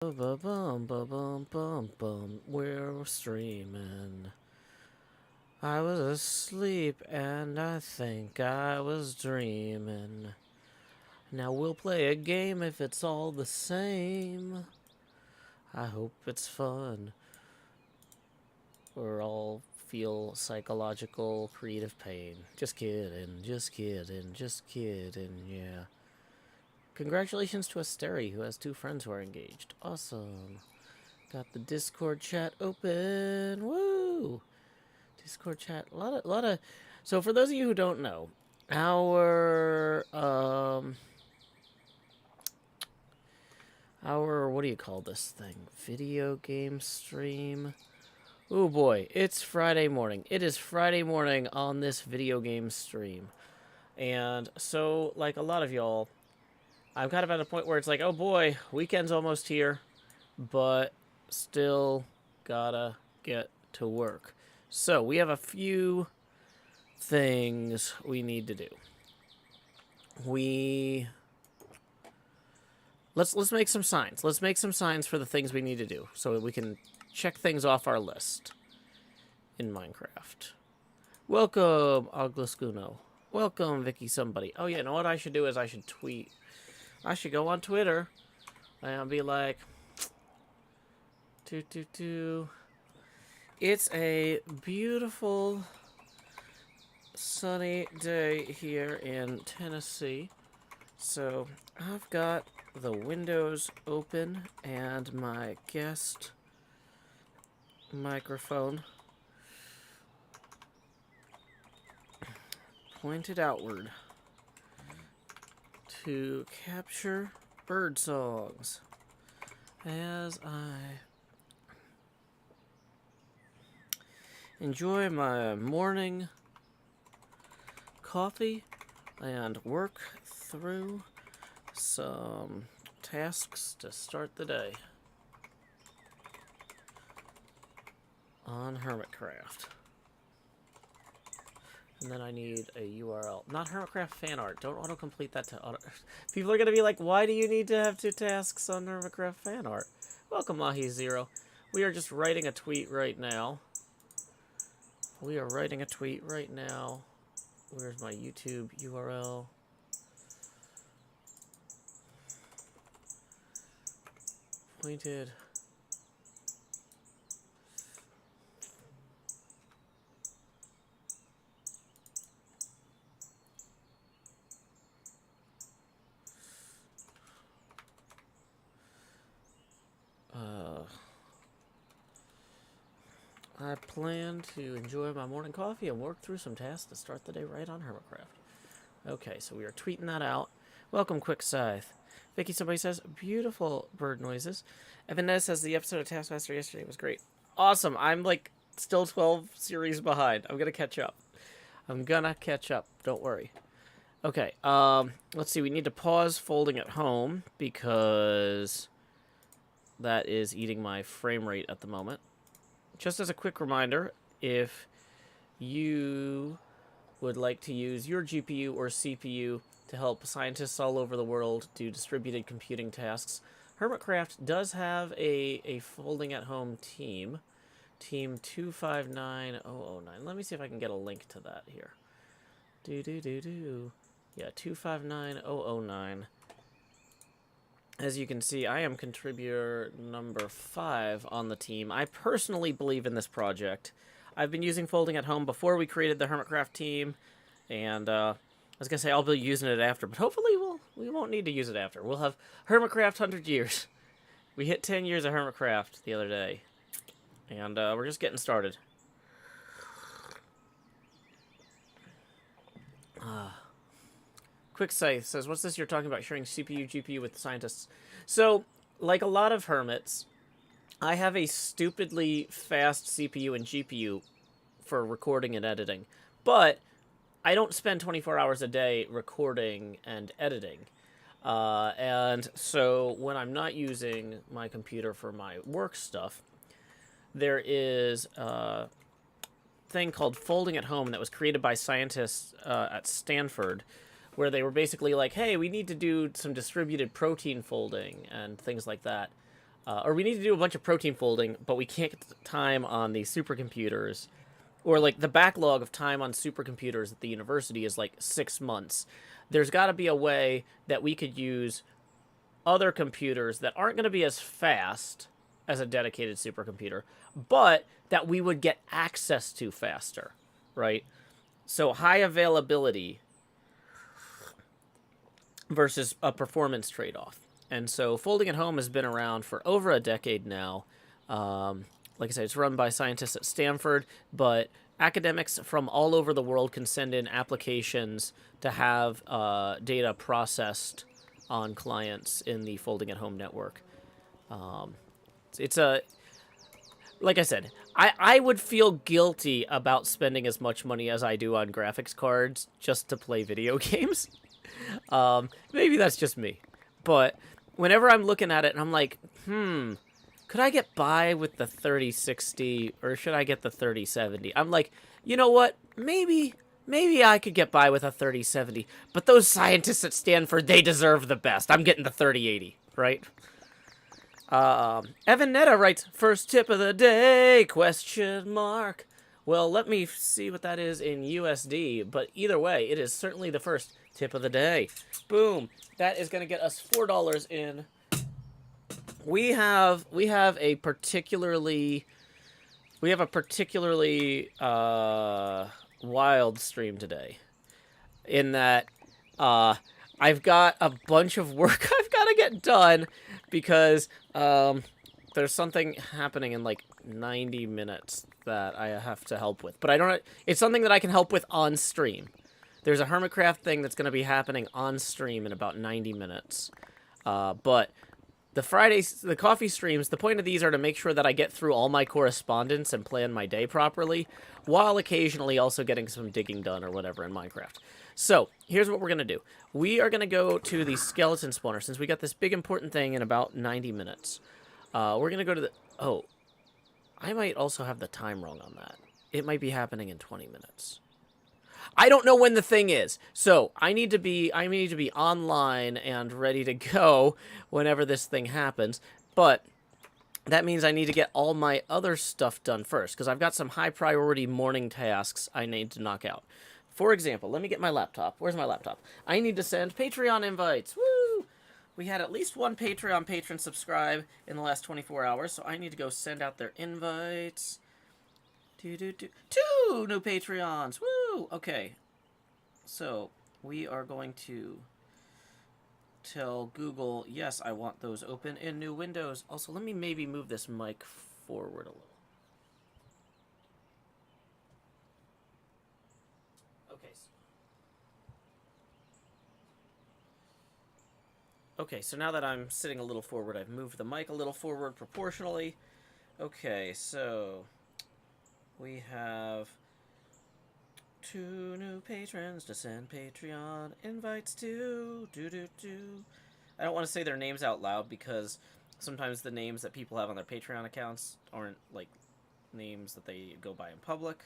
Ba-bum, ba-bum, bum, bum. We're streaming. I was asleep and I think I was dreaming. Now we'll play a game if it's all the same. I hope it's fun. Or I'll feel psychological creative pain. Just kidding, just kidding, just kidding, yeah. Congratulations to Asteri, who has 2 friends who are engaged. Awesome. Got the Discord chat open. Woo! Discord chat. A lot of. So for those of you who don't know, our what do you call this thing? Video game stream. Oh boy, it's Friday morning. It is Friday morning on this video game stream. And so, like a lot of y'all, I'm kind of at a point where it's like, oh boy, weekend's almost here, but still gotta get to work. So we have a few things we need to do. Let's make some signs. Let's make some signs for the things we need to do so that we can check things off our list in Minecraft. Welcome, Aglascuno. Welcome, Vicky somebody. Oh yeah, you know what I should do is I should tweet. I should go on Twitter and be like, it's a beautiful sunny day here in Tennessee. So I've got the windows open and my guest microphone pointed outward to capture bird songs as I enjoy my morning coffee and work through some tasks to start the day on HermitCraft. And then I need a URL. Not HermitCraft fan art. Don't autocomplete that to auto. People are going to be like, why do you need to have 2 tasks on HermitCraft fan art? Welcome, Mahi0. We are just writing a tweet right now. Where's my YouTube URL? Pointed. I plan to enjoy my morning coffee and work through some tasks to start the day right on HermitCraft. Okay, so we are tweeting that out. Welcome, Quick Scythe. Vicky, somebody says, beautiful bird noises. Evan Nez says, the episode of Taskmaster yesterday was great. Awesome. I'm, like, still 12 series behind. I'm going to catch up. Don't worry. Okay, let's see. We need to pause folding at home because that is eating my frame rate at the moment. Just as a quick reminder, if you would like to use your GPU or CPU to help scientists all over the world do distributed computing tasks, HermitCraft does have a folding at home team. Team 259009. Let me see if I can get a link to that here. Yeah, 259009. As you can see, I am contributor number 5 on the team. I personally believe in this project. I've been using Folding at Home before we created the HermitCraft team, and I was going to say I'll be using it after, but hopefully we won't need to use it after. We'll have HermitCraft 100 years. We hit 10 years of HermitCraft the other day, and we're just getting started. Quick Scythe says, what's this you're talking about, sharing CPU, GPU with scientists? So, like a lot of hermits, I have a stupidly fast CPU and GPU for recording and editing. But I don't spend 24 hours a day recording and editing. And so when I'm not using my computer for my work stuff, there is a thing called Folding at Home that was created by scientists at Stanford, where they were basically like, hey, we need to do some distributed protein folding and things like that. or we need to do a bunch of protein folding, but we can't get the time on the supercomputers, or like the backlog of time on supercomputers at the university is like 6 months. There's got to be a way that we could use other computers that aren't going to be as fast as a dedicated supercomputer, but that we would get access to faster, right? So high availability versus a performance trade-off. And so folding at home has been around for over a decade now. Like I said, it's run by scientists at Stanford, but academics from all over the world can send in applications to have data processed on clients in the folding at home network. It's a, like I said, I would feel guilty about spending as much money as I do on graphics cards just to play video games. Maybe that's just me. But whenever I'm looking at it and I'm like, could I get by with the 3060 or should I get the 3070? I'm like, you know what? Maybe I could get by with a 3070, but those scientists at Stanford, they deserve the best. I'm getting the 3080, right? Evan Netta writes, first tip of the day, question mark. Well, let me see what that is in USD, but either way, it is certainly the first tip of the day. Boom. That is going to get us $4 in. We have a particularly wild stream today, in that I've got a bunch of work I've got to get done because there's something happening in like 90 minutes that I have to help with. But I don't. It's something that I can help with on stream. There's a HermitCraft thing that's going to be happening on stream in about 90 minutes. But the coffee streams, the point of these are to make sure that I get through all my correspondence and plan my day properly, while occasionally also getting some digging done or whatever in Minecraft. So, here's what we're going to do. We are going to go to the skeleton spawner, since we got this big important thing in about 90 minutes. We're going to go to the... Oh, I might also have the time wrong on that. It might be happening in 20 minutes. I don't know when the thing is, so I need to be online and ready to go whenever this thing happens. But that means I need to get all my other stuff done first, because I've got some high priority morning tasks I need to knock out. For example, let me get my laptop. Where's my laptop? I need to send Patreon invites. Woo! We had at least one Patreon patron subscribe in the last 24 hours, so I need to go send out their invites. Two new Patreons. Woo! Okay. So, we are going to tell Google, yes, I want those open in new windows. Also, let me maybe move this mic forward a little. Okay, so now that I'm sitting a little forward, I've moved the mic a little forward proportionally. Okay, so we have 2 new patrons to send Patreon invites to. I don't want to say their names out loud because sometimes the names that people have on their Patreon accounts aren't like names that they go by in public.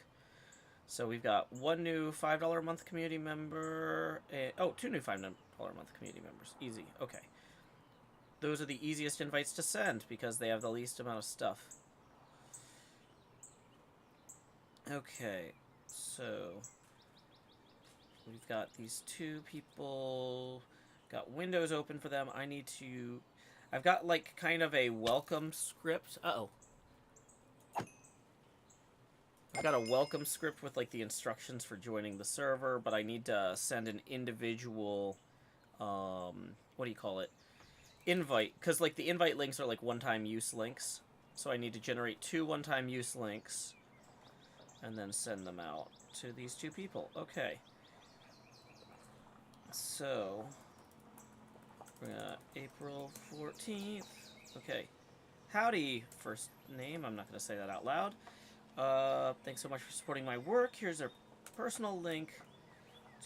So we've got 1 new $5 a month community member. 2 new $5 a month community members. Easy. Okay. Those are the easiest invites to send because they have the least amount of stuff. Okay. So we've got these 2 people. Got windows open for them. I've got like kind of a welcome script. I've got a welcome script with like the instructions for joining the server, but I need to send an individual, what do you call it? Invite, because like the invite links are like one-time use links. So I need to generate 2 one-time use links and then send them out to these 2 people. Okay. So, we're gonna April 14th. Okay. Howdy, first name. I'm not going to say that out loud. Thanks so much for supporting my work. Here's a personal link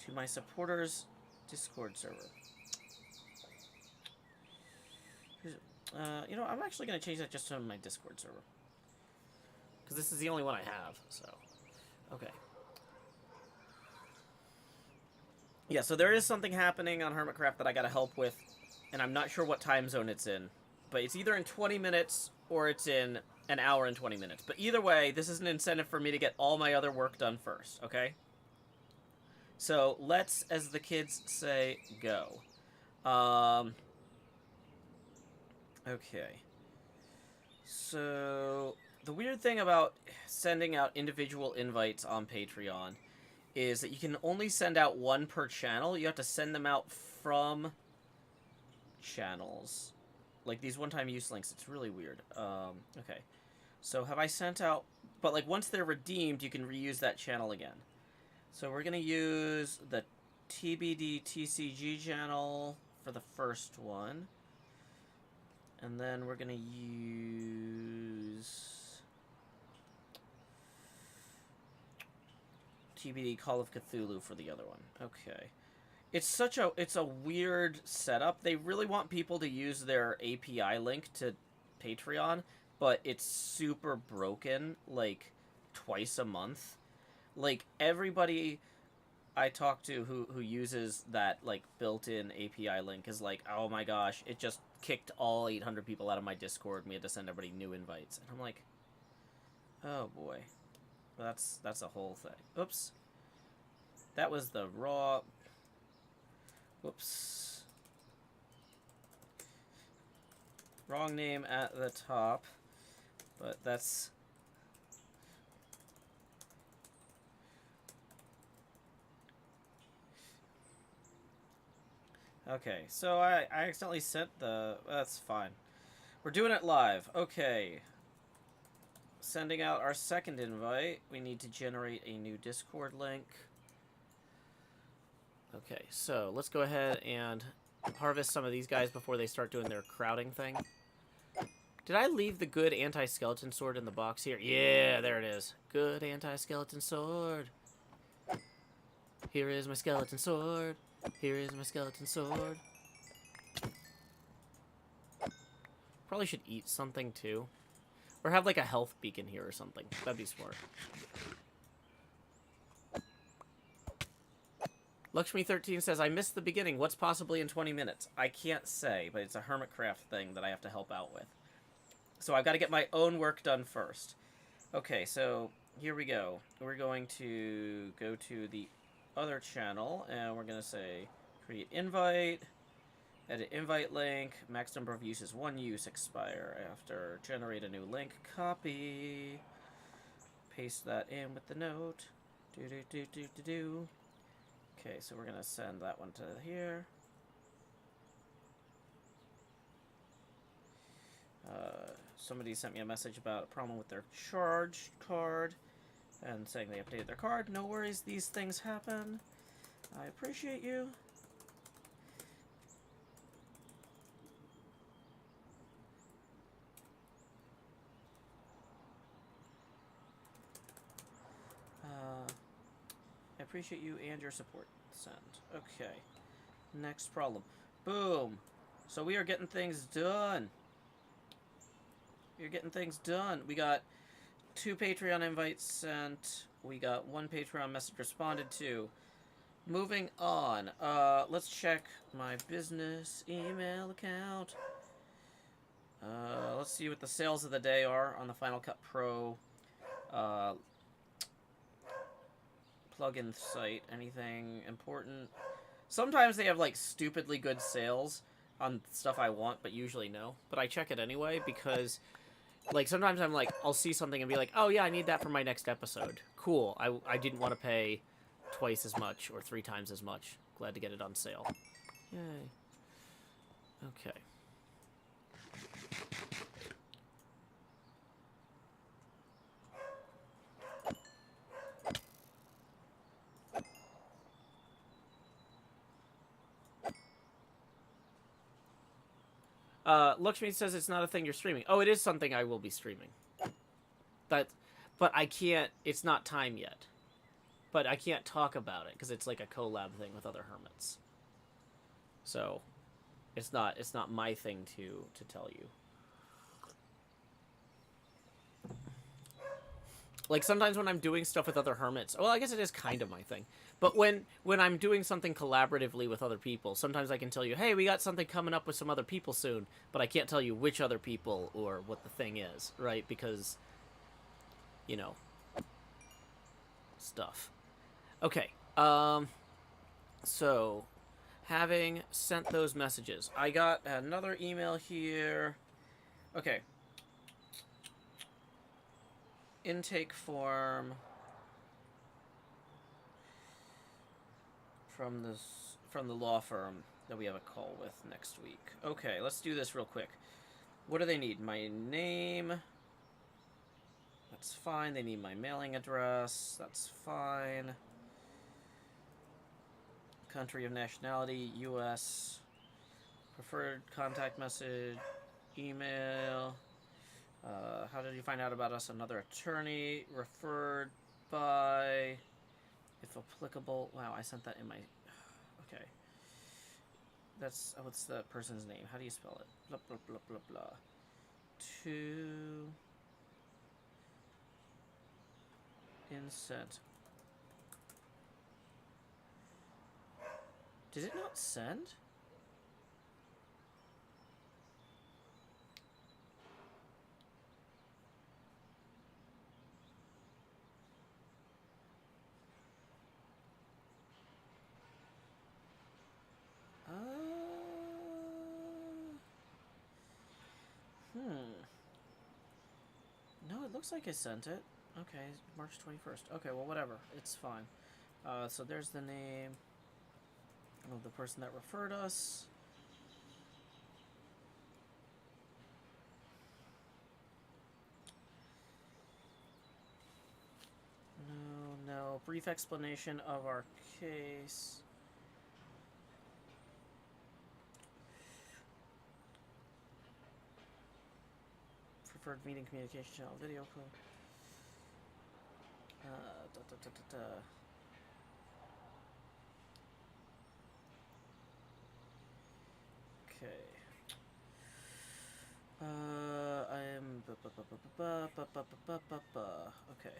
to my supporters' Discord server. I'm actually going to change that just to my Discord server. Because this is the only one I have, so. Okay. Yeah, so there is something happening on HermitCraft that I got to help with, and I'm not sure what time zone it's in. But it's either in 20 minutes or it's in an hour and 20 minutes. But either way, this is an incentive for me to get all my other work done first, okay? So let's, as the kids say, go. Okay. So the weird thing about sending out individual invites on Patreon is that you can only send out one per channel. You have to send them out from channels. Like these one-time use links. It's really weird. Okay. So have I sent out... But like once they're redeemed, you can reuse that channel again. So we're going to use the TBD TCG channel for the first one. And then we're going to use TBD Call of Cthulhu for the other one. Okay. It's a weird setup. They really want people to use their API link to Patreon, but it's super broken, like, twice a month. Like, everybody I talk to who uses that, like, built-in API link is like, oh my gosh, it just kicked all 800 people out of my Discord and we had to send everybody new invites. And I'm like, oh boy. That's a whole thing. Oops. That was the raw... Whoops. Wrong name at the top. But that's... Okay, so I accidentally sent the... That's fine. We're doing it live. Okay. Sending out our second invite. We need to generate a new Discord link. Okay, so let's go ahead and harvest some of these guys before they start doing their crowding thing. Did I leave the good anti-skeleton sword in the box here? Yeah, there it is. Good anti-skeleton sword. Here is my skeleton sword. Here is my skeleton sword. Probably should eat something too. Or have like a health beacon here or something. That'd be smart. Lakshmi13 says, I missed the beginning. What's possibly in 20 minutes? I can't say, but it's a HermitCraft thing that I have to help out with. So I've got to get my own work done first. Okay, so here we go. We're going to go to the other channel, and we're going to say, create invite, edit invite link, max number of uses, 1 use, expire after, generate a new link, copy, paste that in with the note, do. Okay, so we're going to send that one to here. Somebody sent me a message about a problem with their charge card and saying they updated their card. No worries, these things happen. I appreciate you. I appreciate you and your support. Send. Okay. Next problem. Boom. So we are getting things done. We're getting things done. We got 2 Patreon invites sent. We got 1 Patreon message responded to. Moving on. Let's check my business email account. Let's see what the sales of the day are on the Final Cut Pro plugin site. Anything important? Sometimes they have like stupidly good sales on stuff I want, but usually no. But I check it anyway because like sometimes I'm like, I'll see something and be like, oh yeah, I need that for my next episode. Cool. I didn't want to pay twice as much or 3 times as much. Glad to get it on sale. Yay. Okay. Lakshmi says it's not a thing you're streaming. Oh, it is something I will be streaming. But I can't, it's not time yet. But I can't talk about it because it's like a collab thing with other hermits. So it's not my thing to tell you. Like, sometimes when I'm doing stuff with other hermits... Well, I guess it is kind of my thing. But when I'm doing something collaboratively with other people, sometimes I can tell you, hey, we got something coming up with some other people soon, but I can't tell you which other people or what the thing is, right? Because, you know, stuff. Okay, so, having sent those messages, I got another email here. Okay. Intake form from the law firm that we have a call with next week. Okay, let's do this real quick. What do they need? My name. That's fine. They need my mailing address. That's fine. Country of nationality, U.S. Preferred contact message, email. How did you find out about us? Another attorney. Referred by, if applicable. Wow, I sent that in my... Okay. That's... What's the person's name? How do you spell it? Blah, blah, blah, blah, blah. To... Insent. Did it not send? No, it looks like I sent it. Okay, March 21st. Okay, well, whatever. It's fine. So there's the name of the person that referred us. No. Brief explanation of our case. Preferred meeting communication channel, video call. Okay. I'm... Okay.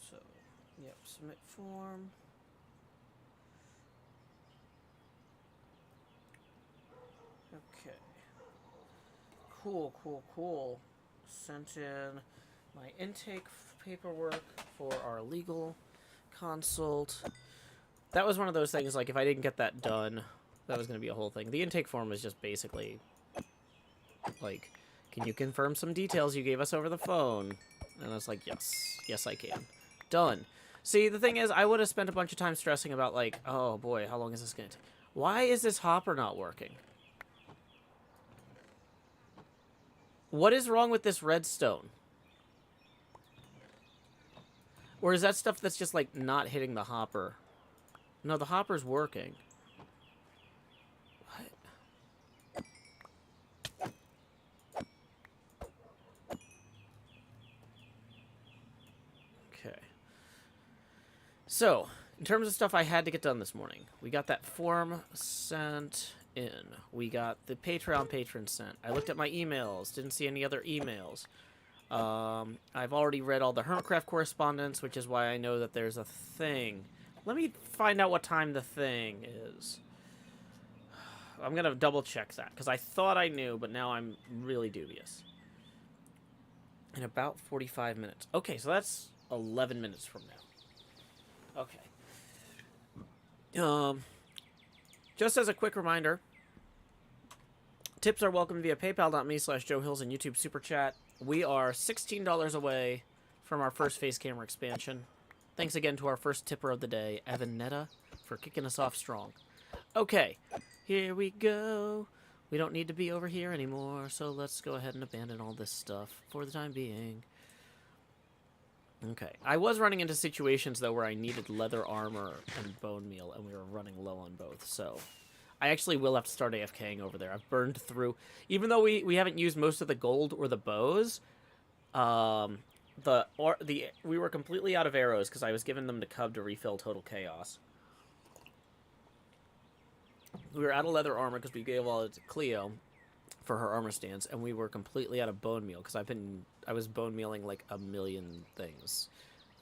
So, yep, submit form. Okay. Cool. Sent in my intake paperwork for our legal consult. That was one of those things, like, if I didn't get that done, that was going to be a whole thing. The intake form was just basically, like, can you confirm some details you gave us over the phone? And I was like, yes I can. Done. See, the thing is, I would have spent a bunch of time stressing about, like, oh boy, how long is this going to take? Why is this hopper not working? What is wrong with this redstone? Or is that stuff that's just, like, not hitting the hopper? No, the hopper's working. What? Okay. So, in terms of stuff I had to get done this morning, we got that form sent in. We got the Patreon patron sent. I looked at my emails, didn't see any other emails. I've already read all the HermitCraft correspondence, which is why I know that there's a thing. Let me find out what time the thing is. I'm going to double check that, because I thought I knew, but now I'm really dubious. In about 45 minutes. Okay, so that's 11 minutes from now. Okay. Just as a quick reminder, tips are welcome via paypal.me/JoeHills and YouTube Super Chat. We are $16 away from our first face camera expansion. Thanks again to our first tipper of the day, Evan Netta, for kicking us off strong. Okay, here we go. We don't need to be over here anymore, so let's go ahead and abandon all this stuff for the time being. Okay, I was running into situations, though, where I needed leather armor and bone meal, and we were running low on both, so I actually will have to start AFKing over there. I've burned through... Even though we haven't used most of the gold or the bows, we were completely out of arrows because I was giving them to Cub to refill Total Chaos. We were out of leather armor because we gave all it to Cleo for her armor stance, and we were completely out of bone meal because I was bone mealing like a million things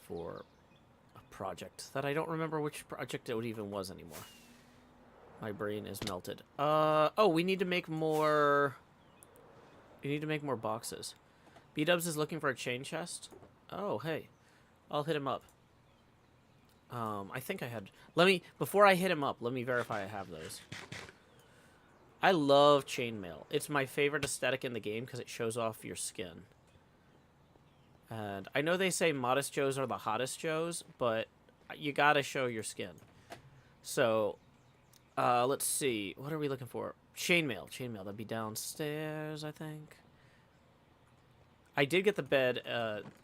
for a project that I don't remember which project it even was anymore. My brain is melted. Oh, we need to make more. We need to make more boxes. B-Dubs is looking for a chain chest. Oh, hey, I'll hit him up. I think I had... Before I hit him up, let me verify I have those. I love chainmail. It's my favorite aesthetic in the game because it shows off your skin. And I know they say modest Joes are the hottest Joes, but you gotta show your skin. So, let's see. What are we looking for? Chainmail. Chainmail. That'd be downstairs, I think. I did get the bed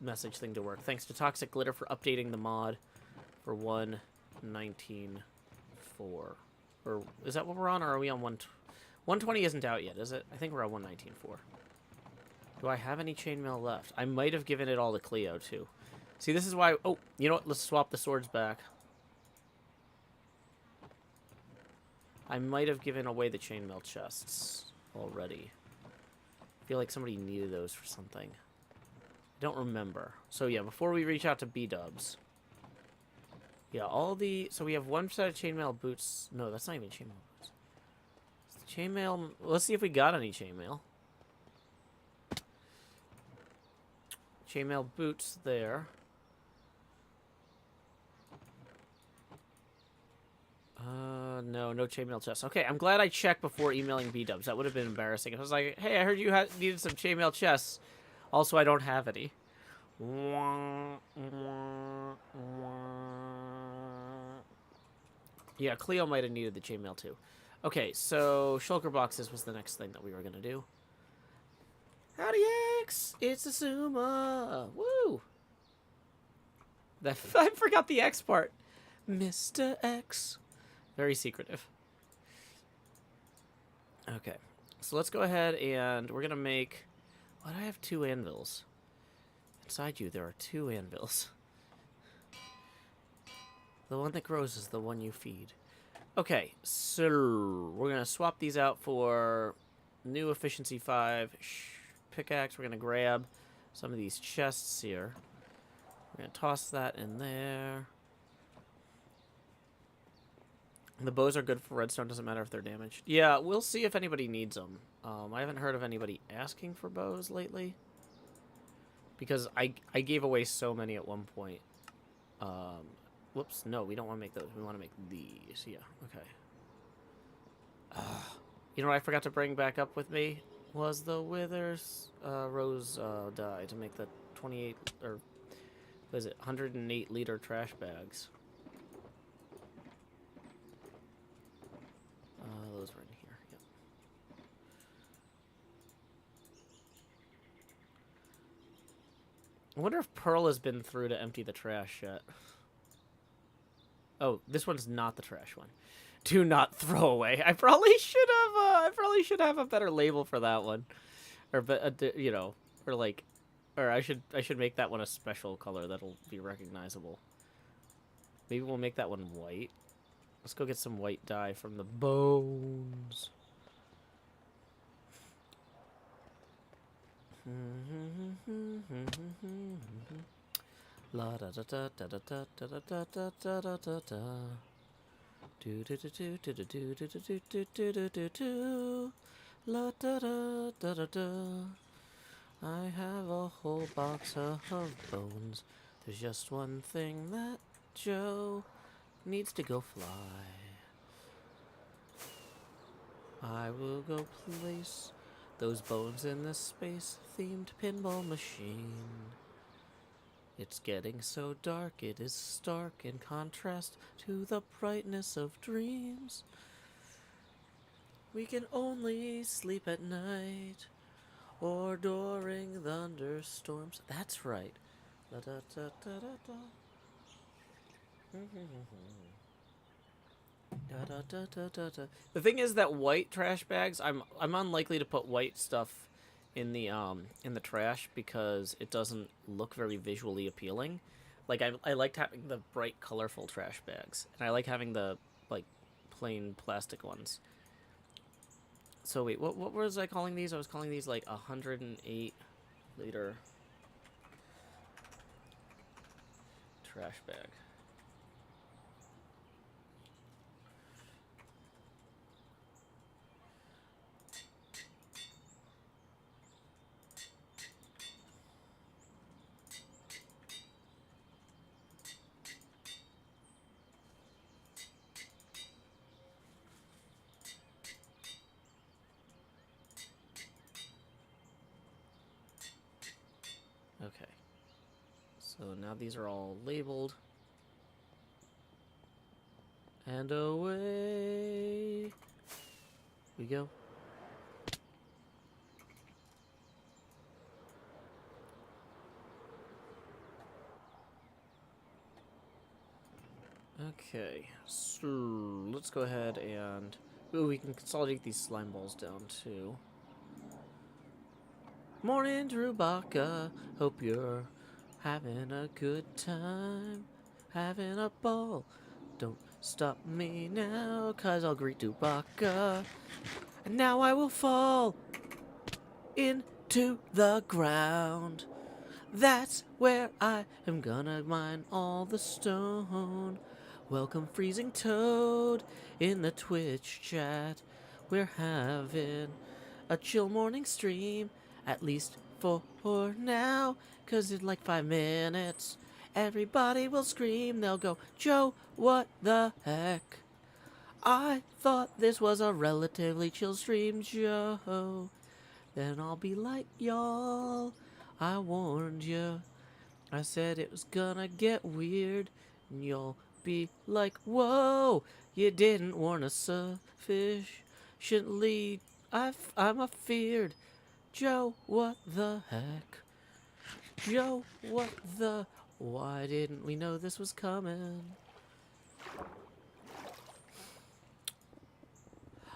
message thing to work. Thanks to Toxic Glitter for updating the mod for 1.19.4. Or is that what we're on, or are we on 120 isn't out yet, is it? I think we're on 119.4. Do I have any chainmail left? I might have given it all to Cleo, too. See, this is why... Oh, you know what? Let's swap the swords back. I might have given away the chainmail chests already. I feel like somebody needed those for something. I don't remember. So, yeah, before we reach out to B-Dubs... Yeah, so we have one set of chainmail boots. No, that's not even chainmail boots. It's the chainmail... Let's see if we got any chainmail. Chainmail boots there. No chainmail chests. Okay, I'm glad I checked before emailing B-Dubs. That would have been embarrassing. I was like, hey, I heard you needed some chainmail chests. Also, I don't have any. Yeah, Cleo might have needed the chainmail too. Okay, so shulker boxes was the next thing that we were gonna do. Howdy X! It's a Suma! Woo! I forgot the X part. Mr. X. Very secretive. Okay, so let's go ahead and we're gonna make... Why do I have 2 anvils? Inside you, there are 2 anvils. The one that grows is the one you feed. Okay, so we're gonna swap these out for new efficiency 5 pickaxe. We're gonna grab some of these chests here. We're gonna toss that in there. The bows are good for redstone. Doesn't matter if they're damaged. Yeah, we'll see if anybody needs them. I haven't heard of anybody asking for bows lately. Because I gave away so many at one point. Whoops, no, we don't want to make those. We want to make these. Yeah, okay. You know what I forgot to bring back up with me? Was the Withers Rose dye to make the 28, or what is it, 108 liter trash bags. Those were in here, yep. I wonder if Pearl has been through to empty the trash yet. Oh, this one's not the trash one. Do not throw away. I probably should have a better label for that one, or you know, or like, or I should make that one a special color that'll be recognizable. Maybe we'll make that one white. Let's go get some white dye from the bones. La da da da da da da da da da da da da da. Do do do do do do do do do do do do do do. La da da da da da. I have a whole box of bones. There's just one thing that Joe needs to go fly. I will go place those bones in the space-themed pinball machine. It's getting so dark, it is stark in contrast to the brightness of dreams. We can only sleep at night or during thunderstorms. That's right. Da da da da da da. Da, da, da, da, da, da. The thing is that white trash bags, I'm unlikely to put white stuff in the trash because it doesn't look very visually appealing. Like I liked having the bright, colorful trash bags, and I like having the like plain plastic ones. So wait, what was I calling these? I was calling these like 108 liter trash bag. Okay. So now these are all labeled. And away we go. Okay, so let's go ahead and... Ooh, we can consolidate these slime balls down too. Morning, Drubaka. Hope you're having a good time. Having a ball. Don't stop me now, 'cause I'll greet Drubaka. And now I will fall into the ground. That's where I am gonna mine all the stone. Welcome, Freezing Toad, in the Twitch chat. We're having a chill morning stream, at least for now, 'cause in like 5 minutes, everybody will scream. They'll go, Joe, what the heck? I thought this was a relatively chill stream, Joe. Then I'll be like, y'all, I warned you. I said it was gonna get weird, and you'll be like, whoa, you didn't warn us sufficiently. I'm afeared. Joe, what the heck? Joe, what the... Why didn't we know this was coming?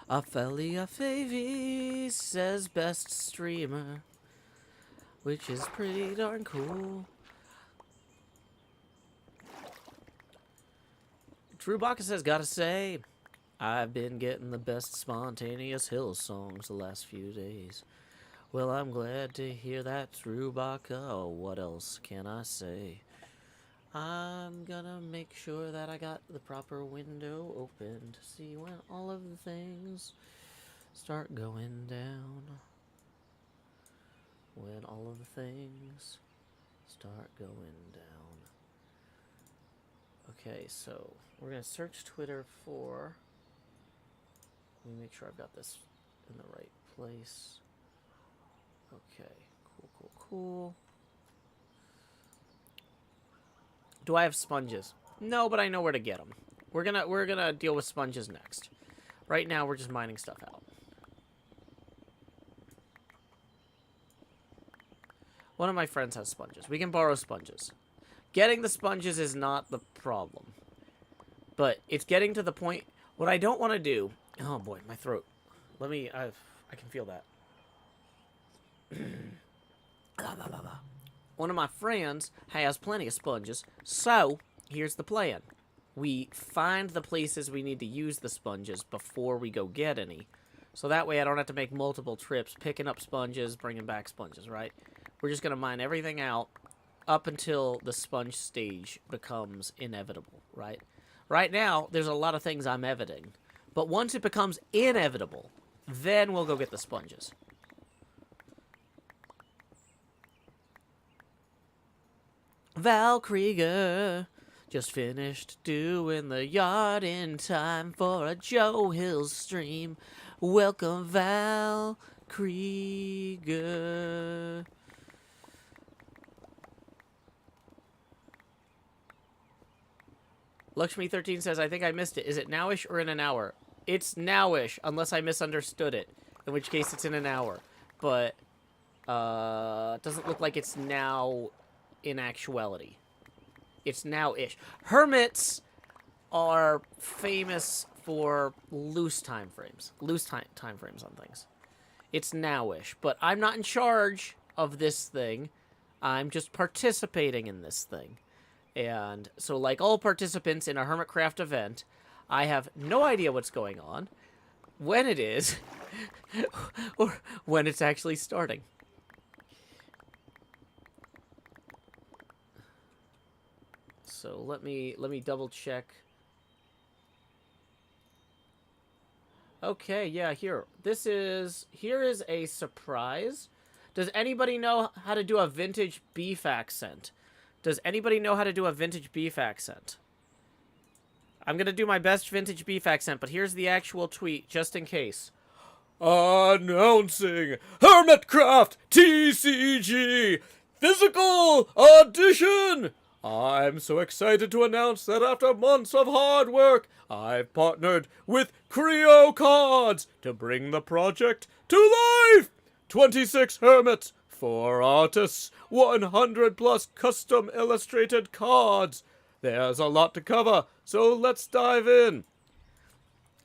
Ophelia Favy says best streamer, which is pretty darn cool. Drew Baca says, gotta say, I've been getting the best spontaneous hill songs the last few days. Well, I'm glad to hear that, Drew Baca. Oh, what else can I say? I'm gonna make sure that I got the proper window open to see when all of the things start going down. When all of the things start going down. Okay, so we're gonna search Twitter for... Let me make sure I've got this in the right place. Okay, cool. Do I have sponges? No, but I know where to get them. We're gonna deal with sponges next. Right now, we're just mining stuff out. One of my friends has sponges. We can borrow sponges. Getting the sponges is not the problem. But it's getting to the point... What I don't want to do... Oh boy, my throat. Let me... I can feel that. One of my friends has plenty of sponges, so here's the plan. We find the places we need to use the sponges before we go get any. So that way I don't have to make multiple trips picking up sponges, bringing back sponges, right? We're just going to mine everything out up until the sponge stage becomes inevitable, right? Right now, there's a lot of things I'm eviting. But once it becomes inevitable, then we'll go get the sponges. Val Krieger just finished doing the yard in time for a Joe Hill stream. Welcome, Val Krieger. Lakshmi13 says, I think I missed it. Is it nowish or in an hour? It's nowish, unless I misunderstood it, in which case it's in an hour. But, it doesn't look like it's now in actuality. It's now-ish. Hermits are famous for loose time frames. Loose time frames on things. It's now-ish. But I'm not in charge of this thing. I'm just participating in this thing. And so, like all participants in a HermitCraft event, I have no idea what's going on. when it is, or when it's actually starting. So let me double check. Okay, yeah, here is a surprise. Does anybody know how to do a vintage beef accent? Does anybody know how to do a vintage beef accent? I'm gonna do my best vintage beef accent, but here's the actual tweet, just in case. Announcing HermitCraft TCG Physical Edition! I'm so excited to announce that after months of hard work, I've partnered with Creo Cards to bring the project to life! 26 hermits, 4 artists, 100 plus custom illustrated cards. There's a lot to cover, so let's dive in.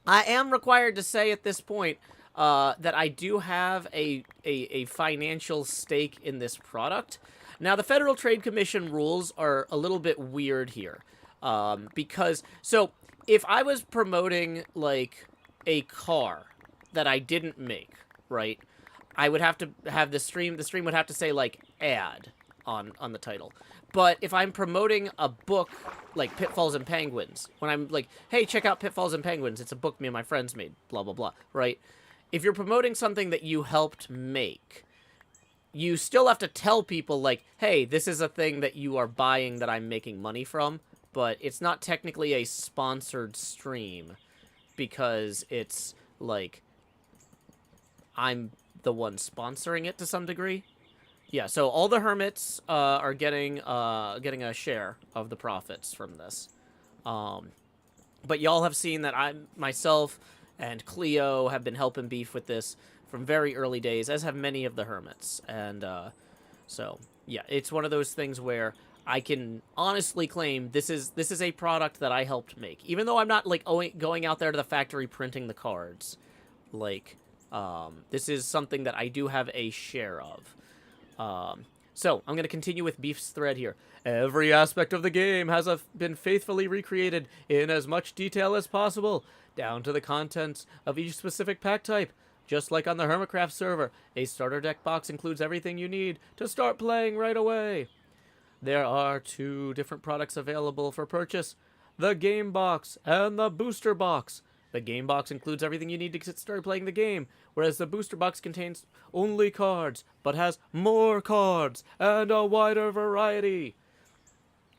I am required to say at this point that I do have a financial stake in this product. Now, the Federal Trade Commission rules are a little bit weird here. Because, so, if I was promoting, like, a car that I didn't make, right, I would have to have the stream would have to say, like, ad on the title. But if I'm promoting a book, like Pitfalls and Penguins, when I'm like, hey, check out Pitfalls and Penguins, it's a book me and my friends made, blah, blah, blah, right? If you're promoting something that you helped make, you still have to tell people, like, hey, this is a thing that you are buying that I'm making money from, but it's not technically a sponsored stream because it's, like, I'm the one sponsoring it to some degree. Yeah, so all the hermits are getting a share of the profits from this. But y'all have seen that myself and Cleo have been helping Beef with this from very early days, as have many of the hermits. And so, yeah, it's one of those things where I can honestly claim this is a product that I helped make. Even though I'm not, like, going out there to the factory printing the cards. Like, this is something that I do have a share of. So, I'm going to continue with Beef's thread here. Every aspect of the game has been faithfully recreated in as much detail as possible, down to the contents of each specific pack type. Just like on the HermitCraft server, a starter deck box includes everything you need to start playing right away. There are 2 different products available for purchase, the Game Box and the Booster Box. The Game Box includes everything you need to get started playing the game, whereas the Booster Box contains only cards, but has more cards and a wider variety.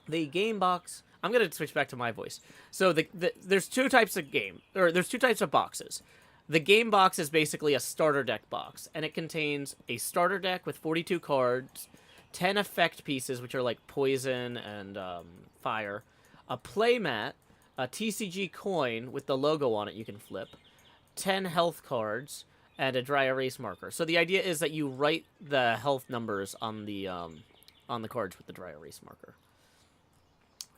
The Game Box... I'm going to switch back to my voice. So there's 2 types of there's 2 types of boxes. The Game Box is basically a starter deck box, and it contains a starter deck with 42 cards, 10 effect pieces, which are like poison and fire, a playmat, a TCG coin with the logo on it you can flip, 10 health cards, and a dry erase marker. So the idea is that you write the health numbers on the cards with the dry erase marker.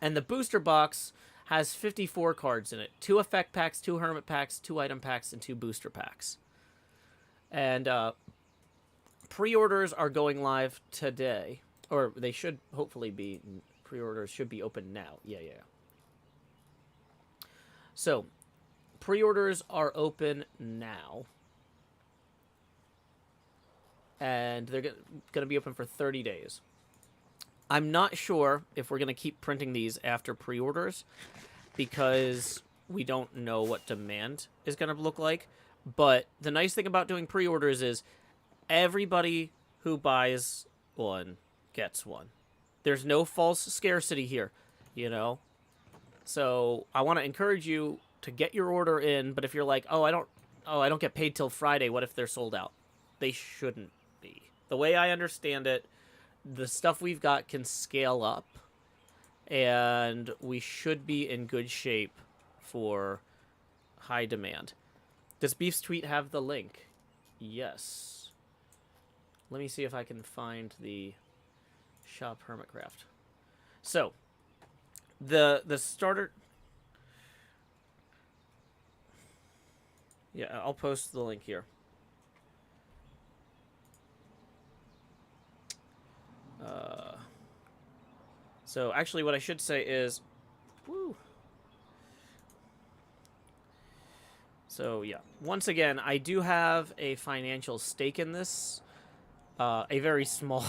And the booster box has 54 cards in it. 2 effect packs, 2 hermit packs, 2 item packs, and 2 booster packs. And pre-orders are going live today. Or they should hopefully be. Pre-orders should be open now. Yeah. So, pre-orders are open now. And they're going to be open for 30 days. I'm not sure if we're going to keep printing these after pre-orders because we don't know what demand is going to look like. But the nice thing about doing pre-orders is everybody who buys one gets one. There's no false scarcity here, you know? So I want to encourage you to get your order in, but if you're like, I don't get paid till Friday, what if they're sold out? They shouldn't be. The way I understand it, the stuff we've got can scale up, and we should be in good shape for high demand. Does Beef's tweet have the link? Yes. Let me see if I can find the shop HermitCraft. So, the starter... Yeah, I'll post the link here. So actually what I should say is... So, yeah. Once again, I do have a financial stake in this. A very small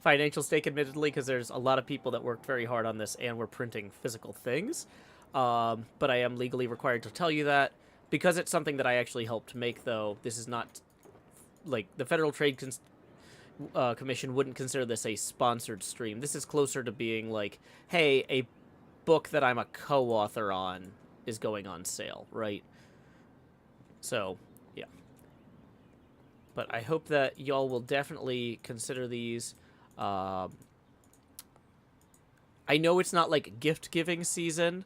financial stake, admittedly, because there's a lot of people that worked very hard on this and we're printing physical things. But I am legally required to tell you that. Because it's something that I actually helped make, though, this is not... Like, the Federal Trade Commission wouldn't consider this a sponsored stream. This is closer to being like, hey, a book that I'm a co-author on is going on sale, right? So, yeah. But I hope that y'all will definitely consider these. I know it's not like gift-giving season,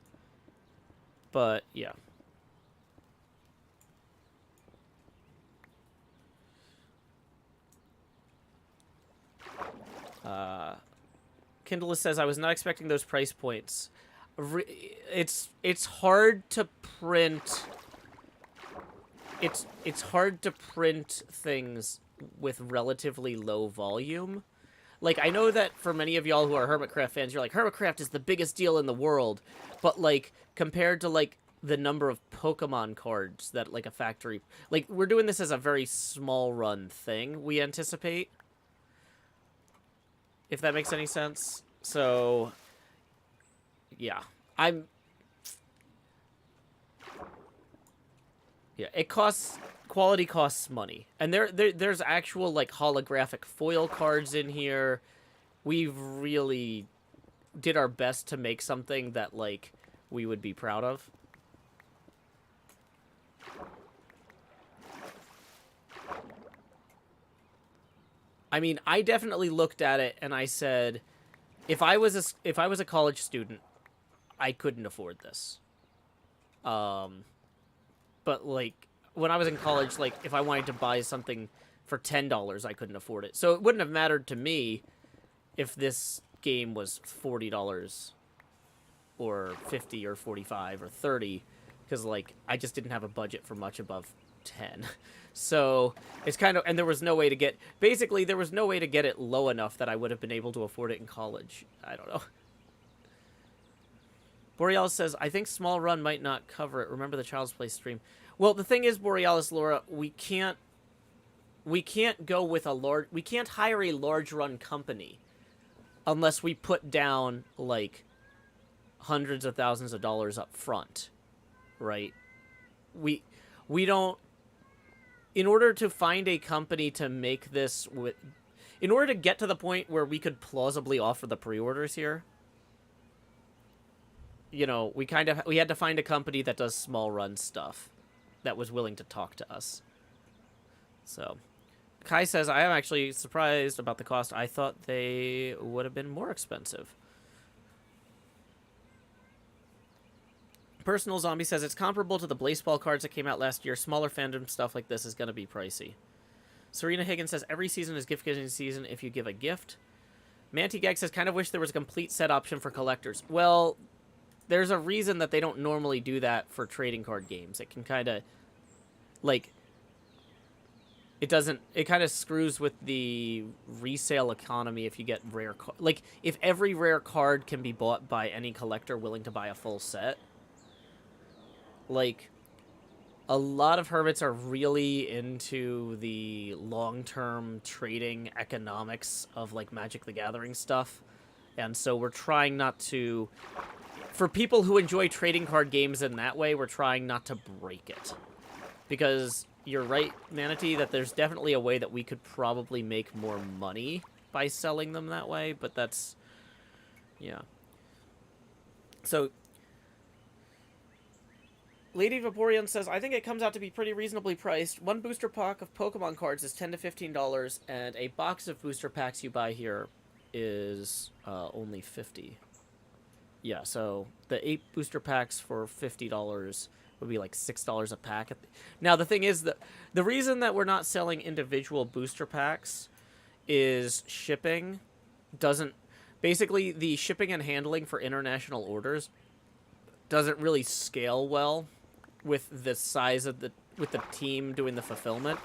but yeah. Kindle says, I was not expecting those price points. It's hard to print... It's hard to print things with relatively low volume. Like, I know that for many of y'all who are HermitCraft fans, you're like, HermitCraft is the biggest deal in the world. But, like, compared to, like, the number of Pokemon cards that, like, a factory... Like, we're doing this as a very small run thing, we anticipate. If that makes any sense. So, yeah. Yeah, it costs... Quality costs money. And there's actual, like, holographic foil cards in here. We've really did our best to make something that, like, we would be proud of. I mean, I definitely looked at it and I said, if I was a college student, I couldn't afford this. But, like, when I was in college, like, if I wanted to buy something for $10, I couldn't afford it. So it wouldn't have mattered to me if this game was $40 or $50 or $45 or $30, because, like, I just didn't have a budget for much above 10. So it's kind of, and there was no way to get, basically there was no way to get it low enough that I would have been able to afford it in college. I don't know. Borealis says, I think small run might not cover it. Remember the Child's Play stream. Well, the thing is, Borealis, Laura, we can't go with a large... We can't hire a large run company unless we put down, like, hundreds of thousands of dollars up front, right? We don't... In order to find a company to make this... In order to get to the point where we could plausibly offer the pre-orders here, you know, we had to find a company that does small run stuff that was willing to talk to us. So, Kai says, I am actually surprised about the cost. I thought they would have been more expensive. Personal Zombie says, it's comparable to the Blaseball cards that came out last year. Smaller fandom stuff like this is going to be pricey. Serena Higgins says, every season is gift-giving season if you give a gift. Manty Gag says, kind of wish there was a complete set option for collectors. Well... There's a reason that they don't normally do that for trading card games. It can kind of, like, it kind of screws with the resale economy if you get rare, like, if every rare card can be bought by any collector willing to buy a full set. Like, a lot of hermits are really into the long-term trading economics of, like, Magic the Gathering stuff. And so we're trying not to... For people who enjoy trading card games in that way, we're trying not to break it. Because you're right, Manatee, that there's definitely a way that we could probably make more money by selling them that way, but that's... Yeah. So... Lady Vaporeon says, I think it comes out to be pretty reasonably priced. One booster pack of Pokemon cards is $10 to $15, and a box of booster packs you buy here is only $50. Yeah, so the 8 booster packs for $50 would be like $6 a pack. Now, the thing is that the reason that we're not selling individual booster packs is shipping doesn't... Basically, the shipping and handling for international orders doesn't really scale well with the size of the team doing the fulfillment.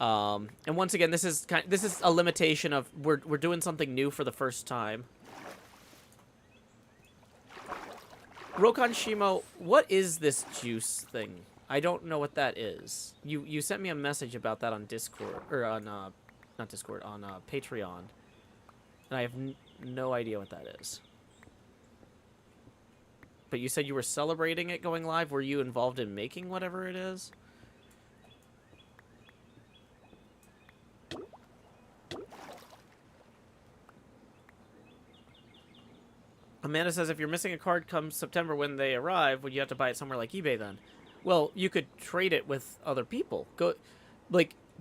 And once again, this is a limitation of we're doing something new for the first time. Rokon Shimo, what is this juice thing? I don't know what that is. You sent me a message about that on Discord, or on, not Discord, on Patreon. And I have no idea what that is. But you said you were celebrating it going live. Were you involved in making whatever it is? Amanda says, if you're missing a card come September when they arrive, would you have to buy it somewhere like eBay then? Well, you could trade it with other people. Go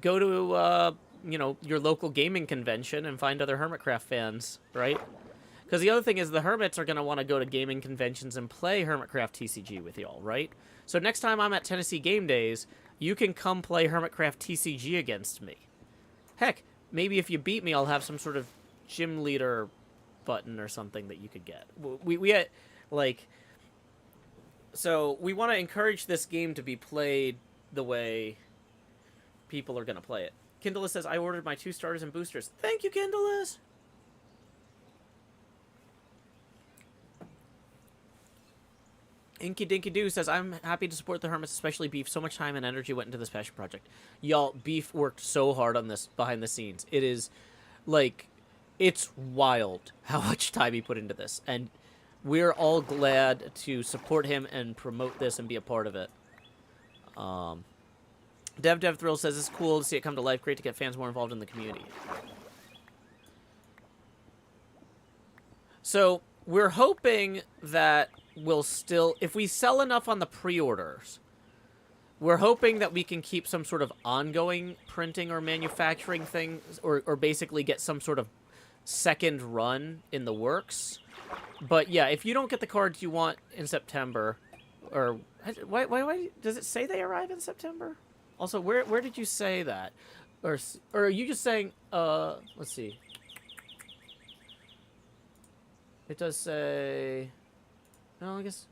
to, you know, your local gaming convention and find other HermitCraft fans, right? Because the other thing is the Hermits are going to want to go to gaming conventions and play HermitCraft TCG with y'all, right? So next time I'm at Tennessee Game Days, you can come play HermitCraft TCG against me. Heck, maybe if you beat me, I'll have some sort of gym leader button or something that you could get. We had, like... So, we want to encourage this game to be played the way people are going to play it. Kindleless says, I ordered my 2 starters and boosters. Thank you, Kindleless! Inky Dinky Doo says, I'm happy to support the Hermits, especially Beef. So much time and energy went into this passion project. Y'all, Beef worked so hard on this behind the scenes. It is, like, it's wild how much time he put into this. And we're all glad to support him and promote this and be a part of it. Dev Thrill says, it's cool to see it come to life. Great to get fans more involved in the community. So, we're hoping that we'll still... If we sell enough on the pre-orders, we're hoping that we can keep some sort of ongoing printing or manufacturing thing, or basically get some sort of second run in the works. But yeah, if you don't get the cards you want in September, or... Why does it say they arrive in September? Also, where did you say that? Or are you just saying, let's see. It does say... No, I guess...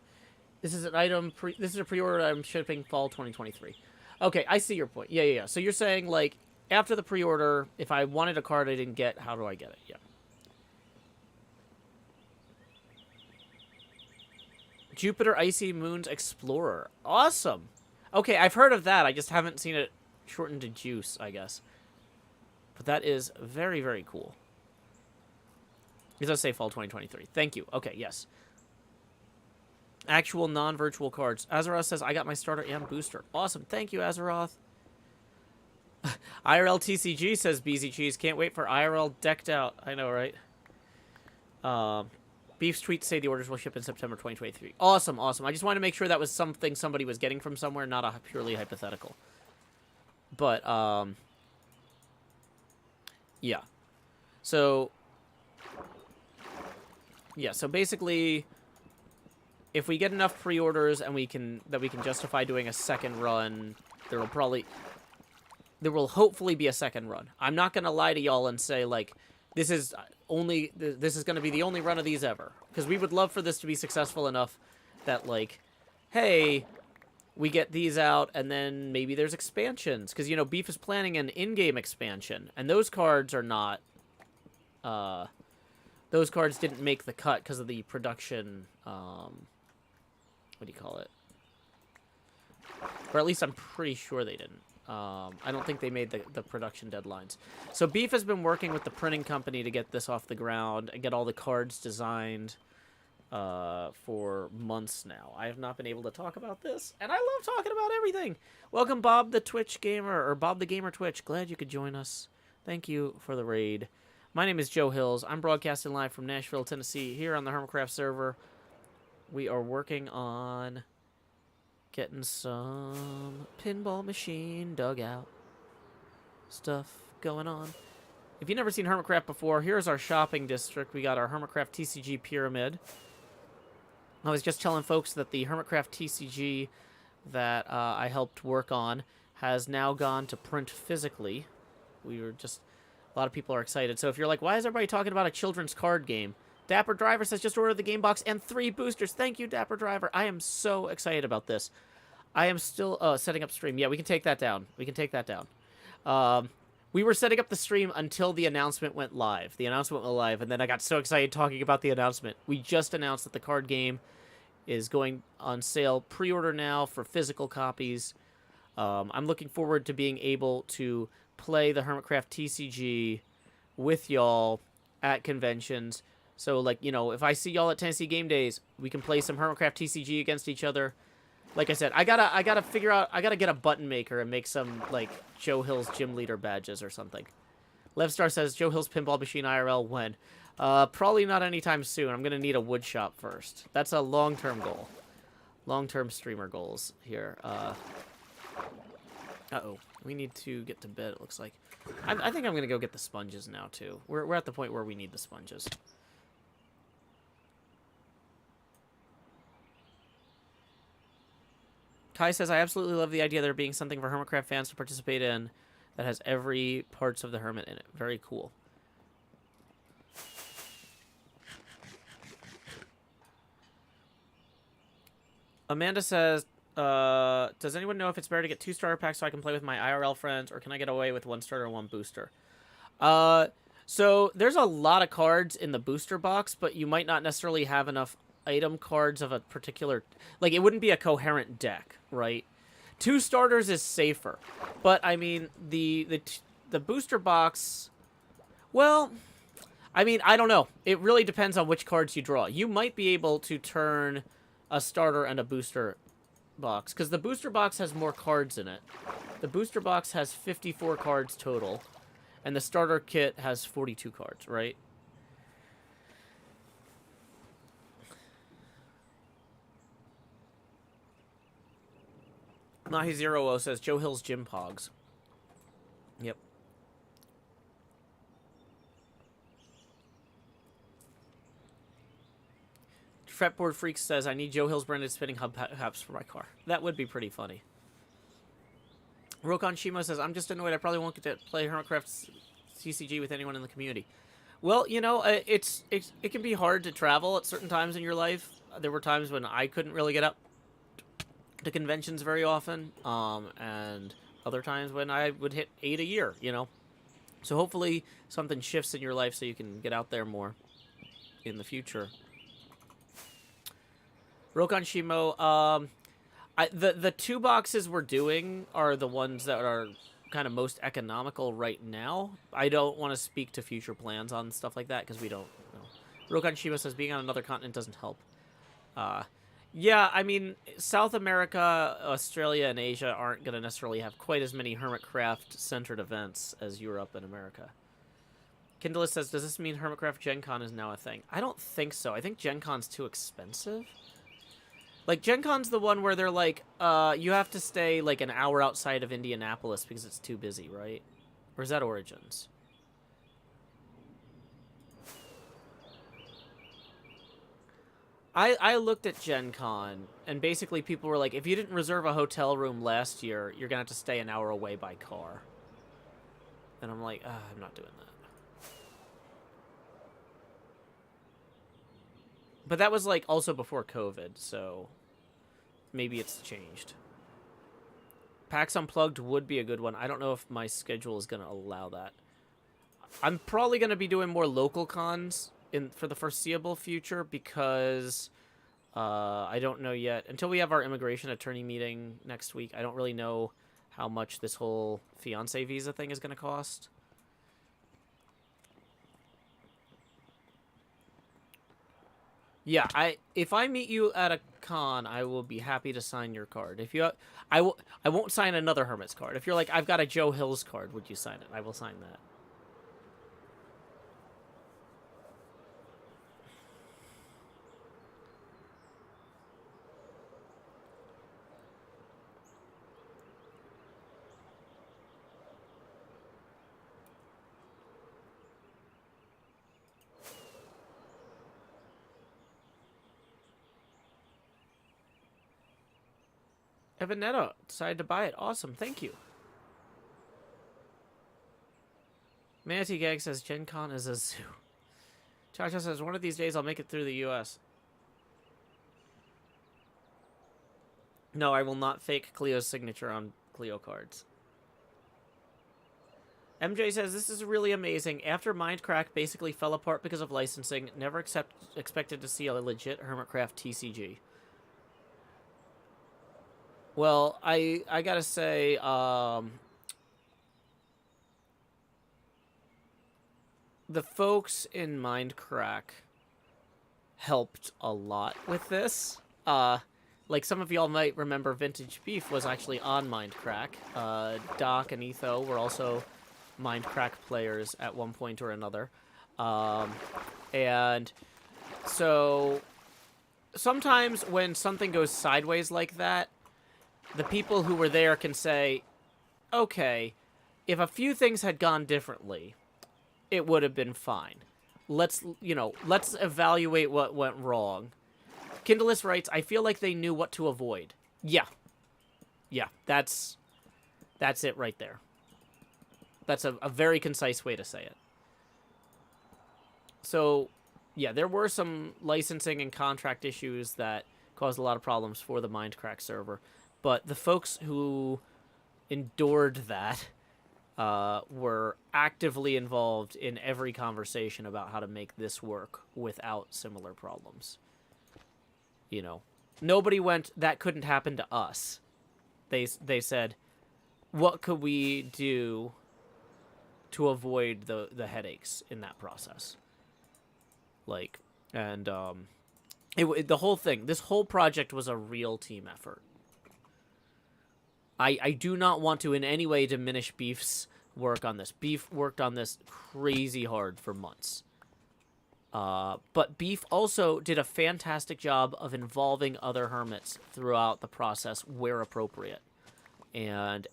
This is an item, this is a pre-order item shipping fall 2023. Okay, I see your point. Yeah. So you're saying, like, after the pre-order, if I wanted a card I didn't get, how do I get it? Yeah. Jupiter Icy Moons Explorer. Awesome! Okay, I've heard of that. I just haven't seen it shortened to Juice, I guess. But that is very, very cool. It does say fall 2023. Thank you. Okay, yes. Actual non-virtual cards. Azeroth says, I got my starter and booster. Awesome. Thank you, Azeroth. IRL TCG says, BZ Cheese. Can't wait for IRL decked out. I know, right? Beef's tweets say the orders will ship in September 2023. Awesome. I just wanted to make sure that was something somebody was getting from somewhere, not a purely hypothetical. But, yeah. So... Yeah, so basically, if we get enough pre-orders and we can justify doing a second run, there will hopefully be a second run. I'm not gonna lie to y'all and say, like, this is gonna be the only run of these ever, because we would love for this to be successful enough that, like, hey, we get these out and then maybe there's expansions, because, you know, Beef is planning an in-game expansion, and those cards are not those cards didn't make the cut because of the production, what do you call it? Or at least I'm pretty sure they didn't. I don't think they made the production deadlines. So Beef has been working with the printing company to get this off the ground and get all the cards designed for months now. I have not been able to talk about this, and I love talking about everything. Welcome, Bob the Twitch Gamer, or Bob the Gamer Twitch. Glad you could join us. Thank you for the raid. My name is Joe Hills. I'm broadcasting live from Nashville, Tennessee, here on the HermitCraft server. We are working on getting some pinball machine dugout stuff going on. If you've never seen HermitCraft before, here's our shopping district. We got our HermitCraft TCG pyramid. I was just telling folks that the HermitCraft TCG that I helped work on has now gone to print physically. We were just... A lot of people are excited. So if you're like, why is everybody talking about a children's card game? Dapper Driver says, just ordered the game box and 3 boosters. Thank you, Dapper Driver. I am so excited about this. I am still setting up stream. Yeah, we can take that down. We were setting up the stream until the announcement went live. And then I got so excited talking about the announcement. We just announced that the card game is going on sale. Pre-order now for physical copies. I'm looking forward to being able to play the HermitCraft TCG with y'all at conventions. So, like, you know, if I see y'all at Tennessee Game Days, we can play some HermitCraft TCG against each other. Like I said, I gotta figure out, I gotta get a button maker and make some, like, Joe Hill's gym leader badges or something. Levstar says, Joe Hill's pinball machine IRL when? Probably not anytime soon. I'm gonna need a wood shop first. That's a long-term goal. Long-term streamer goals here. Uh-oh. We need to get to bed, it looks like. I think I'm gonna go get the sponges now, too. We're at the point where we need the sponges. Kai says, I absolutely love the idea of there being something for HermitCraft fans to participate in that has every parts of the Hermit in it. Very cool. Amanda says, does anyone know if it's better to get 2 starter packs so I can play with my IRL friends, or can I get away with 1 starter and 1 booster? So there's a lot of cards in the booster box, but you might not necessarily have enough item cards of a particular... Like, it wouldn't be a coherent deck, right? 2 starters is safer. But, I mean, the booster box... Well, I mean, I don't know. It really depends on which cards you draw. You might be able to turn a starter and a booster box, because the booster box has more cards in it. The booster box has 54 cards total, and the starter kit has 42 cards, right? Mahi0 says, Joe Hill's Gym Pogs. Yep. Fretboard Freak says, I need Joe Hill's branded spinning hubcaps for my car. That would be pretty funny. Rokon Shimo says, I'm just annoyed I probably won't get to play HermitCraft TCG with anyone in the community. Well, you know, it can be hard to travel at certain times in your life. There were times when I couldn't really get up to conventions very often, and other times when I would hit 8 a year, you know. So hopefully something shifts in your life so you can get out there more in the future. Rokon Shimo, the 2 boxes we're doing are the ones that are kind of most economical right now. I don't want to speak to future plans on stuff like that because we don't know. Rokon Shimo says being on another continent doesn't help. Yeah, I mean, South America, Australia, and Asia aren't going to necessarily have quite as many HermitCraft-centered events as Europe and America. Kindle says, does this mean HermitCraft Gen Con is now a thing? I don't think so. I think Gen Con's too expensive. Like, Gen Con's the one where they're like, you have to stay, like, an hour outside of Indianapolis because it's too busy, right? Or is that Origins? I looked at Gen Con, and basically people were like, if you didn't reserve a hotel room last year, you're going to have to stay an hour away by car. And I'm like, I'm not doing that. But that was, like, also before COVID, so maybe it's changed. PAX Unplugged would be a good one. I don't know if my schedule is going to allow that. I'm probably going to be doing more local cons for the foreseeable future because I don't know yet. Until we have our immigration attorney meeting next week, I don't really know how much this whole fiancé visa thing is going to cost. Yeah, if I meet you at a con, I will be happy to sign your card. If you, I won't sign another Hermit's card. If you're like, I've got a Joe Hill's card, would you sign it? I will sign that. Evanetta decided to buy it. Awesome. Thank you. Manatee Gag says Gen Con is a zoo. Chacha says one of these days I'll make it through the U.S. No, I will not fake Cleo's signature on Cleo cards. MJ says, this is really amazing. After Mindcrack basically fell apart because of licensing, never expected to see a legit HermitCraft TCG. Well, I gotta say, the folks in Mindcrack helped a lot with this. Like some of y'all might remember, Vintage Beef was actually on Mindcrack. Doc and Etho were also Mindcrack players at one point or another. And so sometimes when something goes sideways like that, the people who were there can say, okay, if a few things had gone differently, it would have been fine. Let's evaluate what went wrong. Kindless writes, I feel like they knew what to avoid. Yeah. Yeah, that's it right there. That's a very concise way to say it. So, yeah, there were some licensing and contract issues that caused a lot of problems for the Mindcrack server. But the folks who endured that were actively involved in every conversation about how to make this work without similar problems. You know, nobody went, that couldn't happen to us. They said, what could we do to avoid the headaches in that process? Like, and the whole thing, this whole project was a real team effort. I do not want to in any way diminish Beef's work on this. Beef worked on this crazy hard for months. But Beef also did a fantastic job of involving other hermits throughout the process where appropriate. And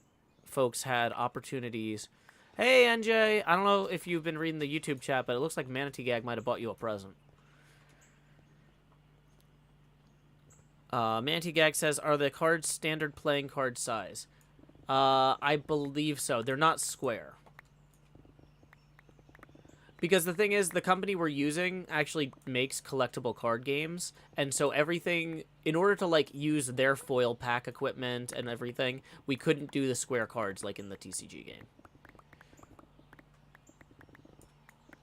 folks had opportunities. Hey, NJ, I don't know if you've been reading the YouTube chat, but it looks like Manatee Gag might have bought you a present. Manatee Gag says, are the cards standard playing card size? I believe so. They're not square. Because the thing is, the company we're using actually makes collectible card games, and so everything, in order to, like, use their foil pack equipment and everything, we couldn't do the square cards like in the TCG game.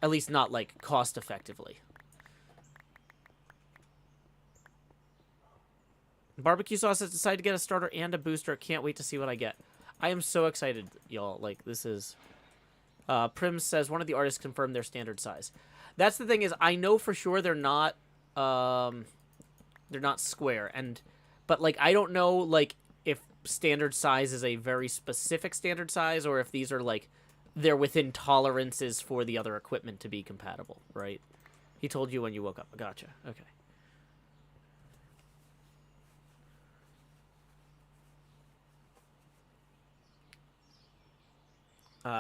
At least not, like, cost-effectively. Barbecue Sauce has decided to get a starter and a booster. Can't wait to see what I get. I am so excited, y'all. Like, this is... Prim says, one of the artists confirmed their standard size. That's the thing is, I know for sure they're not square. But, like, I don't know, like, if standard size is a very specific standard size or if these are, like, they're within tolerances for the other equipment to be compatible, right? He told you when you woke up. Gotcha. Okay.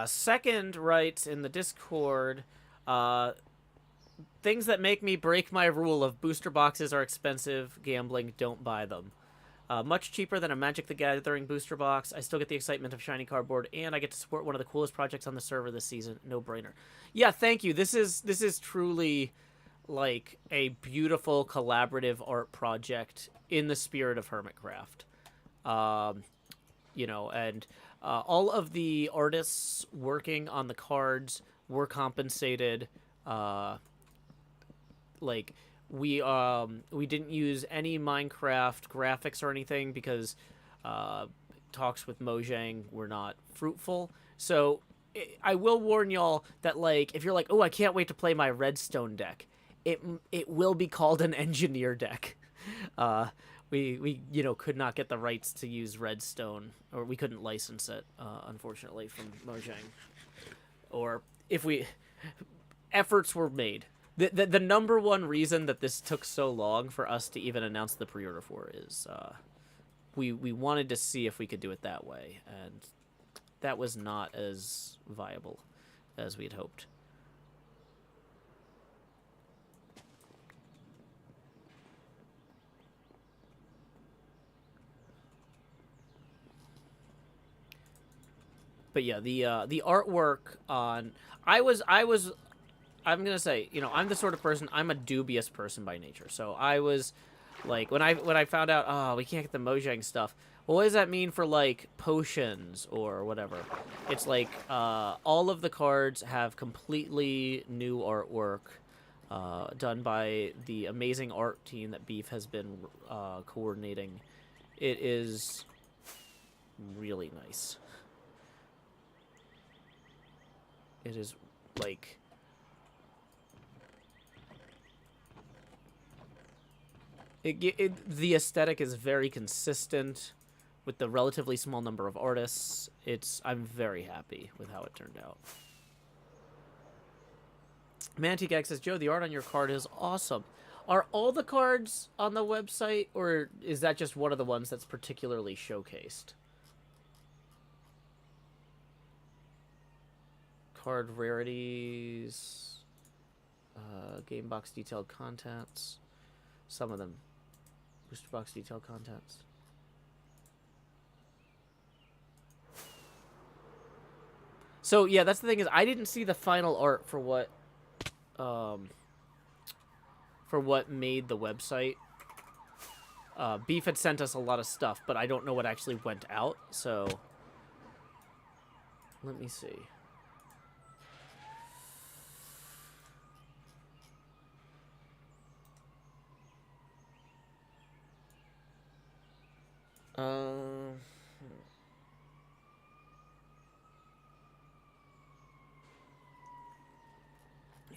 Second writes in the Discord, things that make me break my rule of booster boxes are expensive, gambling, don't buy them. Much cheaper than a Magic the Gathering booster box. I still get the excitement of shiny cardboard, and I get to support one of the coolest projects on the server this season. No brainer. Yeah, thank you. This is truly like a beautiful collaborative art project in the spirit of HermitCraft. You know, and all of the artists working on the cards were compensated. Like we didn't use any Minecraft graphics or anything because talks with Mojang were not fruitful. So I will warn y'all that, like, if you're like, oh, I can't wait to play my Redstone deck, it will be called an engineer deck. We could not get the rights to use Redstone, or we couldn't license it, unfortunately, from Mojang. Or if efforts were made. The number one reason that this took so long for us to even announce the pre-order for is we wanted to see if we could do it that way, and that was not as viable as we had hoped. But yeah, the artwork on I'm gonna say, I'm the sort of person, I'm a dubious person by nature. So I was like, when I found out, oh, we can't get the Mojang stuff. Well, what does that mean for, like, potions or whatever? It's like all of the cards have completely new artwork done by the amazing art team that Beef has been coordinating. It is really nice. It is, like... the aesthetic is very consistent with the relatively small number of artists. I'm very happy with how it turned out. Mantigag says, Joe, the art on your card is awesome. Are all the cards on the website, or is that just one of the ones that's particularly showcased? Card rarities, game box detailed contents, some of them. Booster box detailed contents. So yeah, that's the thing, is I didn't see the final art for what made the website. Beef had sent us a lot of stuff, but I don't know what actually went out, so let me see.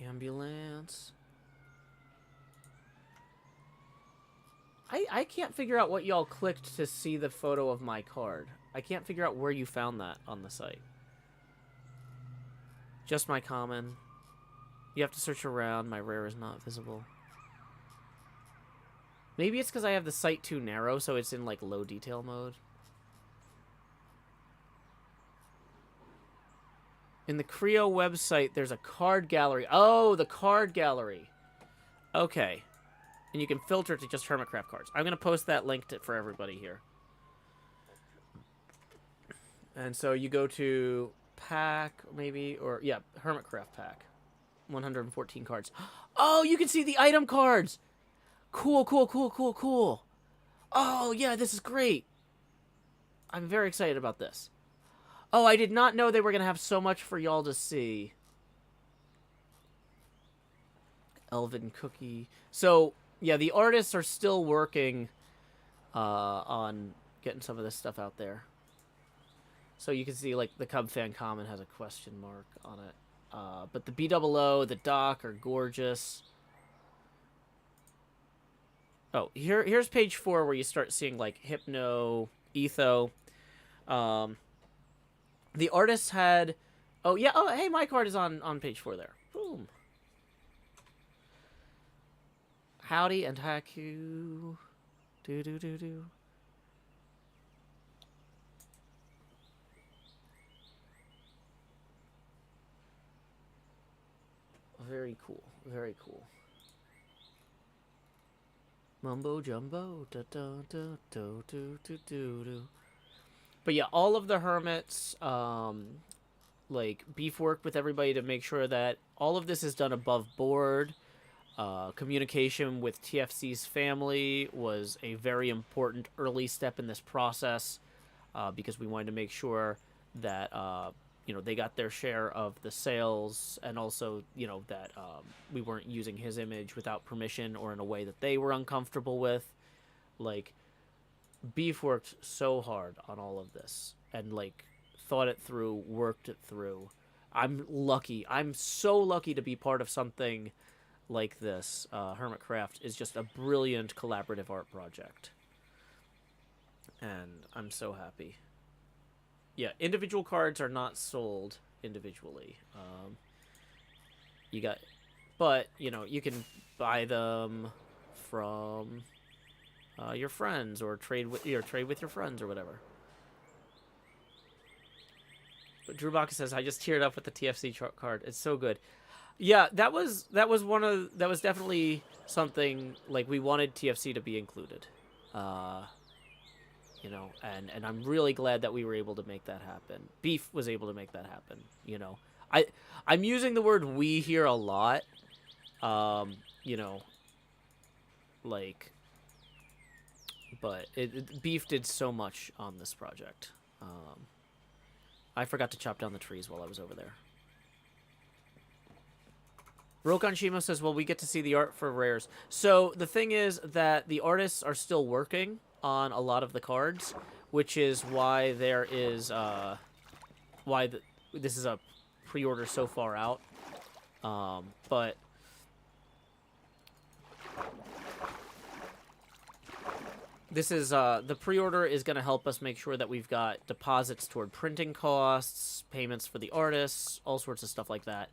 Ambulance. I can't figure out what y'all clicked to see the photo of my card. I can't figure out where you found that on the site. Just my common. You have to search around. My rare is not visible. Maybe it's because I have the site too narrow, so it's in, like, low detail mode. In the Creo website, there's a card gallery. Oh, the card gallery. Okay. And you can filter to just HermitCraft cards. I'm going to post that link for everybody here. And so you go to pack, maybe, or, yeah, HermitCraft pack. 114 cards. Oh, you can see the item cards! Cool, cool, cool, cool, cool. Oh, yeah, this is great. I'm very excited about this. Oh, I did not know they were going to have so much for y'all to see. Elven Cookie. So, yeah, the artists are still working on getting some of this stuff out there. So you can see, like, the Cub Fan Common has a question mark on it. But the BOO, the Doc are gorgeous. Oh, here's page 4 where you start seeing, like, Hypno, Etho. The artists had... Oh, yeah. Oh, hey, my card is on page 4 there. Boom. Howdy and Haku. Do. Very cool. Very cool. Mumbo jumbo. Da, da, da, do, do, do, do, do. But yeah, all of the hermits, like, Beef worked with everybody to make sure that all of this is done above board. Communication with TFC's family was a very important early step in this process, because we wanted to make sure that, you know, they got their share of the sales, and also, you know, that we weren't using his image without permission or in a way that they were uncomfortable with. Like, Beef worked so hard on all of this and, like, thought it through, worked it through. I'm lucky. I'm so lucky to be part of something like this. HermitCraft is just a brilliant collaborative art project. And I'm so happy. Yeah, individual cards are not sold individually. But, you know, you can buy them from... your friends, or trade with your friends, or whatever. But Drew Baca says, "I just teared up with the TFC card. It's so good." Yeah, that was definitely something, like, we wanted TFC to be included. You know, and I'm really glad that we were able to make that happen. Beef was able to make that happen. You know, I'm using the word "we" here a lot. You know, like. But Beef did so much on this project. I forgot to chop down the trees while I was over there. Rokan Shimo says, well, we get to see the art for rares. So the thing is that the artists are still working on a lot of the cards. which is why there is this is a pre-order so far out. But this is the pre-order is going to help us make sure that we've got deposits toward printing costs, payments for the artists, all sorts of stuff like that.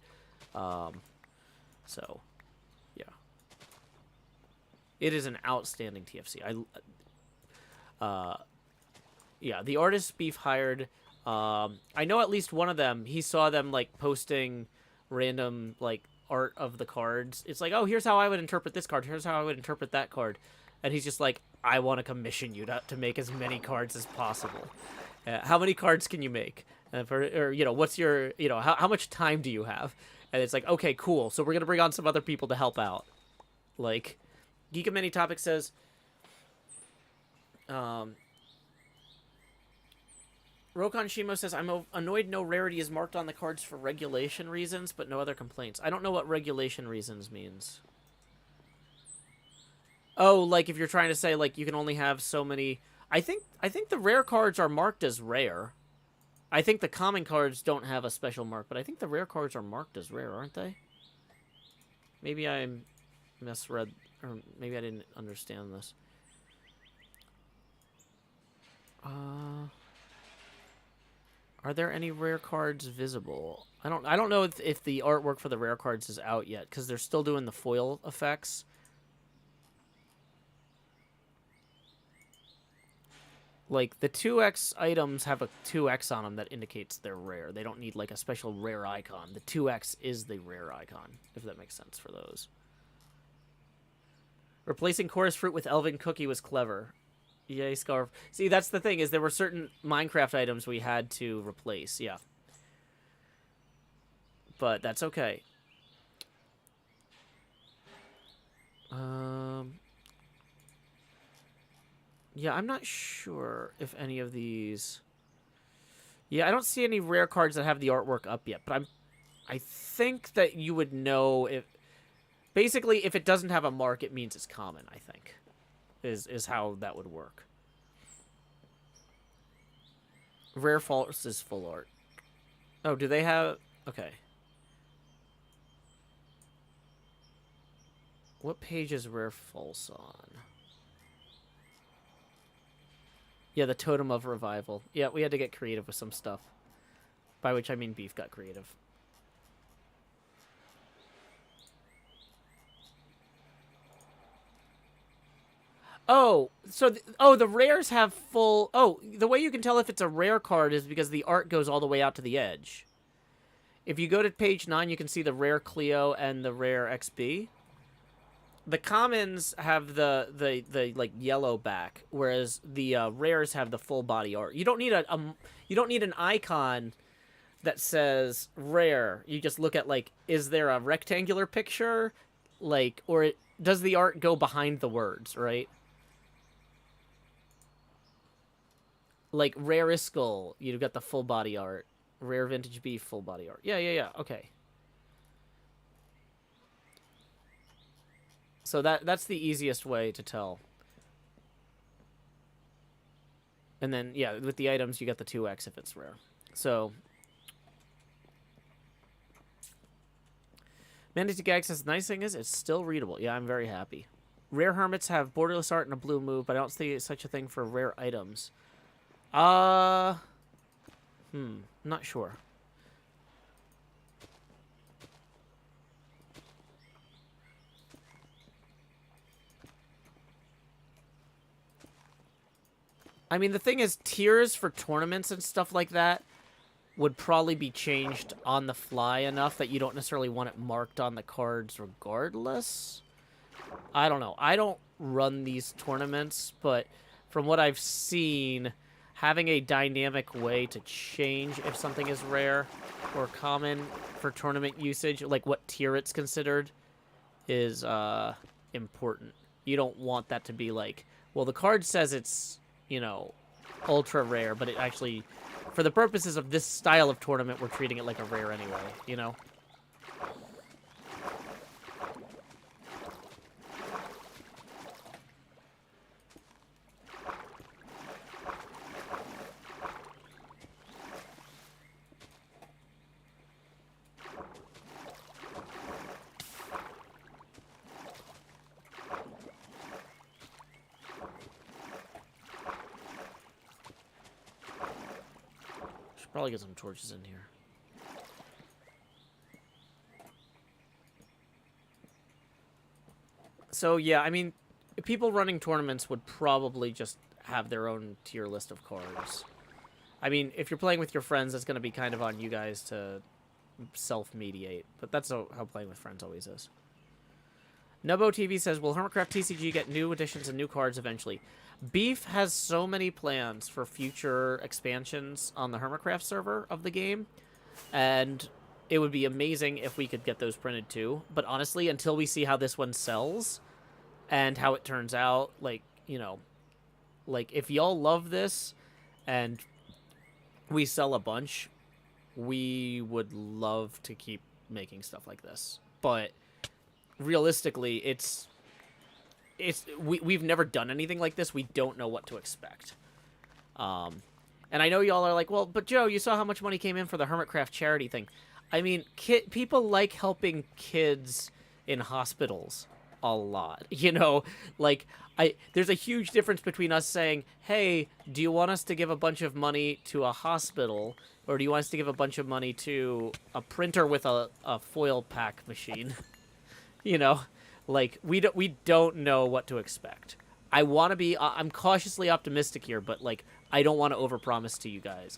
So, yeah, it is an outstanding TFC. Yeah, the artist Beef hired. I know at least one of them. He saw them like posting random like art of the cards. It's like, oh, here's how I would interpret this card. Here's how I would interpret that card. And he's just like, I want to commission you to make as many cards as possible. How many cards can you make? Or you know, what's your, you know, how much time do you have? And it's like, okay, cool. So we're gonna bring on some other people to help out. Like, Geek of Many Topics says, Rokon Shimo says, I'm annoyed no rarity is marked on the cards for regulation reasons, but no other complaints. I don't know what regulation reasons means. Oh, like if you're trying to say, like, you can only have so many... I think the rare cards are marked as rare. I think the common cards don't have a special mark, but I think the rare cards are marked as rare, aren't they? Maybe I misread, or maybe I didn't understand this. Are there any rare cards visible? I don't know if the artwork for the rare cards is out yet, because they're still doing the foil effects. Like, the 2X items have a 2X on them that indicates they're rare. They don't need, like, a special rare icon. The 2X is the rare icon, if that makes sense for those. Replacing Chorus Fruit with Elven Cookie was clever. Yay, Scarf. See, that's the thing, is there were certain Minecraft items we had to replace, yeah. But that's okay. Yeah, I'm not sure if any of these... Yeah, I don't see any rare cards that have the artwork up yet, but I think that you would know if... Basically, if it doesn't have a mark, it means it's common, I think. Is how that would work. Rare False is full art. Oh, do they have... Okay. What page is Rare False on? Yeah, the Totem of Revival. Yeah, we had to get creative with some stuff. By which I mean Beef got creative. Oh, so... the rares have full... Oh, the way you can tell if it's a rare card is because the art goes all the way out to the edge. If you go to page 9, you can see the rare Cleo and the rare XB. The commons have the like yellow back, whereas the rares have the full body art. You don't need you don't need an icon that says rare. You just look at, like, is there a rectangular picture, like, or does the art go behind the words, right? Like Rare Iskall, you've got the full body art. Rare Vintage Beef, full body art. Yeah. Okay. So that's the easiest way to tell. And then, yeah, with the items, you got the 2X if it's rare. So, Mandy Gag says, the nice thing is, it's still readable. Yeah, I'm very happy. Rare Hermits have borderless art and a blue move, but I don't see such a thing for rare items. Not sure. I mean, the thing is, tiers for tournaments and stuff like that would probably be changed on the fly enough that you don't necessarily want it marked on the cards regardless. I don't know. I don't run these tournaments, but from what I've seen, having a dynamic way to change if something is rare or common for tournament usage, like what tier it's considered, is important. You don't want that to be like, well, the card says it's, you know, ultra rare, but it actually, for the purposes of this style of tournament, we're treating it like a rare anyway, you know? Should probably get some torches in here. So, yeah, I mean, people running tournaments would probably just have their own tier list of cards. I mean, if you're playing with your friends, it's going to be kind of on you guys to self-mediate. But that's how playing with friends always is. Nubbo TV says, will HermitCraft TCG get new additions and new cards eventually? Beef has so many plans for future expansions on the HermitCraft server of the game. And it would be amazing if we could get those printed too. But honestly, until we see how this one sells and how it turns out, like, you know, like if y'all love this and we sell a bunch, we would love to keep making stuff like this. But realistically, we've never done anything like this. We don't know what to expect. And I know y'all are like, well, but Joe, you saw how much money came in for the HermitCraft charity thing. I mean, people like helping kids in hospitals a lot. You know, like, there's a huge difference between us saying, hey, do you want us to give a bunch of money to a hospital, or do you want us to give a bunch of money to a printer with a foil pack machine? You know, like, we don't know what to expect. I want to be, I'm cautiously optimistic here, but, like, I don't want to overpromise to you guys.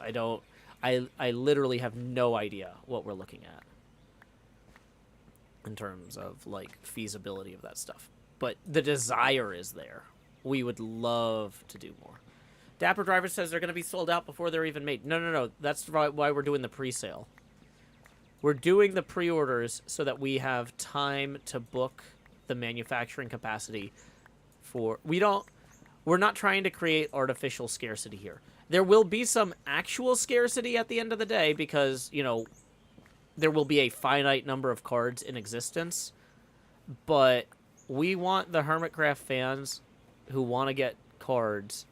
I literally have no idea what we're looking at in terms of, like, feasibility of that stuff. But the desire is there. We would love to do more. Dapper Driver says they're going to be sold out before they're even made. No. That's why we're doing the pre-sale. We're doing the pre-orders so that we have time to book the manufacturing capacity for... We're not trying to create artificial scarcity here. There will be some actual scarcity at the end of the day because, you know, there will be a finite number of cards in existence. But we want the HermitCraft fans who want to get cards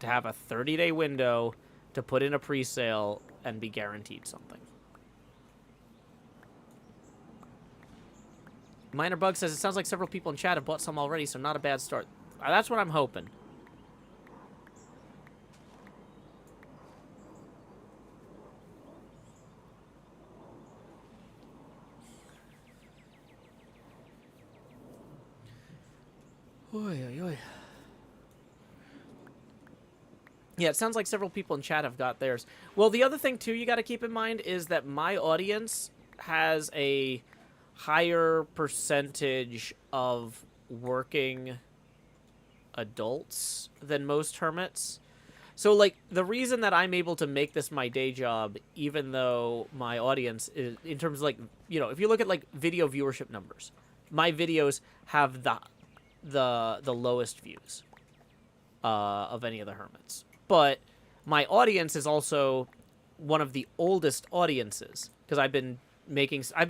to have a 30-day window to put in a pre-sale and be guaranteed something. Minor Bug says, it sounds like several people in chat have bought some already, so not a bad start. That's what I'm hoping. Oy, oy, oy. Yeah, it sounds like several people in chat have got theirs. Well, the other thing, too, you got to keep in mind is that my audience has a higher percentage of working adults than most hermits. So, like, the reason that I'm able to make this my day job, even though my audience is, in terms of, like, you know, if you look at, like, video viewership numbers, my videos have the lowest views of any of the hermits. But my audience is also one of the oldest audiences because I've been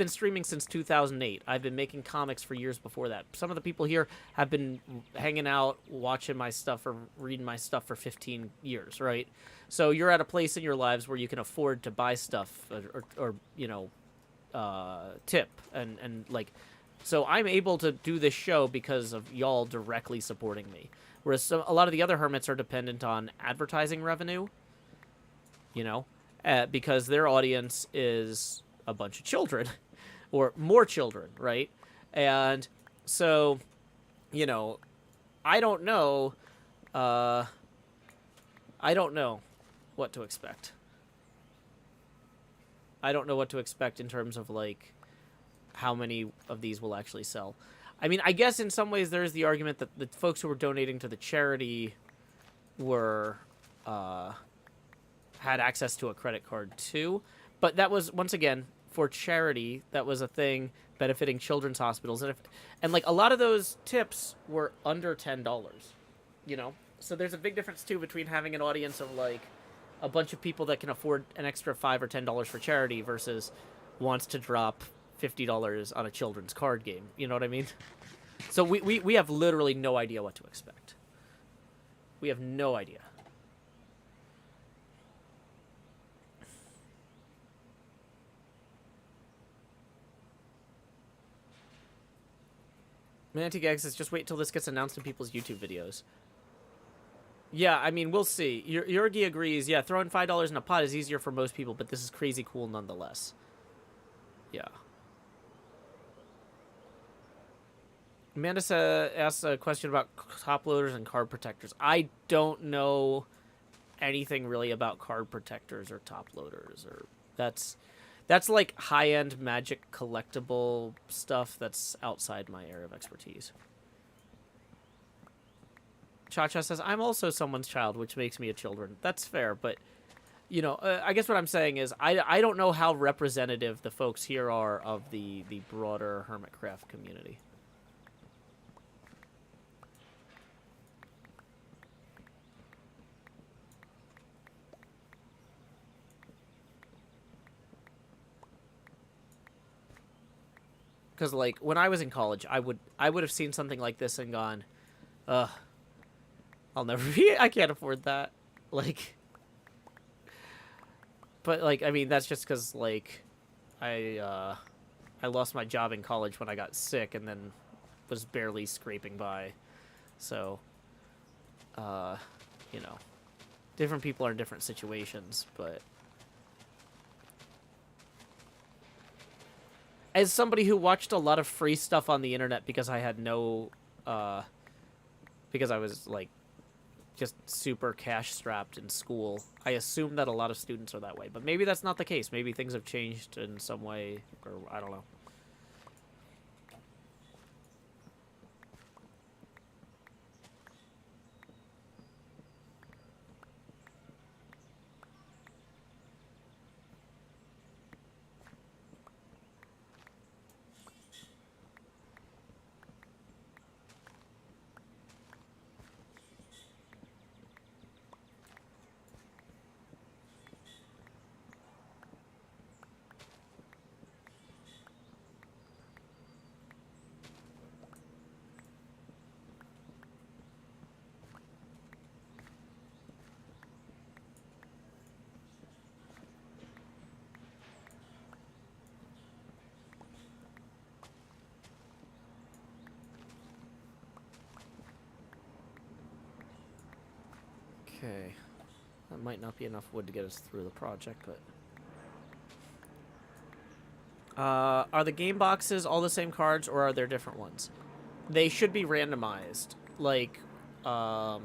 streaming since 2008. I've been making comics for years before that. Some of the people here have been hanging out, watching my stuff or reading my stuff for 15 years, right? So you're at a place in your lives where you can afford to buy stuff or you know, tip and like, so I'm able to do this show because of y'all directly supporting me. Whereas a lot of the other hermits are dependent on advertising revenue, you know, because their audience is a bunch of children or more children, right? And so, you know, I don't know what to expect. I don't know what to expect in terms of, like, how many of these will actually sell. I mean, I guess in some ways there is the argument that the folks who were donating to the charity were had access to a credit card too, but that was, once again, for charity. That was a thing benefiting children's hospitals, and like a lot of those tips were under $10, you know. So there's a big difference too between having an audience of like a bunch of people that can afford an extra $5 or $10 for charity versus wants to drop $50 on a children's card game. You know what I mean? So we have literally no idea what to expect. We have no idea. Mantic Egg says, just wait till this gets announced in people's YouTube videos. Yeah, I mean, we'll see. Yorgi agrees. Yeah, throwing $5 in a pot is easier for most people, but this is crazy cool nonetheless. Yeah. Amanda asks a question about top loaders and card protectors. I don't know anything really about card protectors or top loaders, or that's like high-end Magic collectible stuff that's outside my area of expertise. Cha-Cha says, I'm also someone's child, which makes me a children. That's fair, but, you know, I guess what I'm saying is I don't know how representative the folks here are of the broader HermitCraft community. Because, like, when I was in college, I would have seen something like this and gone, ugh, I'll never be, I can't afford that. Like, but, like, I mean, that's just because, like, I lost my job in college when I got sick and then was barely scraping by. So, you know, different people are in different situations, but as somebody who watched a lot of free stuff on the internet because I had no, because I was, like, just super cash-strapped in school, I assume that a lot of students are that way. But maybe that's not the case. Maybe things have changed in some way, or I don't know. Okay. That might not be enough wood to get us through the project, but... are the game boxes all the same cards, or are there different ones? They should be randomized, like, to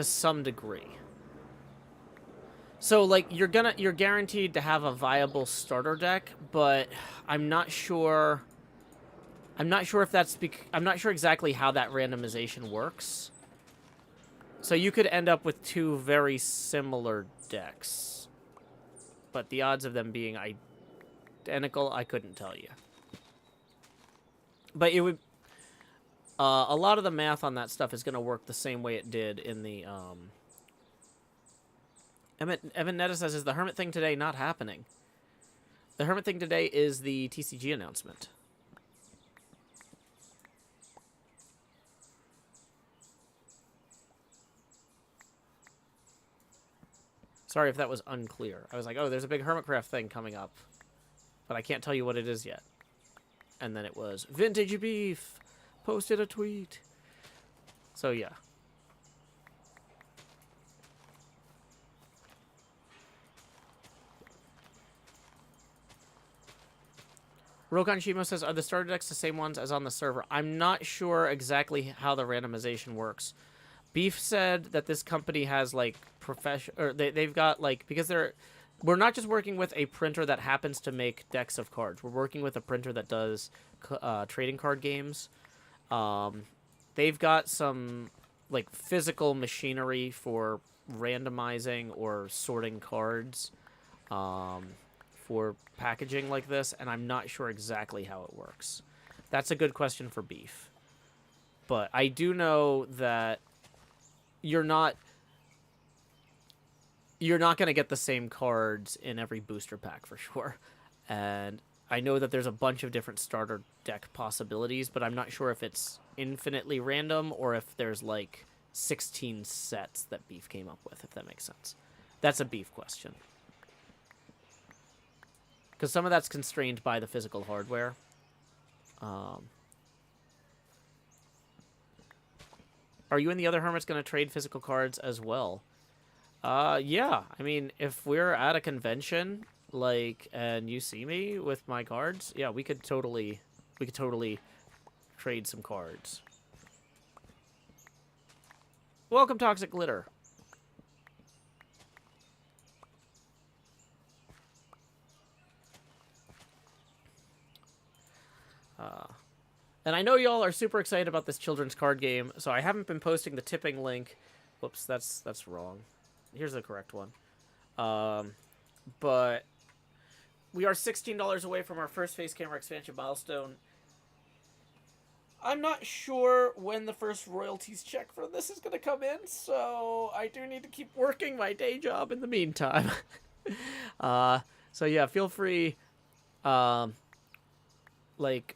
some degree. So, like, you're guaranteed to have a viable starter deck, but I'm not sure... I'm not sure if that's... I'm not sure exactly how that randomization works. So you could end up with two very similar decks. But the odds of them being identical, I couldn't tell you. But it would... a lot of the math on that stuff is going to work the same way it did in the... Evan Netta says, is the Hermit thing today not happening? The Hermit thing today is the TCG announcement. Sorry if that was unclear. I was like, oh, there's a big HermitCraft thing coming up. But I can't tell you what it is yet. And then it was, Vintage Beef posted a tweet. So, yeah. Rokan Shimo says, are the starter decks the same ones as on the server? I'm not sure exactly how the randomization works. Beef said that this company has, like, they've got, like, because we're not just working with a printer that happens to make decks of cards. We're working with a printer that does trading card games. They've got some, like, physical machinery for randomizing or sorting cards for packaging like this, and I'm not sure exactly how it works. That's a good question for Beef. But I do know that you're not going to get the same cards in every booster pack for sure. And I know that there's a bunch of different starter deck possibilities, but I'm not sure if it's infinitely random or if there's like 16 sets that Beef came up with, if that makes sense. That's a Beef question. Because some of that's constrained by the physical hardware. Are you and the other hermits going to trade physical cards as well? Yeah. I mean, if we're at a convention, like, and you see me with my cards, yeah, we could totally trade some cards. Welcome, Toxic Glitter. And I know y'all are super excited about this children's card game, so I haven't been posting the tipping link. Whoops, that's wrong. Here's the correct one. But we are $16 away from our first face camera expansion milestone. I'm not sure when the first royalties check for this is going to come in, so I do need to keep working my day job in the meantime. So yeah, feel free, like,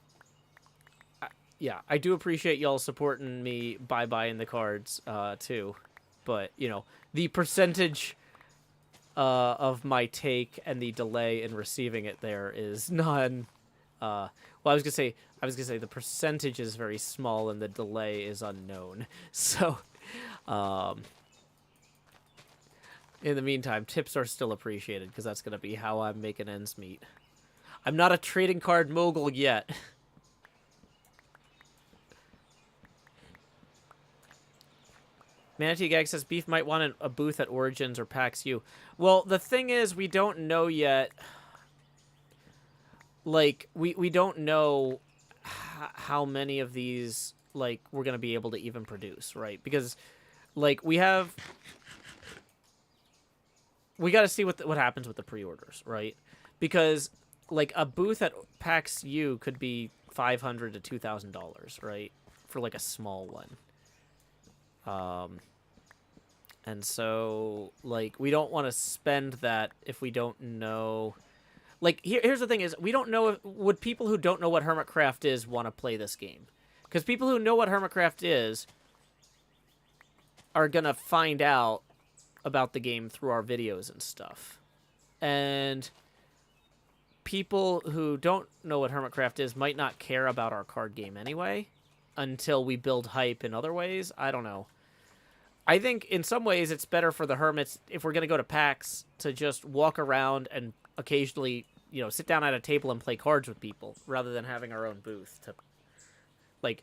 yeah, I do appreciate y'all supporting me by buying the cards, too. But, you know, the percentage of my take and the delay in receiving it there is none. Well, I was gonna say the percentage is very small and the delay is unknown. So, in the meantime, tips are still appreciated because that's gonna be how I'm making ends meet. I'm not a trading card mogul yet. Manatee Gag says Beef might want a booth at Origins or PAX U. Well, the thing is, we don't know yet. Like, we don't know how many of these, like, we're going to be able to even produce, right? Because, like, we got to see what happens with the pre-orders, right? Because, like, a booth at PAX U could be $500 to $2,000, right? For, like, a small one. And so, like, we don't want to spend that if we don't know. Like, here's the thing is, we don't know would people who don't know what HermitCraft is want to play this game. Because people who know what HermitCraft is are going to find out about the game through our videos and stuff. And people who don't know what HermitCraft is might not care about our card game anyway until we build hype in other ways. I don't know. I think in some ways it's better for the hermits, if we're going to go to PAX, to just walk around and occasionally, you know, sit down at a table and play cards with people rather than having our own booth to, like,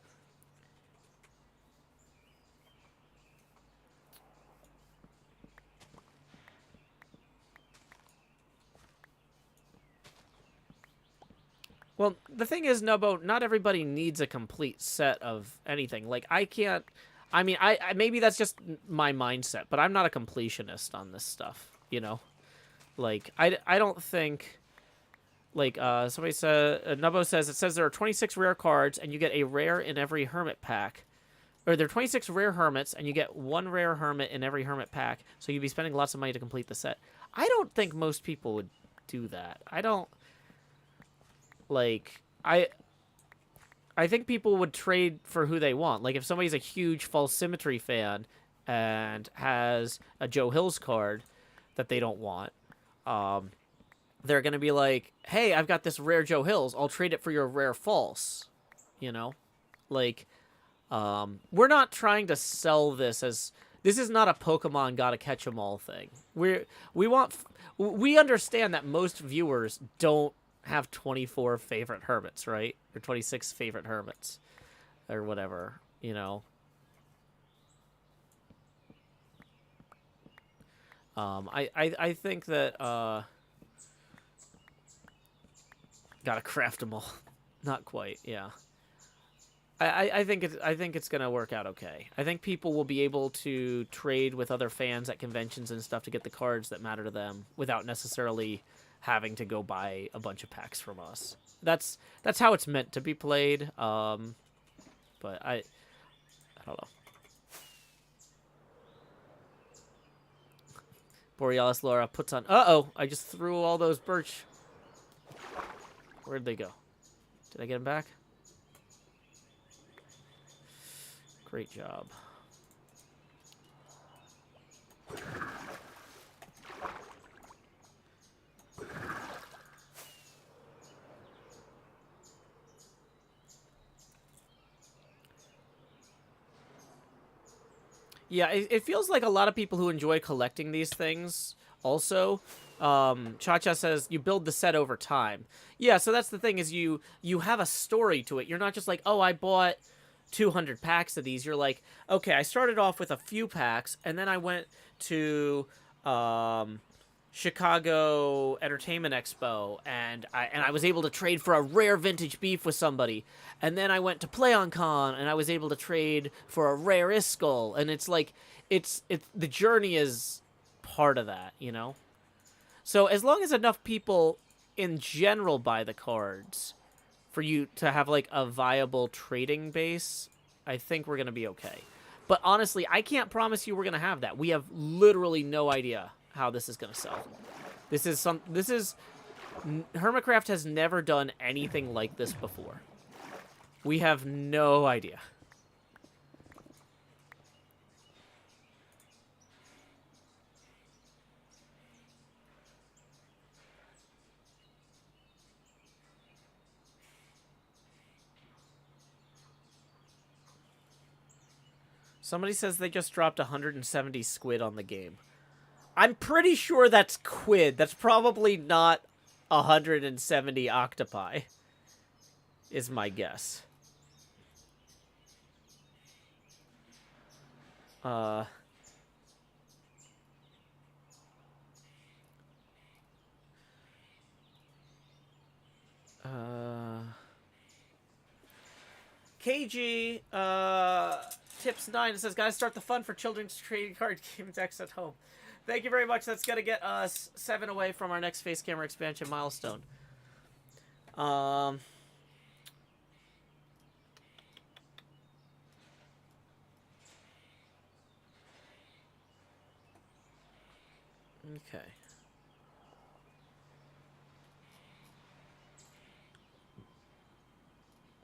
well, the thing is, Nubbo, not everybody needs a complete set of anything. Like, I can't, I mean, I maybe that's just my mindset, but I'm not a completionist on this stuff, you know? Like, I don't think, like, somebody said, Nubbo says, it says there are 26 rare cards, and you get a rare in every hermit pack. Or there are 26 rare hermits, and you get one rare hermit in every hermit pack, so you'd be spending lots of money to complete the set. I don't think most people would do that. I don't, like, I think people would trade for who they want. Like, if somebody's a huge False Symmetry fan and has a Joe Hills card that they don't want, they're going to be like, hey, I've got this rare Joe Hills. I'll trade it for your rare False. You know? Like, we're not trying to sell this as... This is not a Pokemon gotta catch 'em all thing. We understand that most viewers don't have 24 favorite hermits, right? Or 26 favorite hermits. Or whatever, you know? I think that, gotta craft them all. Not quite, yeah. I think it's gonna work out okay. I think people will be able to trade with other fans at conventions and stuff to get the cards that matter to them without necessarily having to go buy a bunch of packs from us. That's how it's meant to be played. But I don't know. Borealis Laura puts on. I just threw all those birch. Where'd they go? Did I get them back? Great job. Yeah, it feels like a lot of people who enjoy collecting these things also. Cha-Cha says you build the set over time. Yeah, so that's the thing is you have a story to it. You're not just like, oh, I bought 200 packs of these. You're like, okay, I started off with a few packs, and then I went to Chicago Entertainment Expo, and I was able to trade for a rare vintage beef with somebody, and then I went to PlayOnCon, and I was able to trade for a rare Iskull, and it's like, it's the journey is part of that, you know. So as long as enough people in general buy the cards for you to have like a viable trading base, I think we're gonna be okay. But honestly, I can't promise you we're gonna have that. We have literally no idea how this is gonna sell. HermitCraft has never done anything like this before. We have no idea. Somebody says they just dropped 170 squid on the game. I'm pretty sure that's quid. That's probably not 170 octopi, is my guess. KG, tips 9. It says, guys, start the fun for children's trading card game decks at home. Thank you very much. That's going to get us 7 away from our next face camera expansion milestone. Okay.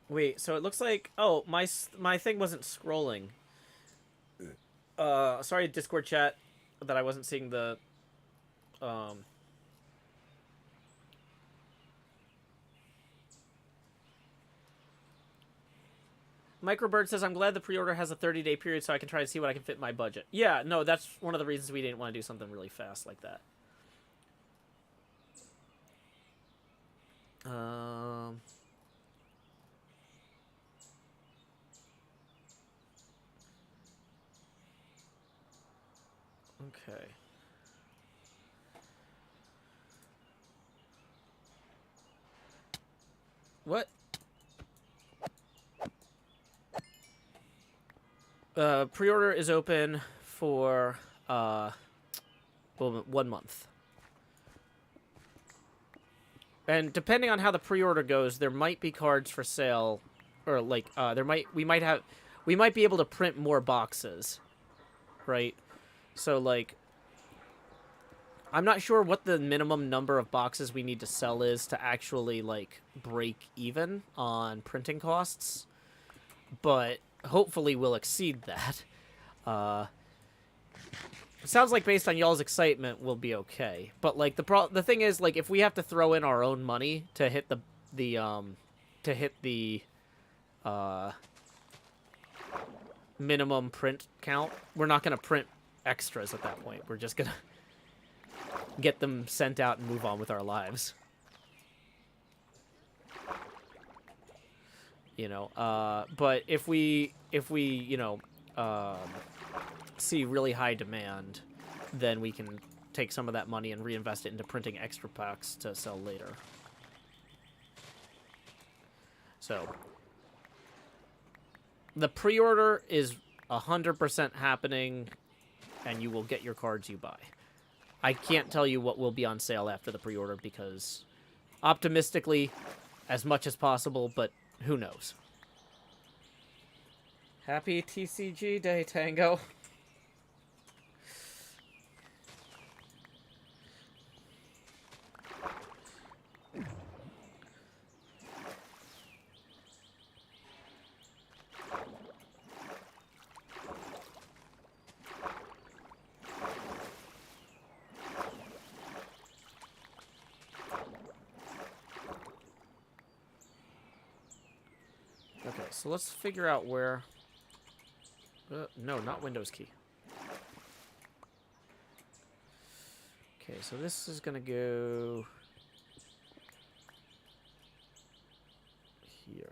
Wait, so it looks like... Oh, my thing wasn't scrolling. Sorry, Discord chat, that I wasn't seeing the... Microbird says, I'm glad the pre-order has a 30-day period so I can try to see what I can fit in my budget. Yeah, no, that's one of the reasons we didn't want to do something really fast like that. Okay. What? Pre-order is open for, well, 1 month. And depending on how the pre-order goes, there might be cards for sale, or like, we might be able to print more boxes, right? So, like, I'm not sure what the minimum number of boxes we need to sell is to actually, like, break even on printing costs, but hopefully we'll exceed that. It sounds like based on y'all's excitement, we'll be okay. But, like, the thing is, like, if we have to throw in our own money to hit the minimum print count, we're not going to print extras at that point. We're just going to get them sent out and move on with our lives. You know, but if we, you know, see really high demand, then we can take some of that money and reinvest it into printing extra packs to sell later. So, the pre-order is 100% happening, and you will get your cards you buy. I can't tell you what will be on sale after the pre-order because, optimistically, as much as possible, but who knows? Happy TCG Day, Tango. Okay, so let's figure out where... no, not Windows key. Okay, so this is gonna go here.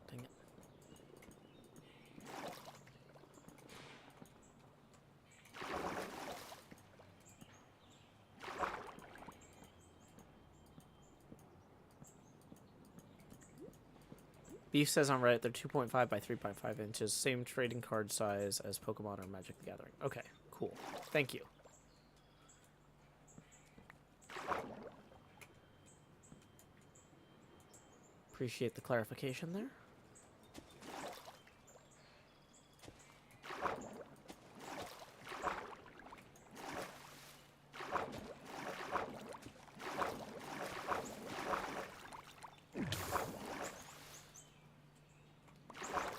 Dang it. Beef says on Reddit they're 2.5 by 3.5 inches. Same trading card size as Pokemon or Magic the Gathering. Okay, cool. Thank you. Appreciate the clarification there.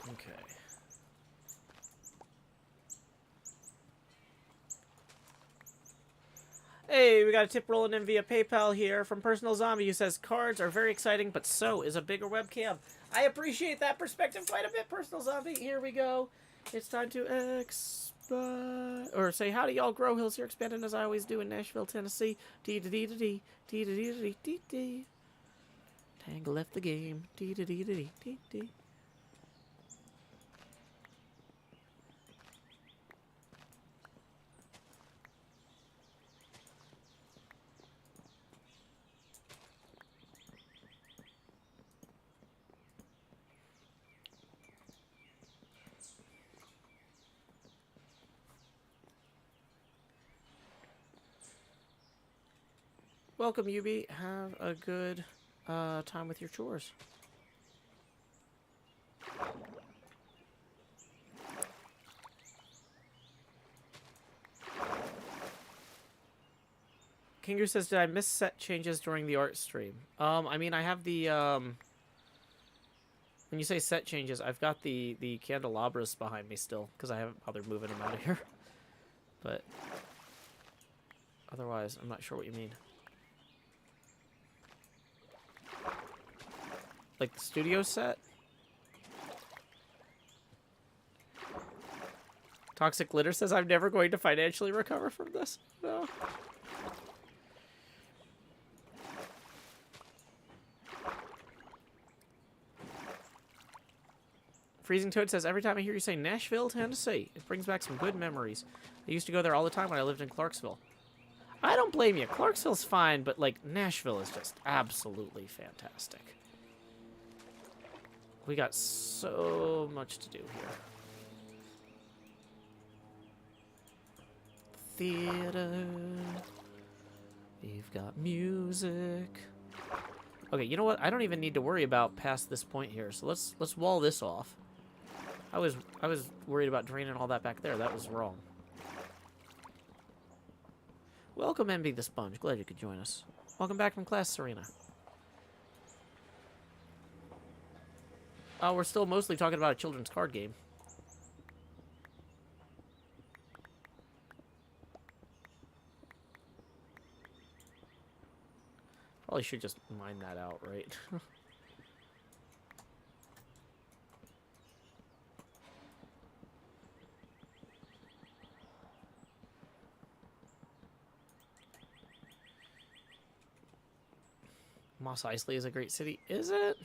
Okay. Hey, we got a tip rolling in via PayPal here from Personal Zombie who says cards are very exciting, but so is a bigger webcam. I appreciate that perspective quite a bit, Personal Zombie. Here we go. It's time to or say howdy, y'all. Grow Hills here, expanding as I always do in Nashville, Tennessee. Dee-da-dee-da-dee, dee-da-dee-da-dee, Tangle left the game. Dee-da-dee-da-dee. Welcome, Yubi. Have a good time with your chores. Kingu says, did I miss set changes during the art stream? I mean, I have the, when you say set changes, I've got the candelabras behind me still, because I haven't bothered moving them out of here. But, otherwise, I'm not sure what you mean. Like the studio set? Toxic Glitter says, I'm never going to financially recover from this. No. Freezing Toad says, every time I hear you say Nashville, Tennessee, it brings back some good memories. I used to go there all the time when I lived in Clarksville. I don't blame you. Clarksville's fine, but, like, Nashville is just absolutely fantastic. We got so much to do here. Theater. We've got music. Okay, you know what? I don't even need to worry about past this point here. So let's wall this off. I was worried about draining all that back there. That was wrong. Welcome, MB the Sponge. Glad you could join us. Welcome back from class, Serena. We're still mostly talking about a children's card game. Probably should just mine that out, right? Mos Eisley is a great city. Is it?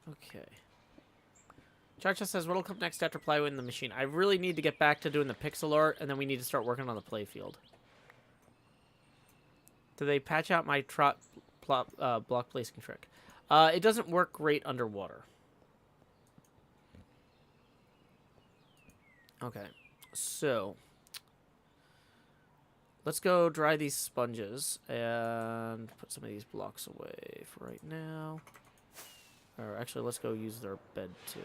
Okay. Chacha says, what'll come next after plywood in the machine? I really need to get back to doing the pixel art, and then we need to start working on the playfield. Do they patch out my block placing trick? It doesn't work great underwater. Okay, so let's go dry these sponges and put some of these blocks away for right now. Or actually, let's go use their bed too.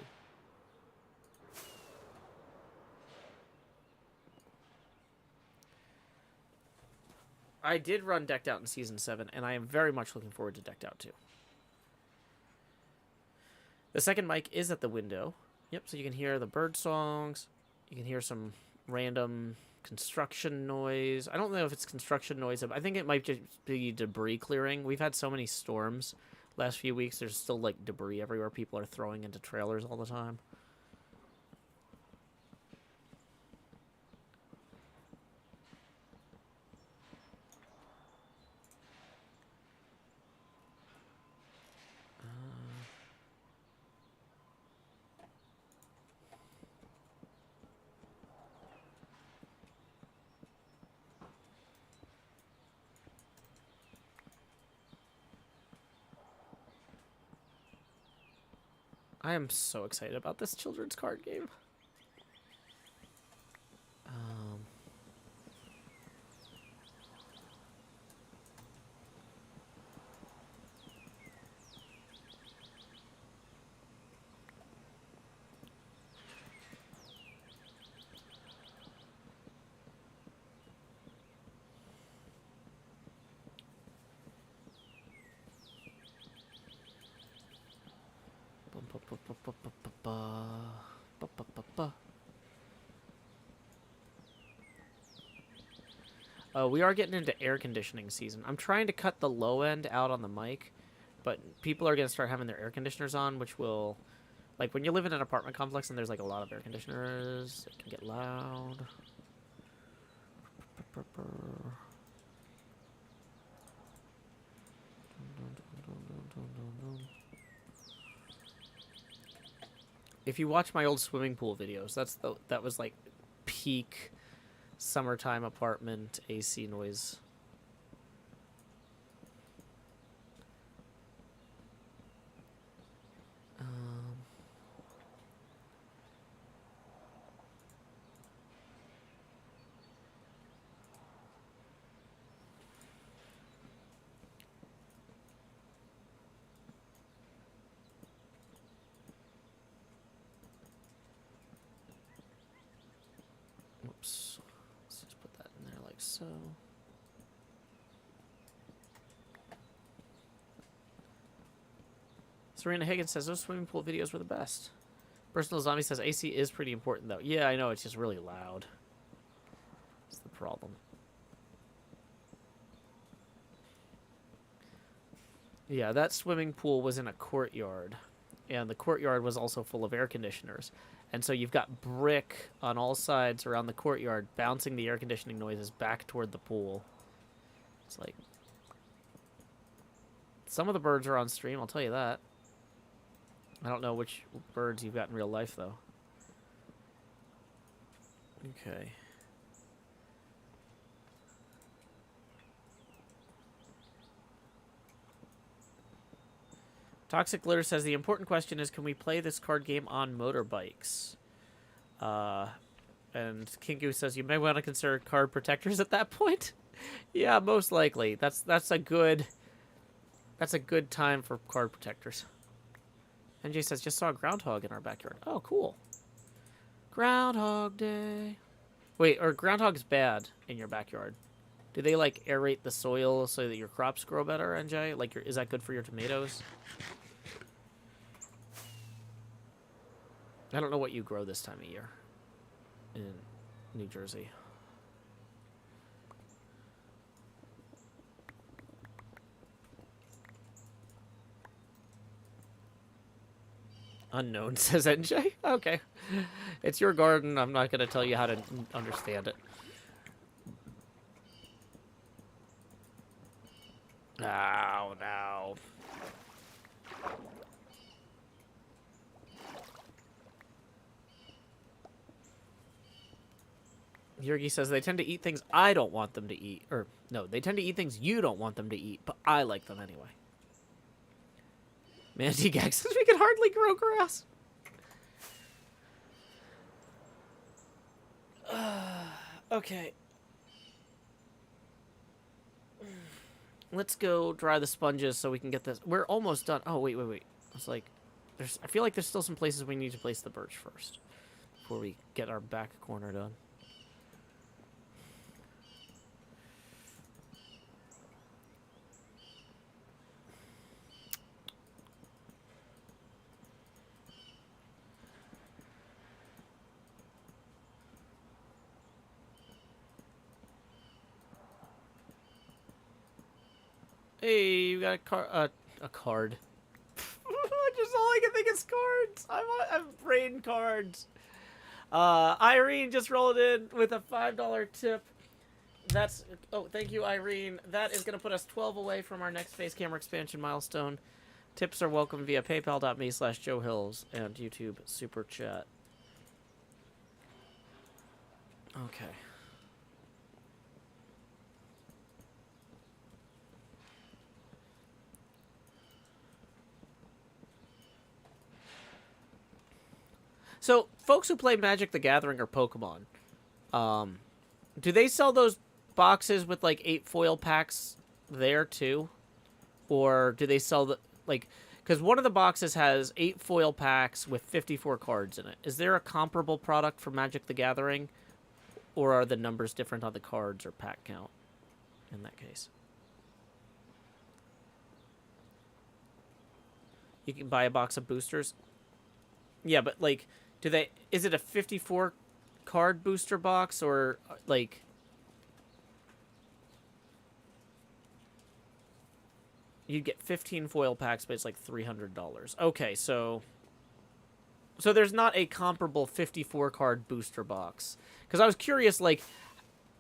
I did run Decked Out in Season 7, and I am very much looking forward to Decked Out 2. The second mic is at the window. Yep, so you can hear the bird songs. You can hear some random construction noise. I don't know if it's construction noise. I think it might just be debris clearing. We've had so many storms last few weeks. There's still, like, debris everywhere people are throwing into trailers all the time. I am so excited about this children's card game. We are getting into air conditioning season. I'm trying to cut the low end out on the mic, but people are going to start having their air conditioners on, which will... Like, when you live in an apartment complex and there's, like, a lot of air conditioners, it can get loud. If you watch my old swimming pool videos, that was, like, peak summertime apartment AC noise. Whoops. Let's just put that in there like so. Serena Higgins says those swimming pool videos were the best. Personal Zombie says AC is pretty important though. Yeah, I know, it's just really loud. That's the problem. Yeah, that swimming pool was in a courtyard. And the courtyard was also full of air conditioners. And so you've got brick on all sides around the courtyard bouncing the air conditioning noises back toward the pool. It's like... Some of the birds are on stream, I'll tell you that. I don't know which birds you've got in real life, though. Okay. Toxic Glitter says the important question is, can we play this card game on motorbikes? And Kingu says you may want to consider card protectors at that point. Yeah, most likely. That's a good time for card protectors. NJ says just saw a groundhog in our backyard. Oh, cool. Groundhog Day. Wait, or groundhog's bad in your backyard? Do they like aerate the soil so that your crops grow better, NJ? Like, is that good for your tomatoes? I don't know what you grow this time of year in New Jersey. Unknown, says NJ. Okay. It's your garden. I'm not going to tell you how to understand it. Oh, no. Yurgi says they tend to eat things I don't want them to eat. Or, no, they tend to eat things you don't want them to eat, but I like them anyway. Mandy Gag says we can hardly grow grass. Okay. Let's go dry the sponges so we can get this. We're almost done. Oh, wait. It's like, I feel like there's still some places we need to place the birch first before we get our back corner done. Hey, you got a card. Just all I can think is cards. I'm brain cards. Irene just rolled in with a $5 tip. That's thank you, Irene. That is gonna put us 12 away from our next face camera expansion milestone. Tips are welcome via paypal.me/JoeHills and YouTube Super Chat. Okay. So, folks who play Magic the Gathering or Pokemon, do they sell those boxes with, like, 8 foil packs there, too? Or do they sell the, like... Because one of the boxes has 8 foil packs with 54 cards in it. Is there a comparable product for Magic the Gathering? Or are the numbers different on the cards or pack count in that case? You can buy a box of boosters? Yeah, but, like... Is it a 54 card booster box or like you'd get 15 foil packs, but it's like $300. Okay, so there's not a comparable 54 card booster box. Because I was curious, like,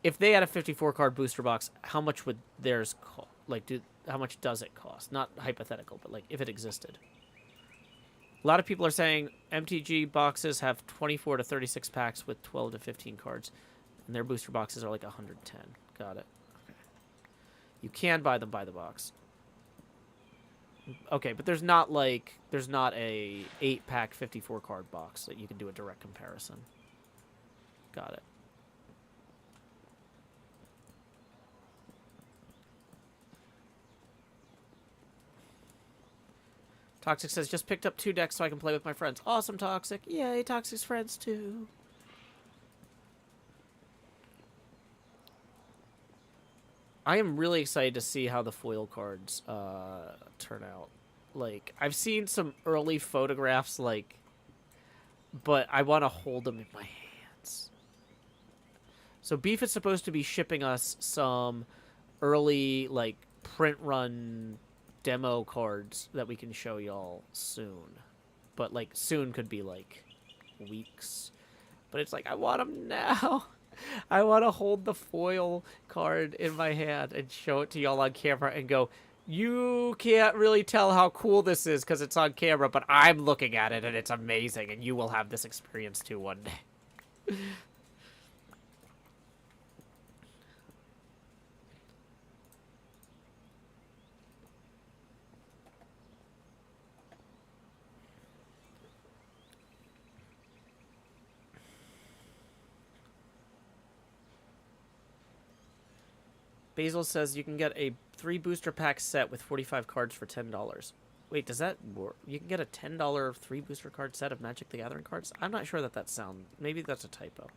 if they had a 54 card booster box, how much would theirs cost? Like, how much does it cost? Not hypothetical, but like if it existed. A lot of people are saying MTG boxes have 24 to 36 packs with 12 to 15 cards, and their booster boxes are like 110. Got it. Okay. You can buy them by the box. Okay, but there's not a 8-pack 54 card box that you can do a direct comparison. Got it. Toxic says, just picked up 2 decks so I can play with my friends. Awesome, Toxic. Yay, Toxic's friends, too. I am really excited to see how the foil cards turn out. Like, I've seen some early photographs, like, but I want to hold them in my hands. So Beef is supposed to be shipping us some early, like, print run demo cards that we can show y'all soon. But, like, soon could be, like, weeks. But it's like, I want them now. I want to hold the foil card in my hand and show it to y'all on camera and go, you can't really tell how cool this is because it's on camera, but I'm looking at it and it's amazing, and you will have this experience too one day. Basil says you can get a 3 booster pack set with 45 cards for $10. Wait, does that work? You can get a $10 3 booster card set of Magic the Gathering cards? I'm not sure that sounds... Maybe that's a typo.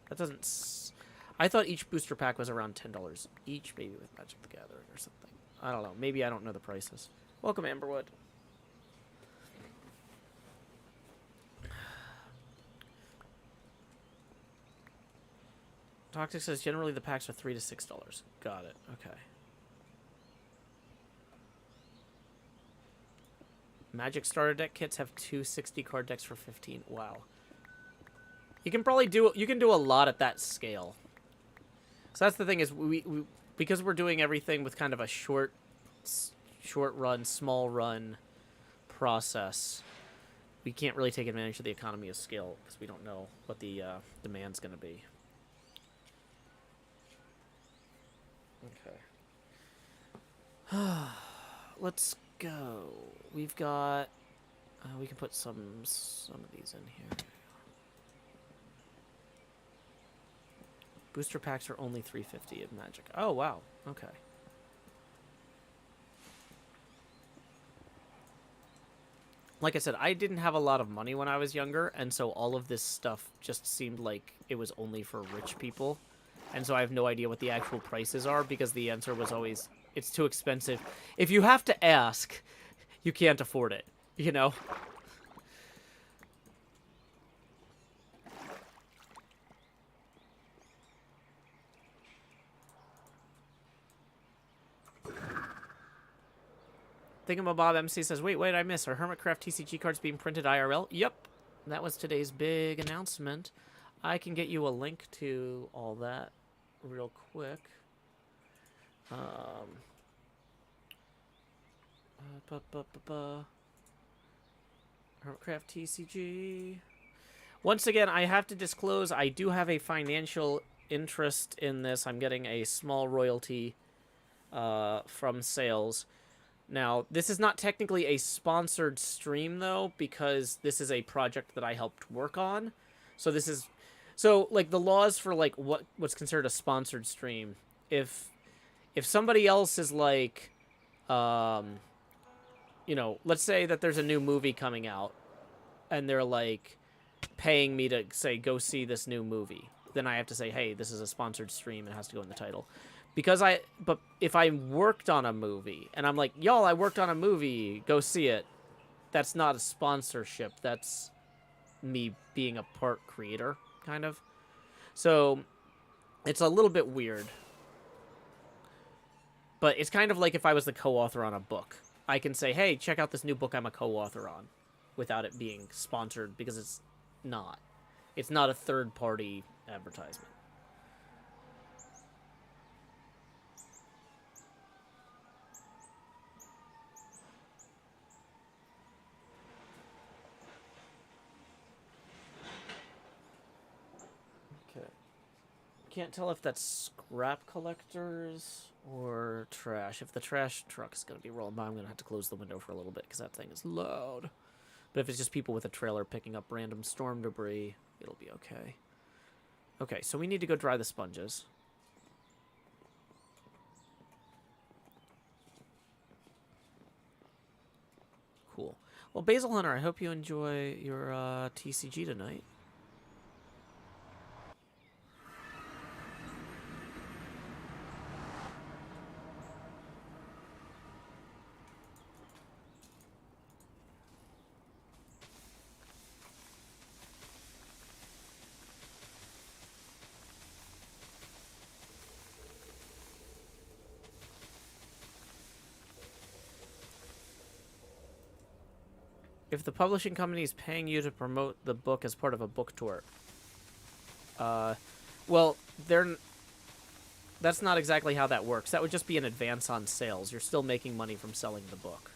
That doesn't... I thought each booster pack was around $10 each, maybe with Magic the Gathering or something. I don't know. Maybe I don't know the prices. Welcome, Amberwood. Toxic says generally the packs are $3 to $6. Got it. Okay. Magic starter deck kits have 2 60-card decks for 15. Wow. You can probably do a lot at that scale. So that's the thing is we because we're doing everything with kind of a short run, small run process. We can't really take advantage of the economy of scale because we don't know what the demand's going to be. Okay. Let's go. We've got... we can put some of these in here. Booster packs are only $350 of magic. Oh, wow. Okay. Like I said, I didn't have a lot of money when I was younger, and so all of this stuff just seemed like it was only for rich people. And so I have no idea what the actual prices are, because the answer was always, it's too expensive. If you have to ask, you can't afford it, you know? Thingamabob MC says, wait, I missed. Are HermitCraft TCG cards being printed IRL? Yep. That was today's big announcement. I can get you a link to all that real quick. HermitCraft TCG. Once again, I have to disclose, I do have a financial interest in this. I'm getting a small royalty from sales. Now, this is not technically a sponsored stream, though, because this is a project that I helped work on. So this is... So, like, the laws for, like, what's considered a sponsored stream, if somebody else is, like, you know, let's say that there's a new movie coming out, and they're, like, paying me to, say, go see this new movie, then I have to say, hey, this is a sponsored stream, and it has to go in the title. But if I worked on a movie, and I'm like, y'all, I worked on a movie, go see it, that's not a sponsorship, that's me being a part creator, kind of. So, it's a little bit weird. But it's kind of like if I was the co-author on a book. I can say, hey, check out this new book I'm a co-author on, without it being sponsored, because it's not. It's not a third-party advertisement. Can't tell if that's scrap collectors or trash. If the trash truck is going to be rolling by, I'm going to have to close the window for a little bit because that thing is loud. But if it's just people with a trailer picking up random storm debris, it'll be okay. Okay, so we need to go dry the sponges. Cool. Well, Basil Hunter, I hope you enjoy your TCG tonight. If the publishing company is paying you to promote the book as part of a book tour, well, that's not exactly how that works. That would just be an advance on sales. You're still making money from selling the book.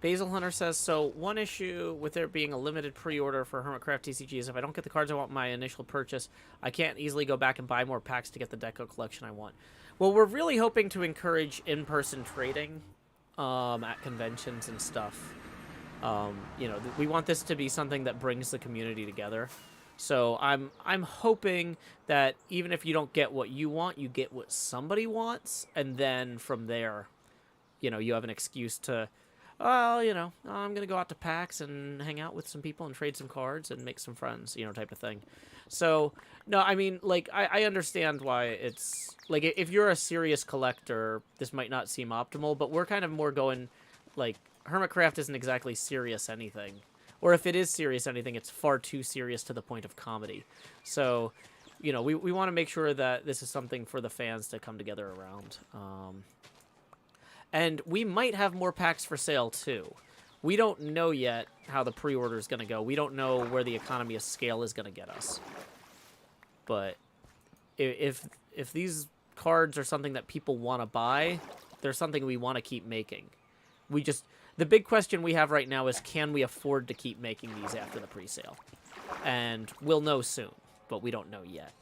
Basil Hunter says, so one issue with there being a limited pre-order for HermitCraft TCG is if I don't get the cards I want in my initial purchase, I can't easily go back and buy more packs to get the deco collection I want. Well, we're really hoping to encourage in-person trading at conventions and stuff. You know, we want this to be something that brings the community together. So I'm hoping that even if you don't get what you want, you get what somebody wants, and then from there, you know, you have an excuse to... well, you know, I'm going to go out to PAX and hang out with some people and trade some cards and make some friends, you know, type of thing. So, no, I mean, like, I understand why it's... Like, if you're a serious collector, this might not seem optimal, but we're kind of more going, like, HermitCraft isn't exactly serious anything. Or if it is serious anything, it's far too serious to the point of comedy. So, you know, we want to make sure that this is something for the fans to come together around. And we might have more packs for sale, too. We don't know yet how the pre-order is going to go. We don't know where the economy of scale is going to get us. But if these cards are something that people want to buy, they're something we want to keep making. The big question we have right now is, can we afford to keep making these after the pre-sale? And we'll know soon, but we don't know yet.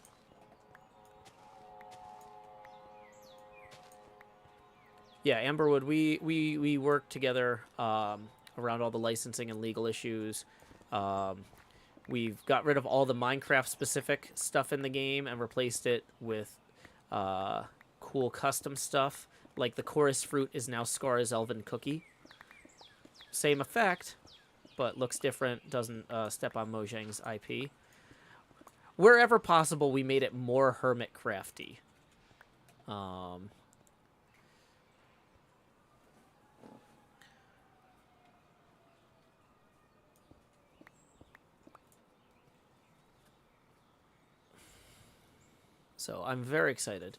Yeah, Amberwood, we worked together around all the licensing and legal issues. We've got rid of all the Minecraft-specific stuff in the game and replaced it with cool custom stuff. Like the chorus fruit is now Scar's Elven Cookie. Same effect, but looks different, doesn't step on Mojang's IP. Wherever possible, we made it more HermitCrafty. So I'm very excited.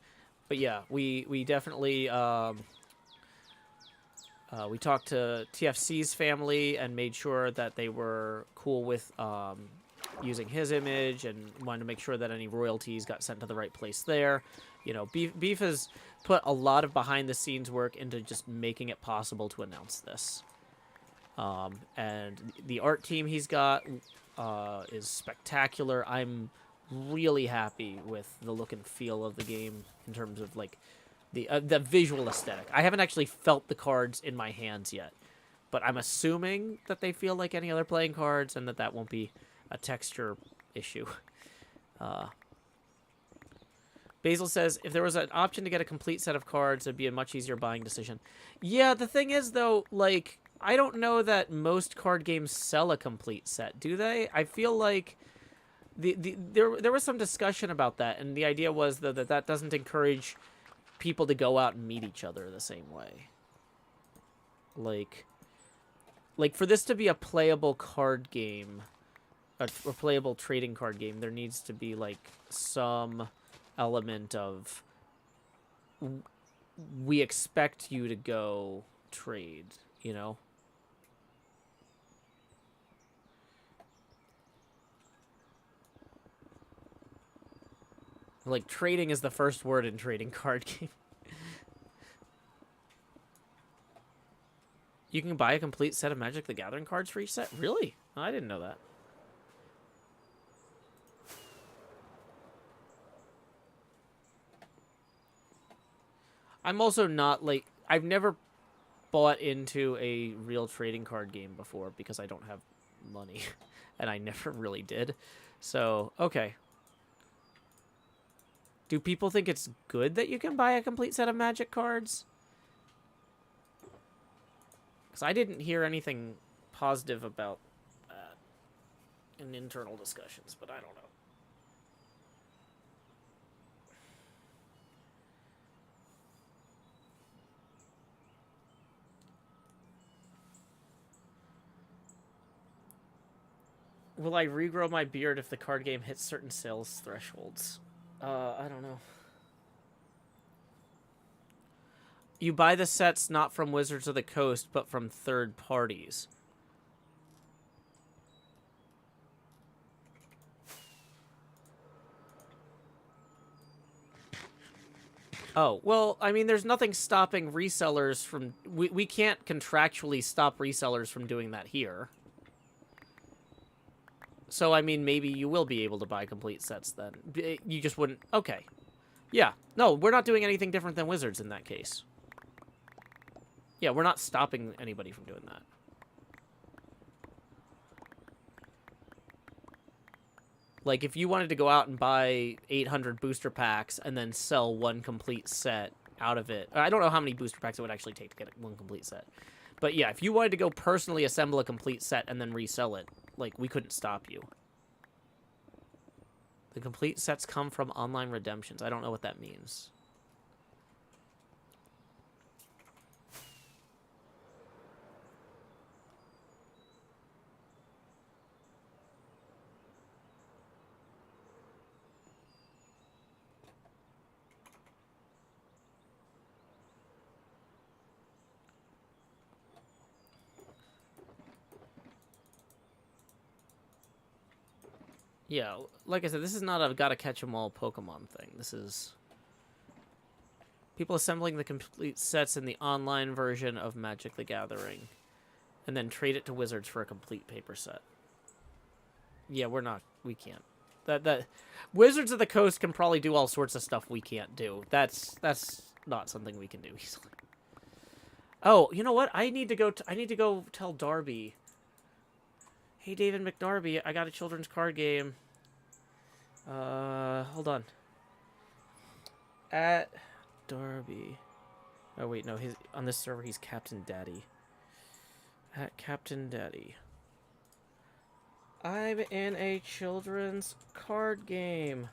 But yeah, we definitely we talked to TFC's family and made sure that they were cool with using his image, and wanted to make sure that any royalties got sent to the right place there. You know, Beef has put a lot of behind-the-scenes work into just making it possible to announce this. And the art team he's got is spectacular. I'm really happy with the look and feel of the game in terms of, like, the visual aesthetic. I haven't actually felt the cards in my hands yet, but I'm assuming that they feel like any other playing cards and that won't be a texture issue. Basil says, if there was an option to get a complete set of cards, it'd be a much easier buying decision. Yeah, the thing is, though, like, I don't know that most card games sell a complete set, do they? I feel like there was some discussion about that, and the idea was that doesn't encourage people to go out and meet each other the same way. Like for this to be a playable card game, a playable trading card game, there needs to be, like, some element of, we expect you to go trade, you know? Like, trading is the first word in trading card game. You can buy a complete set of Magic the Gathering cards for each set? Really? Oh, I didn't know that. I'm also not, like, I've never bought into a real trading card game before because I don't have money. And I never really did. So, okay. Do people think it's good that you can buy a complete set of Magic cards? Because I didn't hear anything positive about that in internal discussions, but I don't know. Will I regrow my beard if the card game hits certain sales thresholds? I don't know. You buy the sets not from Wizards of the Coast, but from third parties. Oh, well, I mean, there's nothing stopping resellers from... We can't contractually stop resellers from doing that here. So, I mean, maybe you will be able to buy complete sets then. You just wouldn't... Okay. Yeah. No, we're not doing anything different than Wizards in that case. Yeah, we're not stopping anybody from doing that. Like, if you wanted to go out and buy 800 booster packs and then sell one complete set out of it... I don't know how many booster packs it would actually take to get one complete set. But yeah, if you wanted to go personally assemble a complete set and then resell it, like, we couldn't stop you. The complete sets come from online redemptions. I don't know what that means. Yeah, like I said, this is not a gotta catch 'em all Pokemon thing. This is people assembling the complete sets in the online version of Magic the Gathering, and then trade it to Wizards for a complete paper set. Yeah, we can't. That Wizards of the Coast can probably do all sorts of stuff we can't do. That's not something we can do easily. Oh, you know what? I need to go tell Darby. Hey, David McDarby, I got a children's card game. Hold on. At Darby. Oh wait, no, he's on this server. He's Captain Daddy. At Captain Daddy. I'm in a children's card game.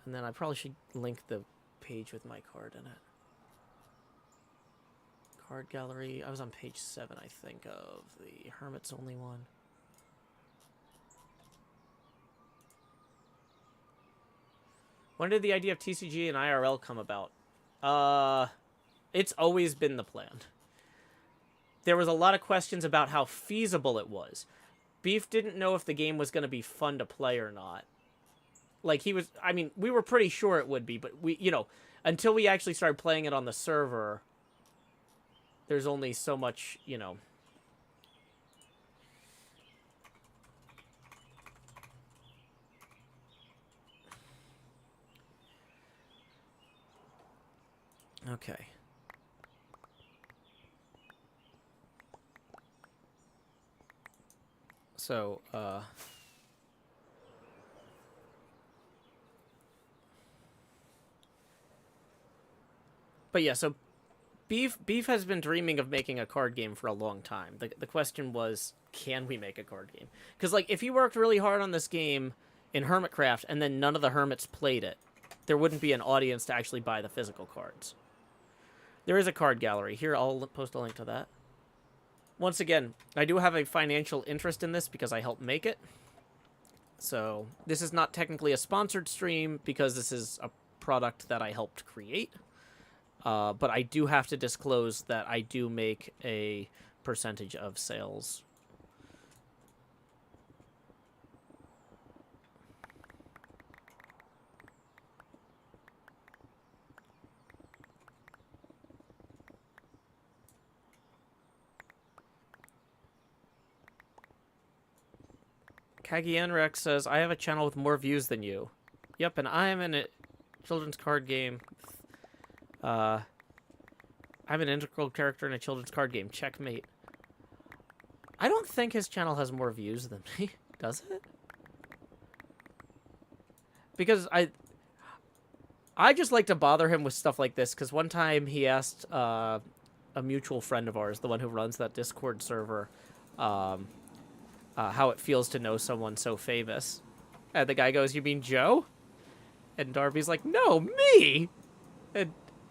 And then I probably should link the page with my card in it. Card gallery. I was on page 7, I think, of the Hermit's Only one. When did the idea of TCG and IRL come about? It's always been the plan. There was a lot of questions about how feasible it was. Beef didn't know if the game was going to be fun to play or not. Like, I mean, we were pretty sure it would be, but until we actually started playing it on the server, there's only so much, Okay. So, but yeah, so Beef has been dreaming of making a card game for a long time. The question was, can we make a card game? Because, like, if he worked really hard on this game in HermitCraft and then none of the Hermits played it, there wouldn't be an audience to actually buy the physical cards. There is a card gallery. Here, I'll post a link to that. Once again, I do have a financial interest in this because I helped make it. So, this is not technically a sponsored stream because this is a product that I helped create. But I do have to disclose that I do make a percentage of sales. Kagien Rex says, I have a channel with more views than you. Yep, and I am in a children's card game. I'm an integral character in a children's card game. Checkmate. I don't think his channel has more views than me. Does it? Because I just like to bother him with stuff like this, because one time he asked a mutual friend of ours, the one who runs that Discord server, how it feels to know someone so famous. And the guy goes, you mean Joe? And Darby's like, no, me!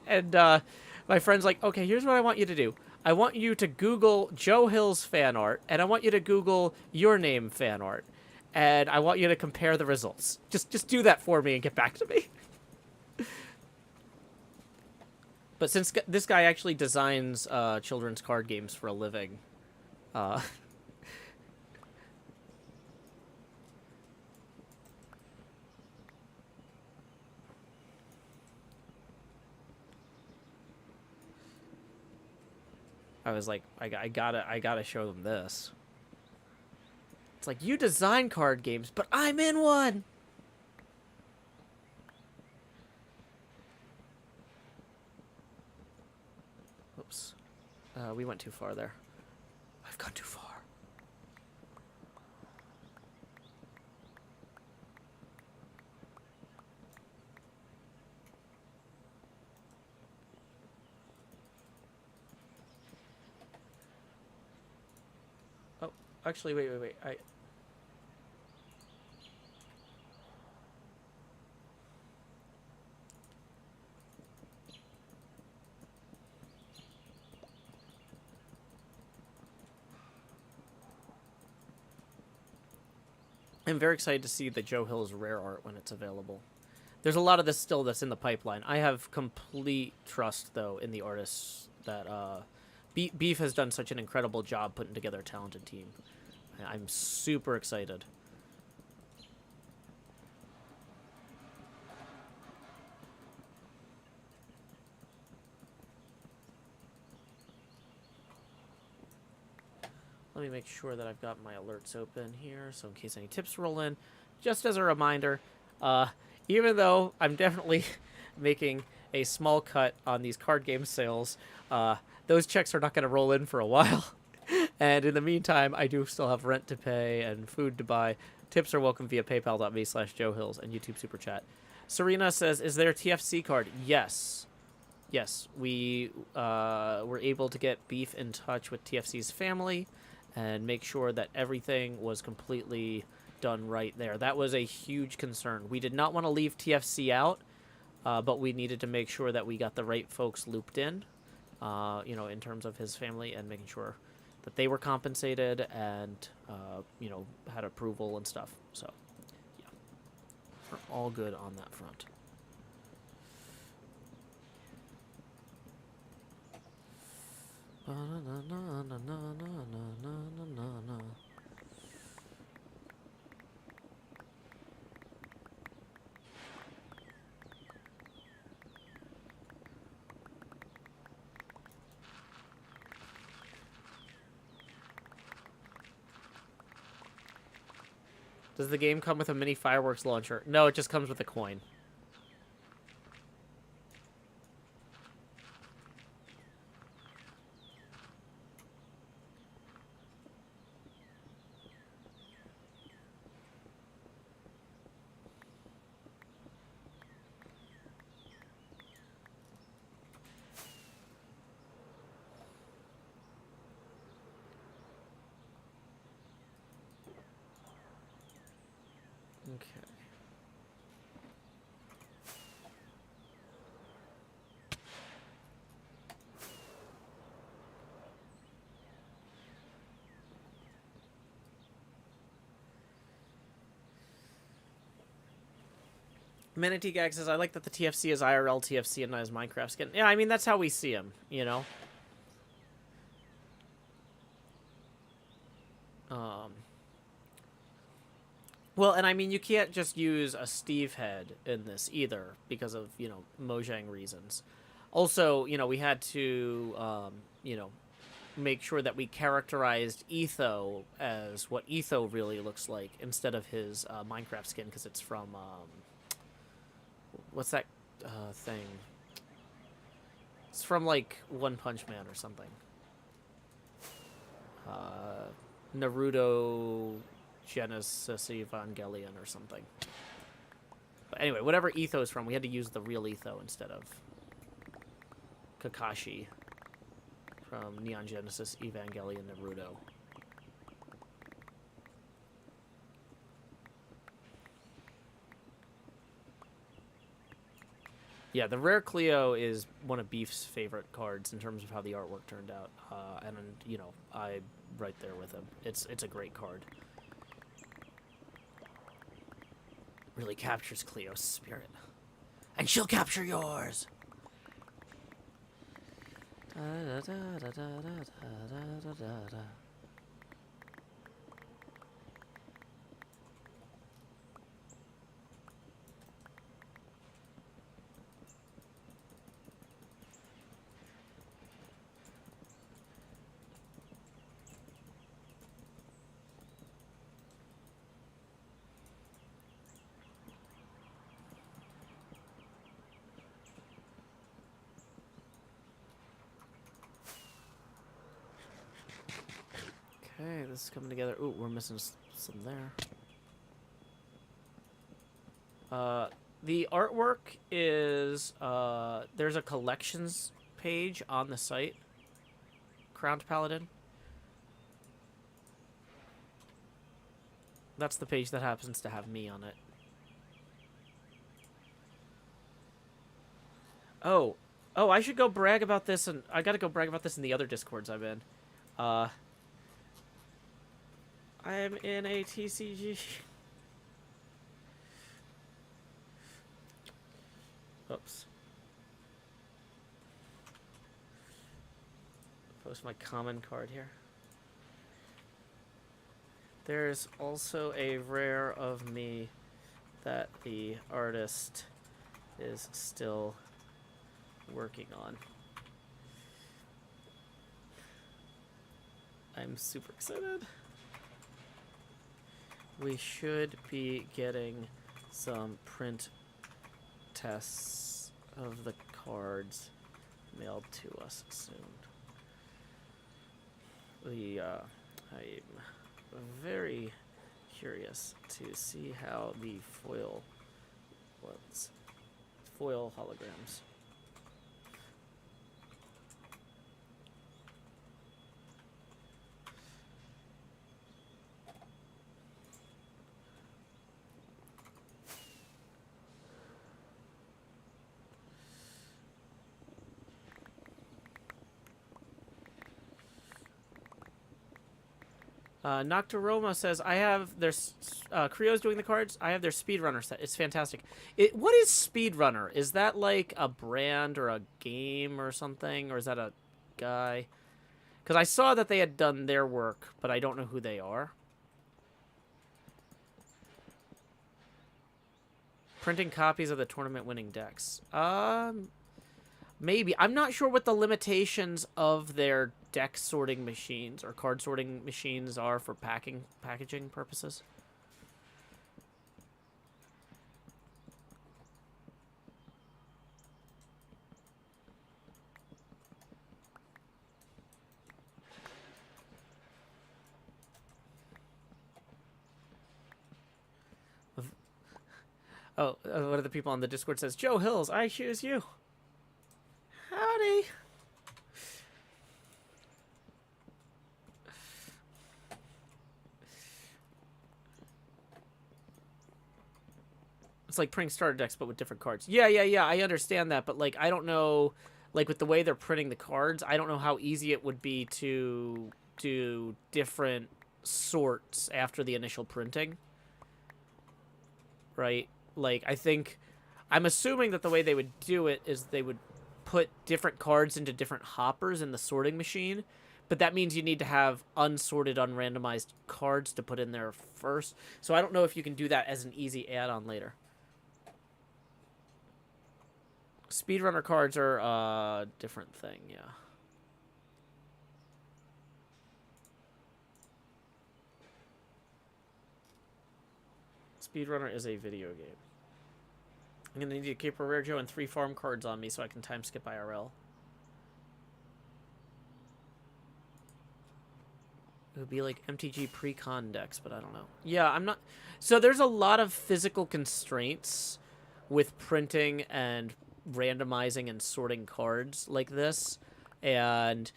And my friend's like, okay, here's what I want you to do. I want you to Google Joe Hill's fan art, and I want you to Google your name fan art. And I want you to compare the results. Just do that for me and get back to me. But since this guy actually designs children's card games for a living, I was like, I gotta show them this. It's like, you design card games, but I'm in one! Oops. We went too far there. I've gone too far. Oh, actually, wait. I'm very excited to see the Joe Hill's rare art when it's available. There's a lot of this still that's in the pipeline. I have complete trust, though, in the artists that Beef has done such an incredible job putting together a talented team. I'm super excited. Let me make sure that I've got my alerts open here, so in case any tips roll in. Just as a reminder, even though I'm definitely making a small cut on these card game sales, those checks are not going to roll in for a while. And in the meantime, I do still have rent to pay and food to buy. Tips are welcome via paypal.me/JoeHills and YouTube Super Chat. Serena says, is there a TFC card? Yes. Yes, we were able to get Beef in touch with TFC's family and make sure that everything was completely done right there. That was a huge concern. We did not want to leave TFC out, but we needed to make sure that we got the right folks looped in, in terms of his family and making sure that they were compensated and, had approval and stuff. So, yeah, we're all good on that front. Does the game come with a mini fireworks launcher? No, it just comes with a coin. Okay. Manatee Gag says, I like that the TFC is IRL TFC and not his Minecraft skin. Yeah, I mean, that's how we see him, you know? Well, and I mean, you can't just use a Steve head in this either because of, Mojang reasons. Also, we had to, make sure that we characterized Etho as what Etho really looks like instead of his Minecraft skin because it's from, what's that thing? It's from, like, One Punch Man or something. Naruto Genesis Evangelion or something. But anyway, whatever Etho is from, we had to use the real Etho instead of Kakashi from Neon Genesis Evangelion Naruto. Yeah, the Rare Cleo is one of Beef's favorite cards in terms of how the artwork turned out. And, I'm right there with him. It's a great card. Really captures Cleo's spirit. And she'll capture yours! Okay, this is coming together. Ooh, we're missing some there. The artwork is, there's a collections page on the site. Crowned Paladin. That's the page that happens to have me on it. Oh, I should go brag about this, and I gotta go brag about this in the other Discords I'm in. I'm in a TCG. Oops. post my common card here. There's also a rare of me that the artist is still working on. I'm super excited. We should be getting some print tests of the cards mailed to us soon. I'm very curious to see how the foil holograms. Nocturoma says, I have their Creo's doing the cards. I have their Speedrunner set. It's fantastic. What is Speedrunner? Is that like a brand or a game or something? Or is that a guy? Because I saw that they had done their work, but I don't know who they are. Printing copies of the tournament winning decks. Maybe. I'm not sure what the limitations of their deck sorting machines or card sorting machines are for packaging purposes. Oh, one of the people on the Discord says, Joe Hills, I choose you. Howdy. It's like printing starter decks, but with different cards. Yeah, I understand that, but, like, I don't know, like, with the way they're printing the cards, I don't know how easy it would be to do different sorts after the initial printing. Right? Like, I'm assuming that the way they would do it is they would put different cards into different hoppers in the sorting machine, but that means you need to have unsorted, unrandomized cards to put in there first. So I don't know if you can do that as an easy add-on later. Speedrunner cards are a different thing, yeah. Speedrunner is a video game. I'm going to need to keep a Rare Joe and 3 farm cards on me so I can time skip IRL. It would be like MTG pre-con decks, but I don't know. Yeah, I'm not... So there's a lot of physical constraints with printing and randomizing and sorting cards like this. And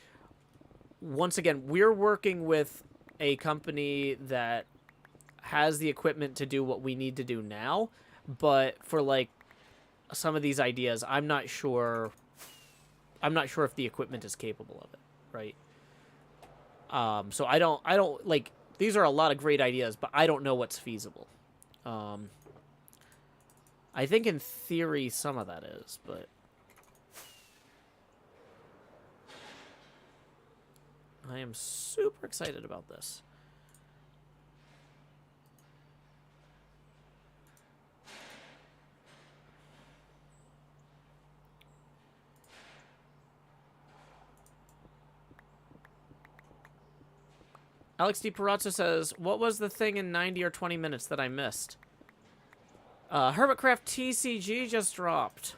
once again, we're working with a company that has the equipment to do what we need to do now. But for, like, some of these ideas, I'm not sure if the equipment is capable of it, right? So I don't like, these are a lot of great ideas, but I don't know what's feasible. I think in theory some of that is, but I am super excited about this. Alex D. Perazzo says, what was the thing in 90 or 20 minutes that I missed? HermitCraft TCG just dropped.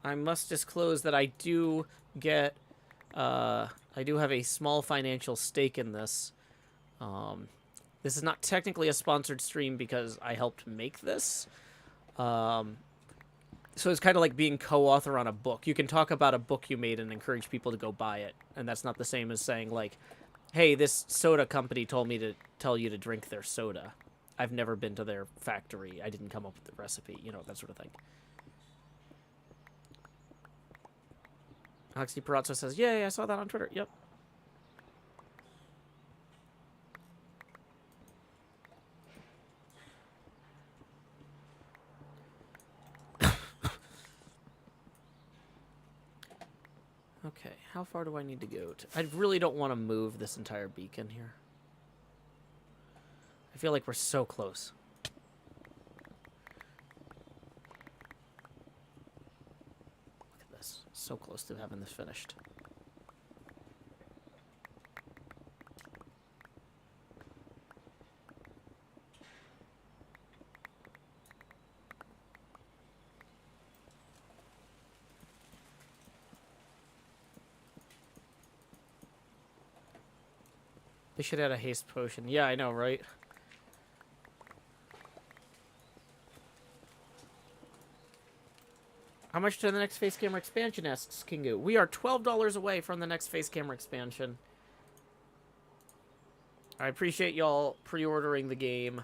I must disclose that I do get, I do have a small financial stake in this. This is not technically a sponsored stream because I helped make this. So it's kind of like being co-author on a book. You can talk about a book you made and encourage people to go buy it. And that's not the same as saying, like, hey, this soda company told me to tell you to drink their soda. I've never been to their factory. I didn't come up with the recipe. You know, that sort of thing. Alex D. Perazzo says, yeah, I saw that on Twitter. Yep. Okay, how far do I need to go? I really don't want to move this entire beacon here. I feel like we're so close. Look at this. So close to having this finished. They should add a haste potion. Yeah, I know, right? How much to the next face camera expansion, asks Kingu. We are $12 away from the next face camera expansion. I appreciate y'all pre-ordering the game.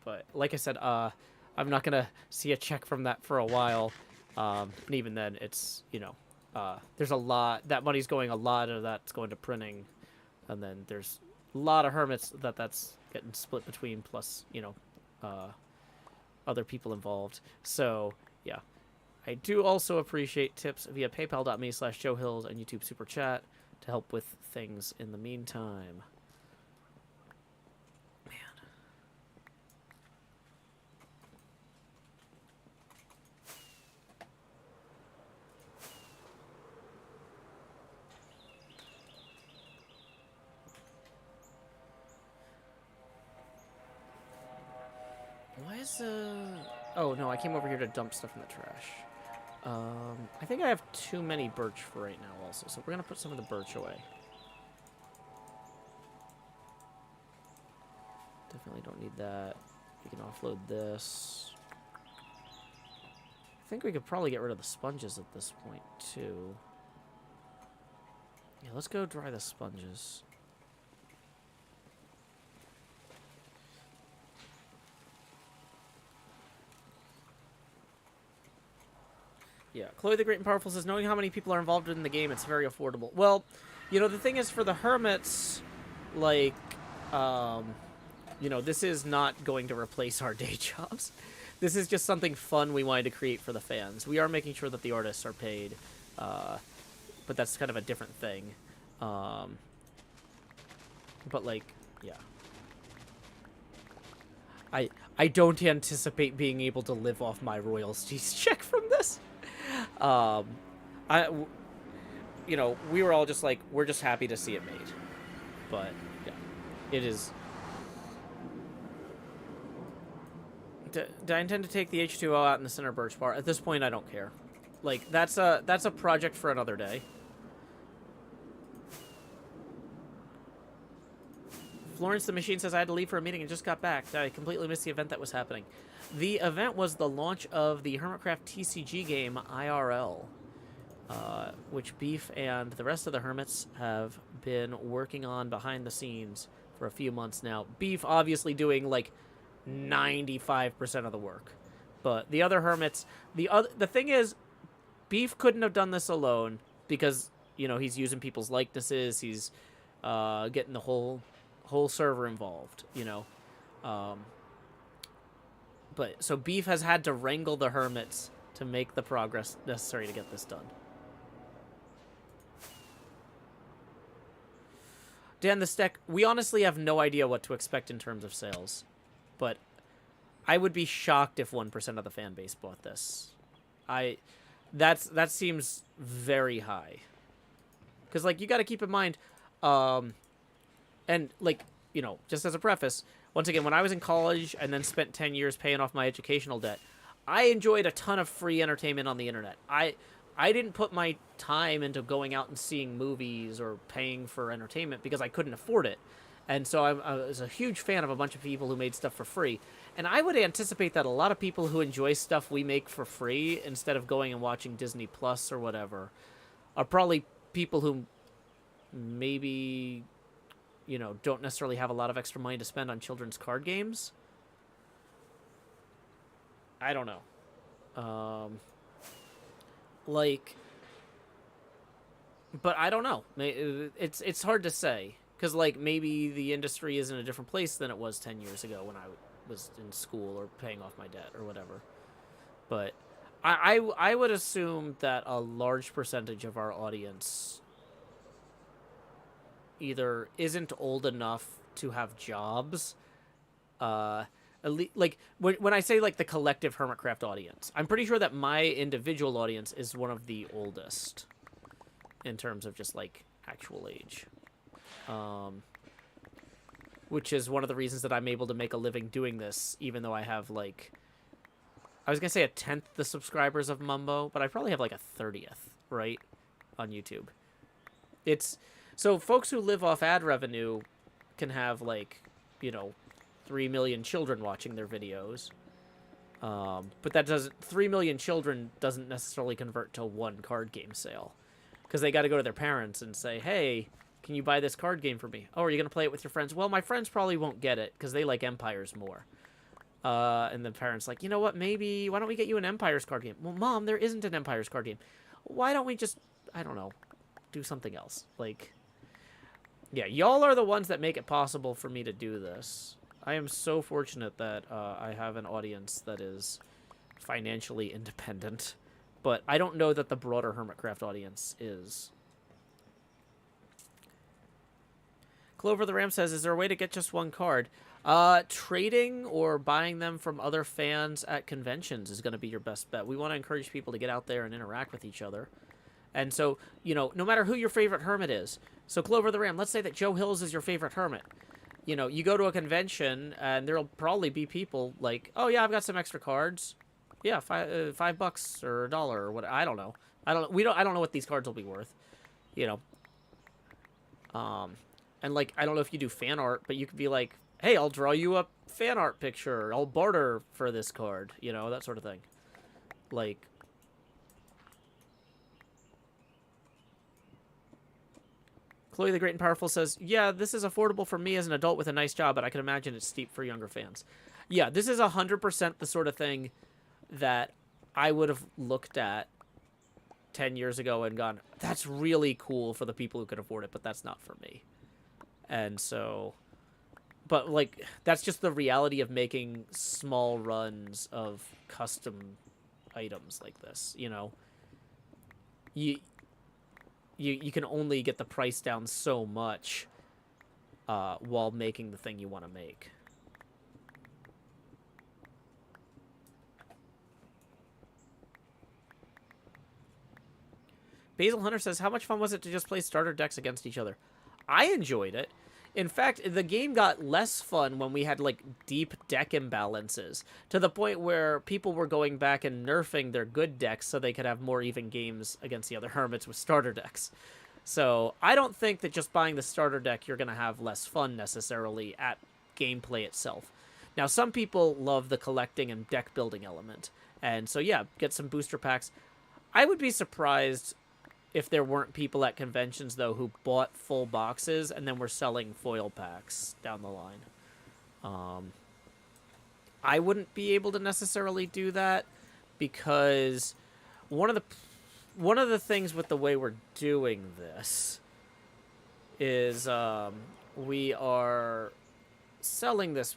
But, like I said, I'm not going to see a check from that for a while. And even then, it's, you know, there's a lot. That money's going, a lot of that's going to printing. And then there's a lot of hermits that's getting split between, plus, you know, other people involved. So, yeah. I do also appreciate tips via paypal.me/JoeHills and YouTube Super Chat to help with things in the meantime. Man. Why is Oh, no, I came over here to dump stuff in the trash. I think I have too many birch for right now also, so we're going to put some of the birch away. Definitely don't need that. We can offload this. I think we could probably get rid of the sponges at this point, too. Yeah, let's go dry the sponges. Yeah, Chloe the Great and Powerful says, knowing how many people are involved in the game, it's very affordable. Well, you know, the thing is, for the hermits, like, you know, this is not going to replace our day jobs. This is just something fun we wanted to create for the fans. We are making sure that the artists are paid, but that's kind of a different thing. But, like, yeah. I don't anticipate being able to live off my royalties check from this. You know, we were all just like, we're just happy to see it made. But, yeah, it is. Do I intend to take the H2O out in the center birch bar? At this point, I don't care. Like, that's a project for another day. Florence the Machine says, I had to leave for a meeting and just got back. I completely missed the event that was happening. The event was the launch of the HermitCraft TCG game IRL, which Beef and the rest of the Hermits have been working on behind the scenes for a few months now. Beef obviously doing like 95% of the work. But the other Hermits, the thing is, Beef couldn't have done this alone because, you know, he's using people's likenesses, he's getting the whole server involved, you know. But so Beef has had to wrangle the Hermits to make the progress necessary to get this done. Dan the Steck, we honestly have no idea what to expect in terms of sales, but I would be shocked if 1% of the fan base bought this. That seems very high. Because, like, you got to keep in mind, and, like, you know, just as a preface, once again, when I was in college and then spent 10 years paying off my educational debt, I enjoyed a ton of free entertainment on the internet. I didn't put my time into going out and seeing movies or paying for entertainment because I couldn't afford it. And so I was a huge fan of a bunch of people who made stuff for free. And I would anticipate that a lot of people who enjoy stuff we make for free, instead of going and watching Disney Plus or whatever, are probably people who maybe, you know, don't necessarily have a lot of extra money to spend on children's card games. I don't know. Like, but I don't know. It's hard to say. Because, like, maybe the industry is in a different place than it was 10 years ago when I was in school or paying off my debt or whatever. But I would assume that a large percentage of our audience either isn't old enough to have jobs, like when I say like the collective HermitCraft audience, I'm pretty sure that my individual audience is one of the oldest in terms of just like actual age, which is one of the reasons that I'm able to make a living doing this, even though I have like, I was gonna say a 10th the subscribers of Mumbo, but I probably have like a 30th, right, on YouTube. It's so folks who live off ad revenue can have like, 3 million children watching their videos. But that doesn't, 3 million children doesn't necessarily convert to one card game sale. Because they got to go to their parents and say, hey, can you buy this card game for me? Oh, are you going to play it with your friends? Well, my friends probably won't get it because they like Empires more. And the parents like, you know what, maybe, why don't we get you an Empires card game? Well, Mom, there isn't an Empires card game. Why don't we just, I don't know, do something else? Like, yeah, y'all are the ones that make it possible for me to do this. I am so fortunate that I have an audience that is financially independent, but I don't know that the broader HermitCraft audience is. Clover the Ram says, is there a way to get just one card? Trading or buying them from other fans at conventions is going to be your best bet. We want to encourage people to get out there and interact with each other. And so, no matter who your favorite hermit is. So Clover the Ram, let's say that Joe Hills is your favorite hermit. You go to a convention and there'll probably be people like, oh yeah, I've got some extra cards. Yeah, $5 or $1 or what? I don't know. I don't know what these cards will be worth. And like, I don't know if you do fan art, but you could be like, hey, I'll draw you a fan art picture. I'll barter for this card. That sort of thing. Like, Chloe the Great and Powerful says, yeah, this is affordable for me as an adult with a nice job, but I can imagine it's steep for younger fans. Yeah, this is 100% the sort of thing that I would have looked at 10 years ago and gone, that's really cool for the people who can afford it, but that's not for me. And so, but like, that's just the reality of making small runs of custom items like this, You can only get the price down so much while making the thing you want to make. Basil Hunter says, how much fun was it to just play starter decks against each other? I enjoyed it. In fact, the game got less fun when we had, like, deep deck imbalances, to the point where people were going back and nerfing their good decks so they could have more even games against the other hermits with starter decks. So, I don't think that just buying the starter deck you're going to have less fun, necessarily, at gameplay itself. Now, some people love the collecting and deck building element, and so, yeah, get some booster packs. I would be surprised if there weren't people at conventions, though, who bought full boxes and then were selling foil packs down the line. I wouldn't be able to necessarily do that because one of the things with the way we're doing this is we are selling this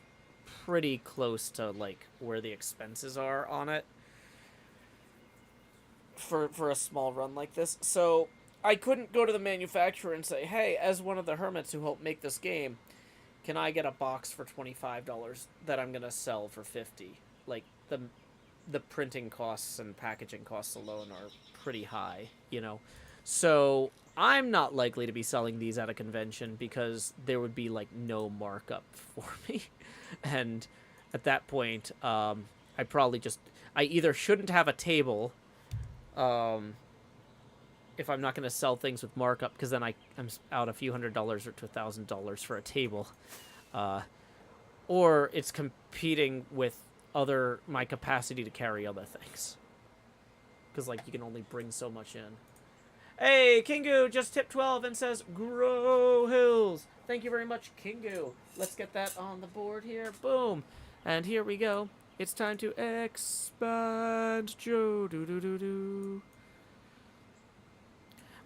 pretty close to like where the expenses are on it. For a small run like this. So I couldn't go to the manufacturer and say, hey, as one of the hermits who helped make this game, can I get a box for $25 that I'm going to sell for $50? Like, the printing costs and packaging costs alone are pretty high, So I'm not likely to be selling these at a convention because there would be, like, no markup for me. And at that point, I either shouldn't have a table if I'm not going to sell things with markup, because then I'm out a few $100s or to $1,000 for a table, or it's competing with my capacity to carry other things, because like you can only bring so much in. Hey, Kingu just tipped 12 and says grow hills. Thank you very much, Kingu. Let's get that on the board here. Boom, and here we go. It's time to expand, Joe. Do.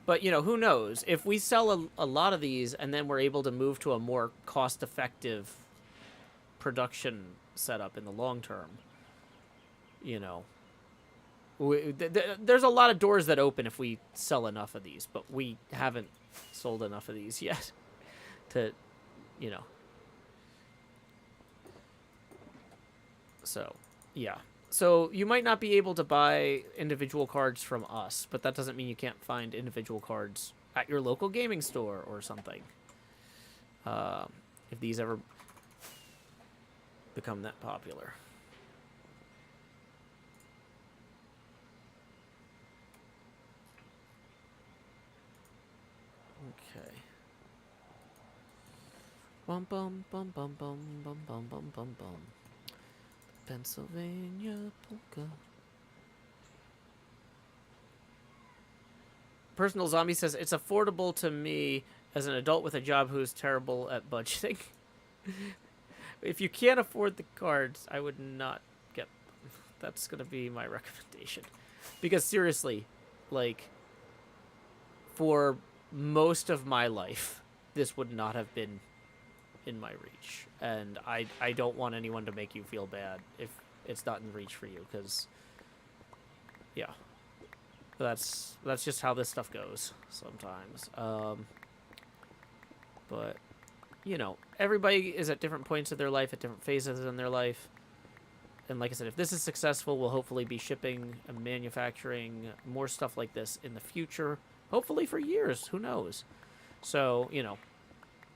But, who knows? If we sell a lot of these and then we're able to move to a more cost-effective production setup in the long term, There's a lot of doors that open if we sell enough of these, but we haven't sold enough of these yet to, you know. So, yeah. So you might not be able to buy individual cards from us, but that doesn't mean you can't find individual cards at your local gaming store or something. If these ever become that popular. Okay. Bum bum bum bum bum bum bum bum bum bum. Pennsylvania polka. Personal Zombie says it's affordable to me as an adult with a job who's terrible at budgeting. If you can't afford the cards, I would not get them. That's gonna be my recommendation. Because seriously, like, for most of my life, this would not have been in my reach, and I don't want anyone to make you feel bad if it's not in reach for you, because yeah, that's just how this stuff goes sometimes. But you know, everybody is at different points of their life, at different phases in their life, and like I said, if this is successful, we'll hopefully be shipping and manufacturing more stuff like this in the future, hopefully for years, who knows. So, you know,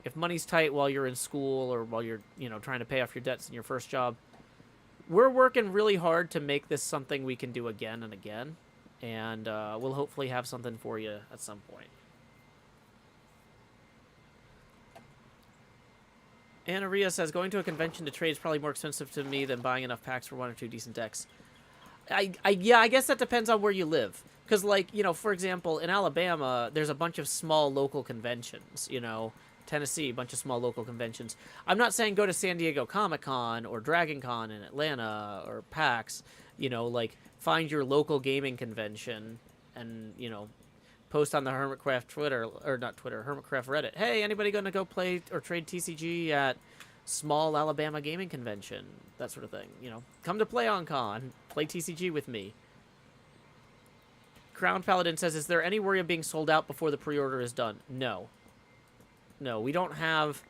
if money's tight while you're in school or while you're, you know, trying to pay off your debts in your first job, we're working really hard to make this something we can do again and again. And we'll hopefully have something for you at some point. Anna Ria says, going to a convention to trade is probably more expensive to me than buying enough packs for 1 or 2 decent decks. Yeah, I guess that depends on where you live. Because, like, you know, for example, in Alabama, there's a bunch of small local conventions, you know. Tennessee, a bunch of small local conventions. I'm not saying go to San Diego Comic-Con or Dragon Con in Atlanta or PAX. You know, like, find your local gaming convention and, you know, post on the HermitCraft Twitter, or not Twitter, HermitCraft Reddit. Hey, anybody going to go play or trade TCG at small Alabama gaming convention? That sort of thing, you know. Come to PlayOnCon, play TCG with me. Crown Paladin says, is there any worry of being sold out before the pre-order is done? No. No, we don't have...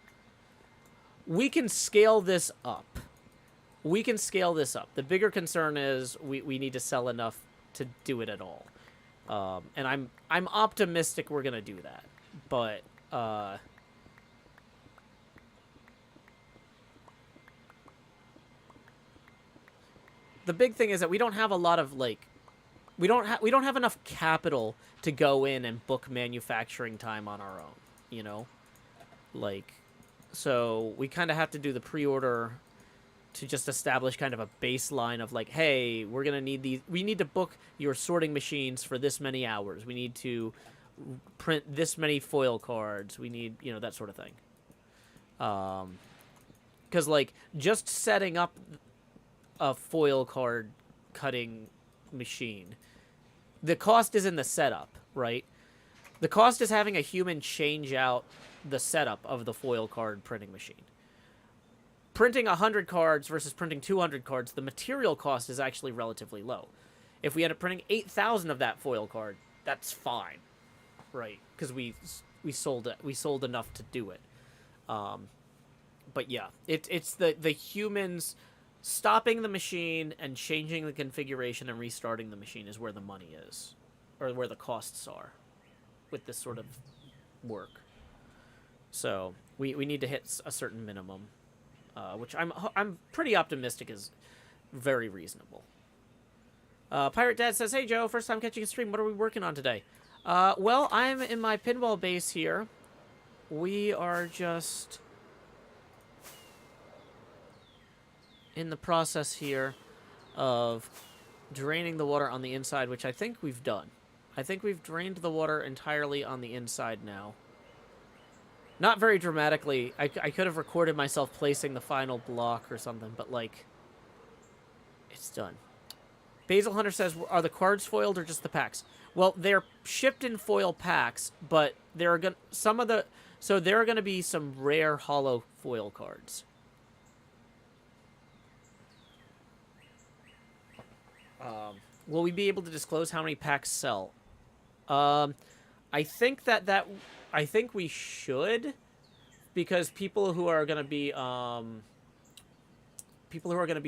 We can scale this up. We can scale this up. The bigger concern is we need to sell enough to do it at all. And I'm optimistic we're going to do that. But, the big thing is that we don't have a lot of, like... We don't have enough capital to go in and book manufacturing time on our own, you know? Like, so we kind of have to do the pre-order to just establish kind of a baseline of like, hey, we're going to need these. We need to book your sorting machines for this many hours. We need to print this many foil cards. We need, you know, that sort of thing. Because, like, just setting up a foil card cutting machine, the cost is in the setup, right? The cost is having a human change out the setup of the foil card printing machine. Printing 100 cards versus printing 200 cards, the material cost is actually relatively low. If we end up printing 8,000 of that foil card, that's fine, right? Because we sold it. We sold enough to do it. But yeah, it's the humans stopping the machine and changing the configuration and restarting the machine is where the money is, or where the costs are with this sort of work. So we need to hit a certain minimum, which I'm pretty optimistic is very reasonable. Pirate Dad says, hey Joe, first time catching a stream. What are we working on today? Well, I'm in my pinball base here. We are just in the process here of draining the water on the inside, which I think we've done. I think we've drained the water entirely on the inside now. Not very dramatically. I could have recorded myself placing the final block or something, but, like, it's done. Basil Hunter says, are the cards foiled or just the packs? Well, they're shipped in foil packs, but there are there are going to be some rare hollow foil cards. Will we be able to disclose how many packs sell? I think I think we should, because people who are going to be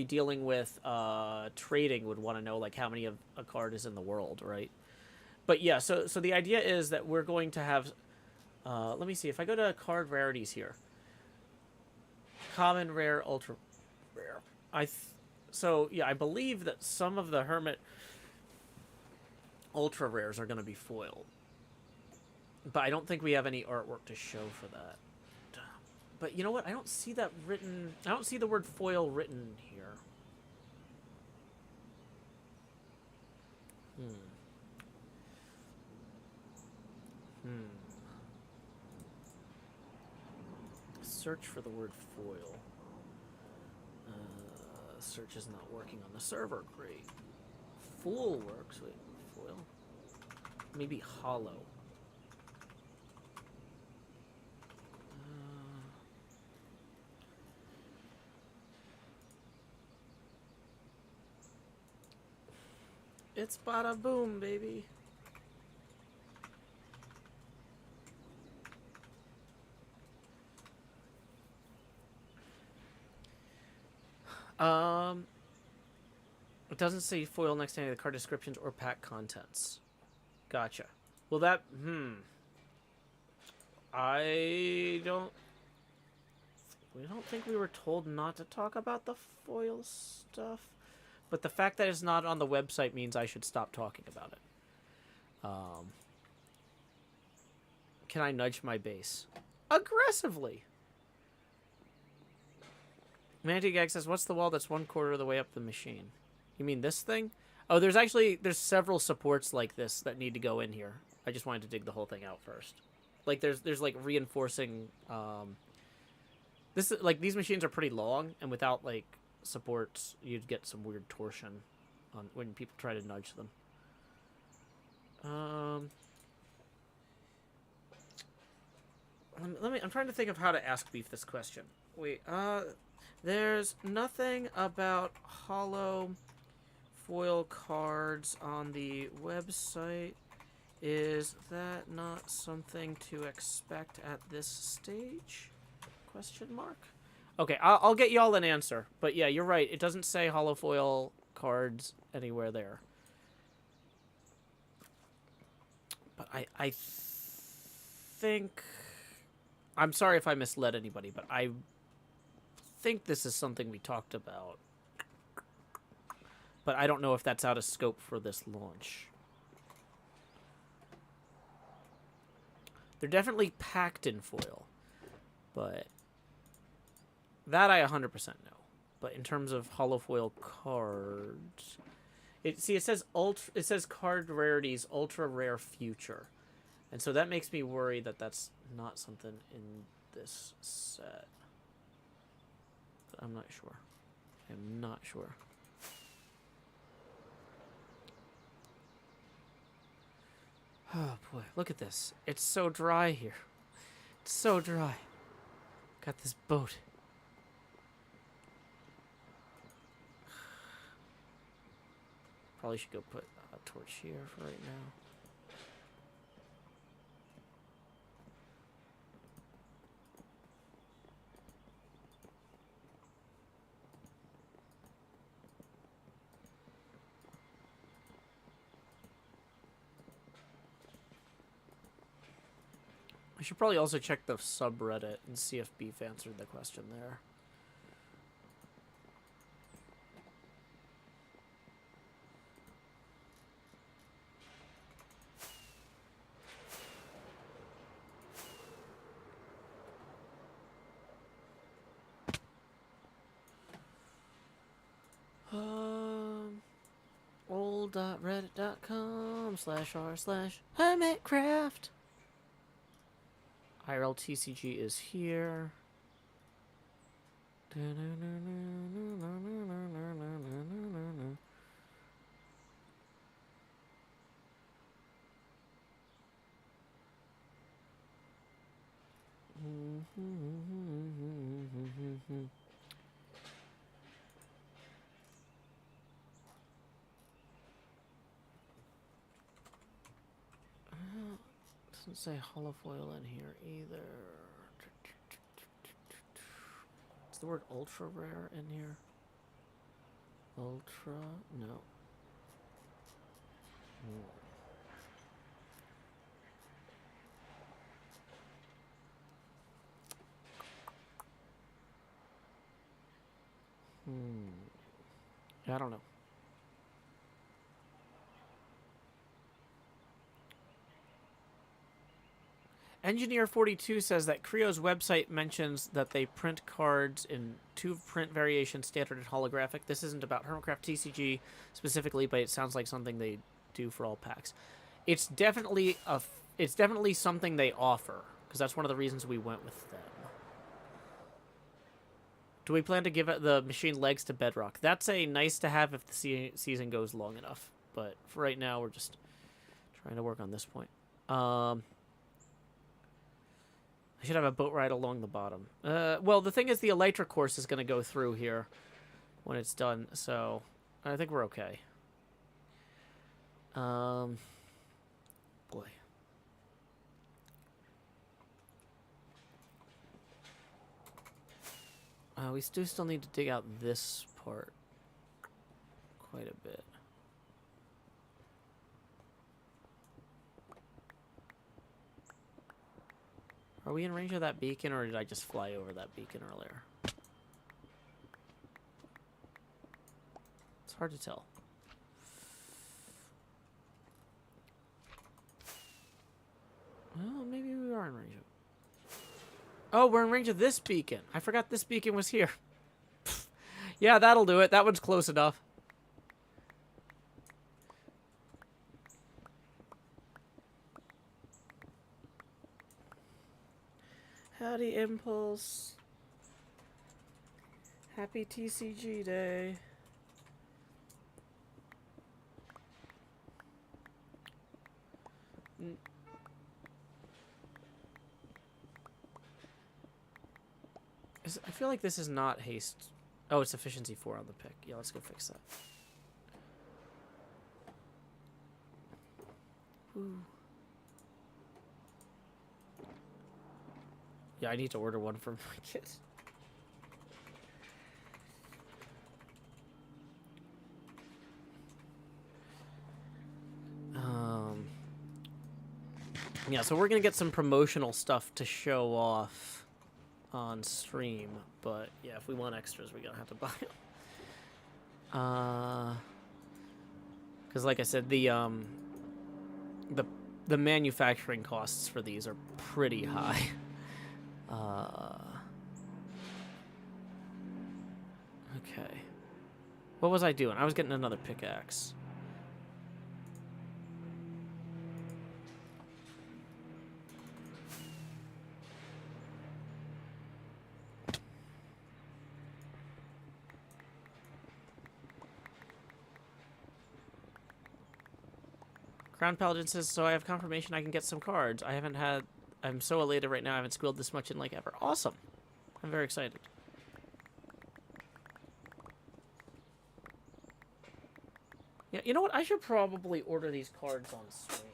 dealing with trading would want to know like how many of a card is in the world, right? But yeah, so the idea is that we're going to have let me see if I go to card rarities here. Common, rare, ultra rare. So yeah, I believe that some of the Hermit ultra rares are going to be foiled. But I don't think we have any artwork to show for that. But you know what? I don't see that written. I don't see the word foil written here. Search for the word foil. Search is not working on the server. Great. Fool works. Wait, foil? Maybe hollow. It's bada boom, baby. It doesn't say foil next to any of the card descriptions or pack contents. Gotcha. Well, that, we don't think we were told not to talk about the foil stuff. But the fact that it's not on the website means I should stop talking about it. Can I nudge my base? Aggressively! Mantigag says, what's the wall that's 1/4 of the way up the machine? You mean this thing? Oh, there's several supports like this that need to go in here. I just wanted to dig the whole thing out first. Like, there's like, reinforcing, these machines are pretty long, and without, like, supports, you'd get some weird torsion on when people try to nudge them. I'm trying to think of how to ask Beef this question. Wait, there's nothing about hollow foil cards on the website. Is that not something to expect at this stage? Question mark. Okay, I'll get y'all an answer. But yeah, you're right. It doesn't say hollow foil cards anywhere there. But I think... I'm sorry if I misled anybody, but I think this is something we talked about. But I don't know if that's out of scope for this launch. They're definitely packed in foil. But that I 100% know. But in terms of hollow foil cards... it says card rarities ultra rare future. And so that makes me worry that that's not something in this set. But I'm not sure. I'm not sure. Oh boy, look at this. It's so dry here. It's so dry. Got this boat. Probably should go put a torch here for right now. I should probably also check the subreddit and see if Beef answered the question there. old.reddit.com/r/HermitCraft. IRL TCG is here. Doesn't say holofoil in here either. Is the word ultra rare in here? Ultra? No. I don't know. Engineer42 says that Creo's website mentions that they print cards in 2 print variations, standard and holographic. This isn't about HermitCraft TCG specifically, but it sounds like something they do for all packs. It's definitely something they offer, because that's one of the reasons we went with them. Do we plan to give the machine legs to Bedrock? That's a nice to have if the season goes long enough. But for right now, we're just trying to work on this point. I should have a boat ride along the bottom. Well, the thing is, the Elytra course is going to go through here when it's done, so I think we're okay. Boy. We do still need to dig out this part quite a bit. Are we in range of that beacon, or did I just fly over that beacon earlier? It's hard to tell. Well, maybe we are in range of... Oh, we're in range of this beacon. I forgot this beacon was here. Yeah, that'll do it. That one's close enough. Howdy, Impulse. Happy TCG Day. I feel like this is not haste. Oh, it's efficiency 4 on the pick. Yeah, let's go fix that. Ooh. Yeah, I need to order one for my kids. Yeah, so we're gonna get some promotional stuff to show off on stream, but yeah, if we want extras, we're gonna have to buy them. Because like I said, the manufacturing costs for these are pretty high. Okay. What was I doing? I was getting another pickaxe. Crown Paladin says, so I have confirmation I can get some cards. I'm so elated right now, I haven't squealed this much in like ever. Awesome. I'm very excited. Yeah, you know what? I should probably order these cards on stream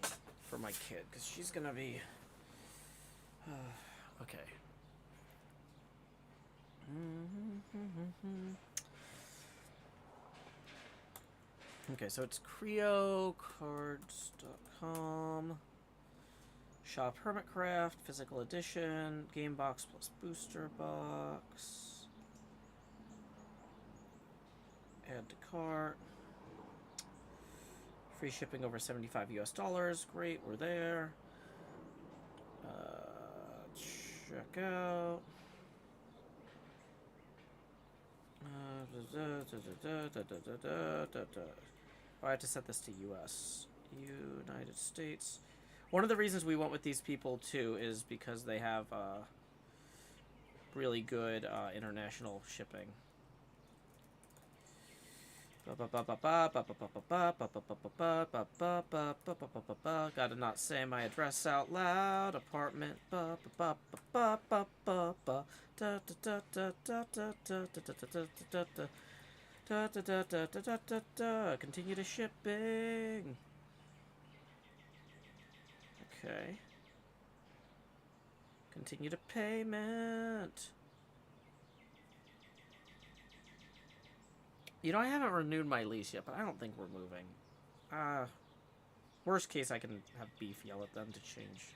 for my kid, because she's gonna be... okay. Okay, so it's creocards.com. Shop HermitCraft, physical edition, game box plus booster box. Add to cart. Free shipping over $75 US. Great, we're there. Check out. I have to set this to US. United States. One of the reasons we went with these people too is because they have really good international shipping. Gotta not say my address out loud. Apartment. Continue to shipping. Okay. Continue to payment. You know, I haven't renewed my lease yet, but I don't think we're moving. Worst case, I can have Beef yell at them to change.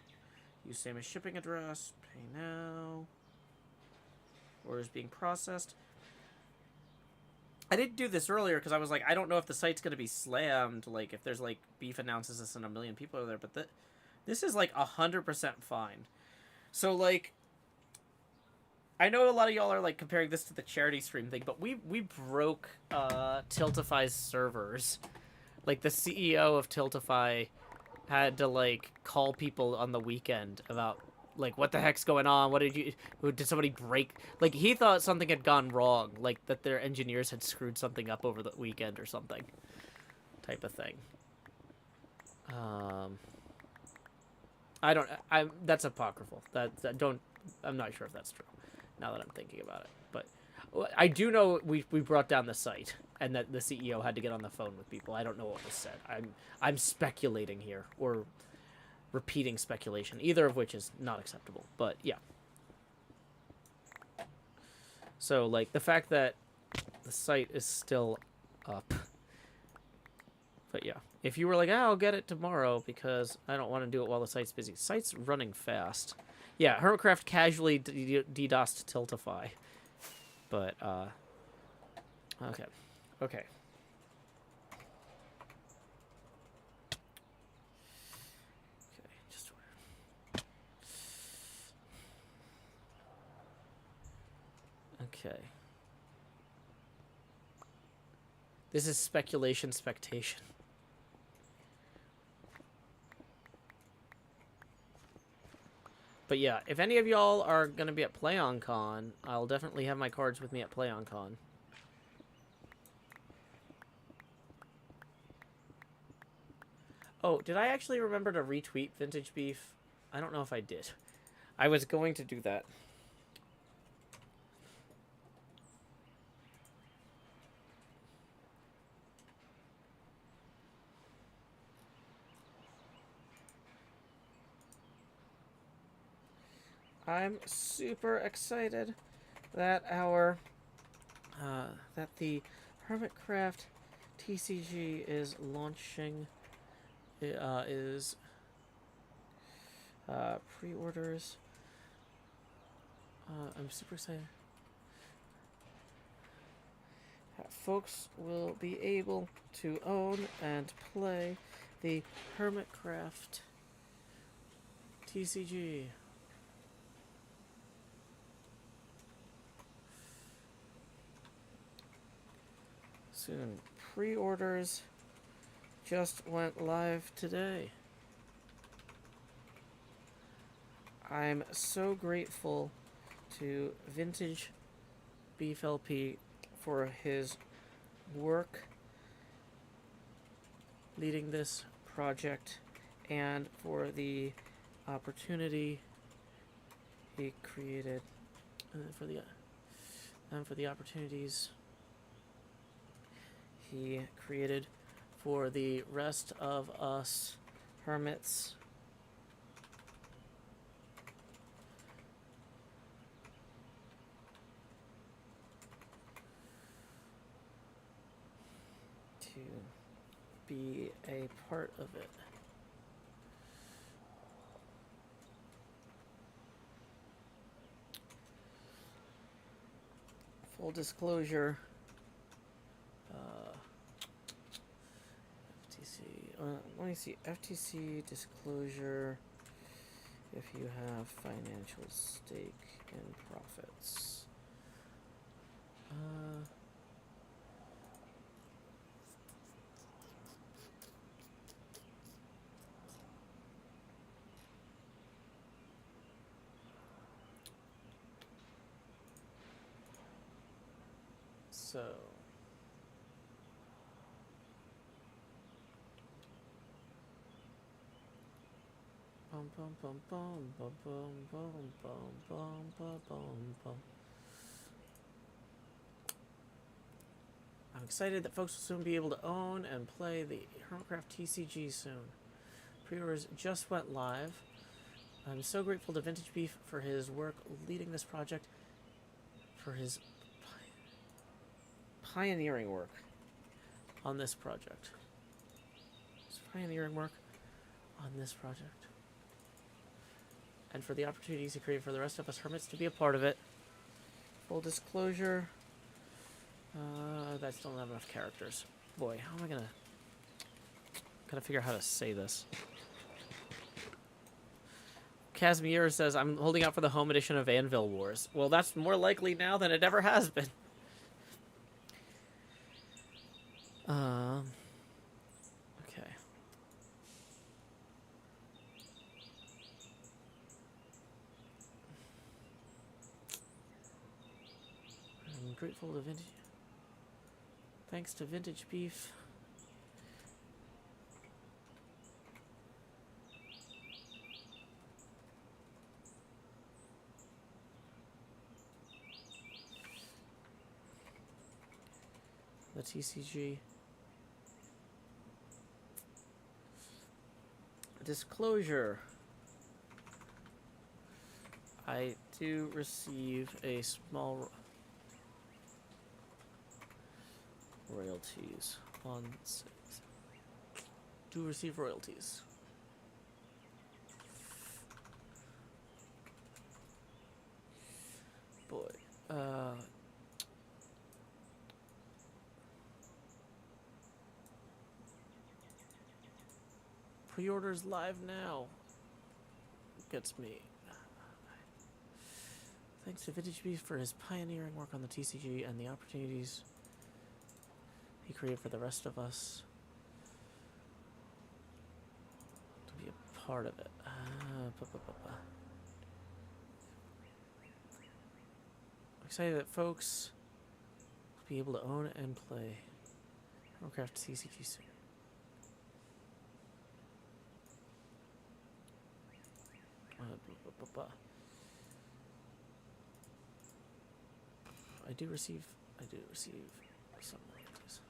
Use same as shipping address. Pay now. Orders being processed. I did do this earlier because I was like, I don't know if the site's going to be slammed. Like, if there's, like, Beef announces this and a million people are there. But this is, like, 100% fine. So, like, I know a lot of y'all are, like, comparing this to the charity stream thing, but we broke Tiltify's servers. Like, the CEO of Tiltify had to, like, call people on the weekend about, like, what the heck's going on? Did somebody break? Like, he thought something had gone wrong, like, that their engineers had screwed something up over the weekend or something. Type of thing. That's apocryphal. I'm not sure if that's true, now that I'm thinking about it. But I do know we brought down the site, and that the CEO had to get on the phone with people. I don't know what was said. I'm speculating here, or repeating speculation, either of which is not acceptable. But yeah. So, like, the fact that the site is still up. But yeah, if you were like, I'll get it tomorrow because I don't want to do it while the site's busy. Site's running fast. Yeah, HermitCraft casually DDoSed Tiltify. But, okay. Okay. Just order. Okay. This is speculation, spectation. But yeah, if any of y'all are going to be at PlayOnCon, I'll definitely have my cards with me at PlayOnCon. Oh, did I actually remember to retweet Vintage Beef? I don't know if I did. I was going to do that. I'm super excited that that the HermitCraft TCG is launching. It is pre-orders. I'm super excited. Folks will be able to own and play the HermitCraft TCG. Soon. Pre-orders just went live today. I'm so grateful to Vintage Beef LP for his work leading this project and for the opportunity he created, and for the opportunities he created for the rest of us hermits. To be a part of it. Full disclosure, let me see, FTC disclosure if you have financial stake in profits. So bum bum bum bum bum bum bum bum bum bum bum. I'm excited that folks will soon be able to own and play the HermitCraft TCG soon. Pre-orders just went live. I'm so grateful to Vintage Beef for his work leading this project, for his pioneering work on this project. His pioneering work on this project. And for the opportunities he created for the rest of us hermits to be a part of it. Full disclosure, I still don't have enough characters. Boy, how am I gotta figure out how to say this. Casimir says, I'm holding out for the home edition of Anvil Wars. Well, that's more likely now than it ever has been. Okay. I'm grateful to Vintage. Thanks to Vintage Beef. The TCG. Disclosure. I do receive a small royalties on sales. Do receive royalties. Boy. Pre-orders live now. Gets me. Thanks to Vintage Beef for his pioneering work on the TCG and the opportunities he created for the rest of us to be a part of it. I'm excited that folks will be able to own and play HermitCraft TCG soon. I do receive some royalties.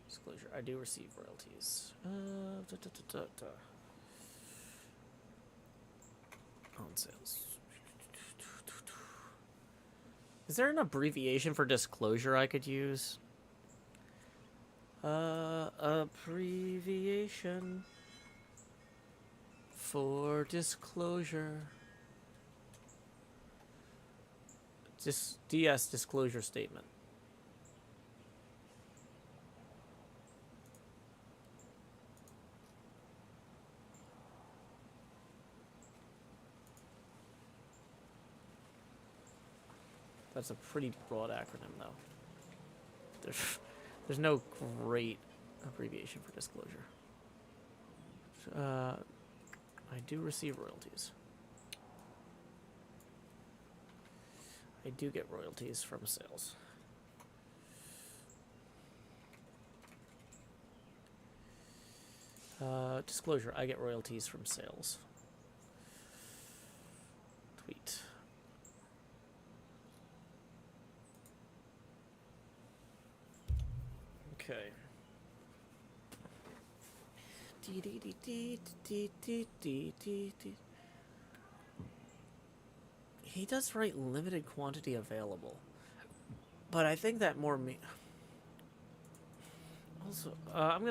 Disclosure, I do receive royalties. On sales. Is there an abbreviation for disclosure I could use? Abbreviation for disclosure. DS disclosure statement. That's a pretty broad acronym, though. There's no great abbreviation for disclosure. I do receive royalties. I do get royalties from sales. Disclosure, I get royalties from sales. Tweet. Okay. He does write limited quantity available, but I think that more also I'm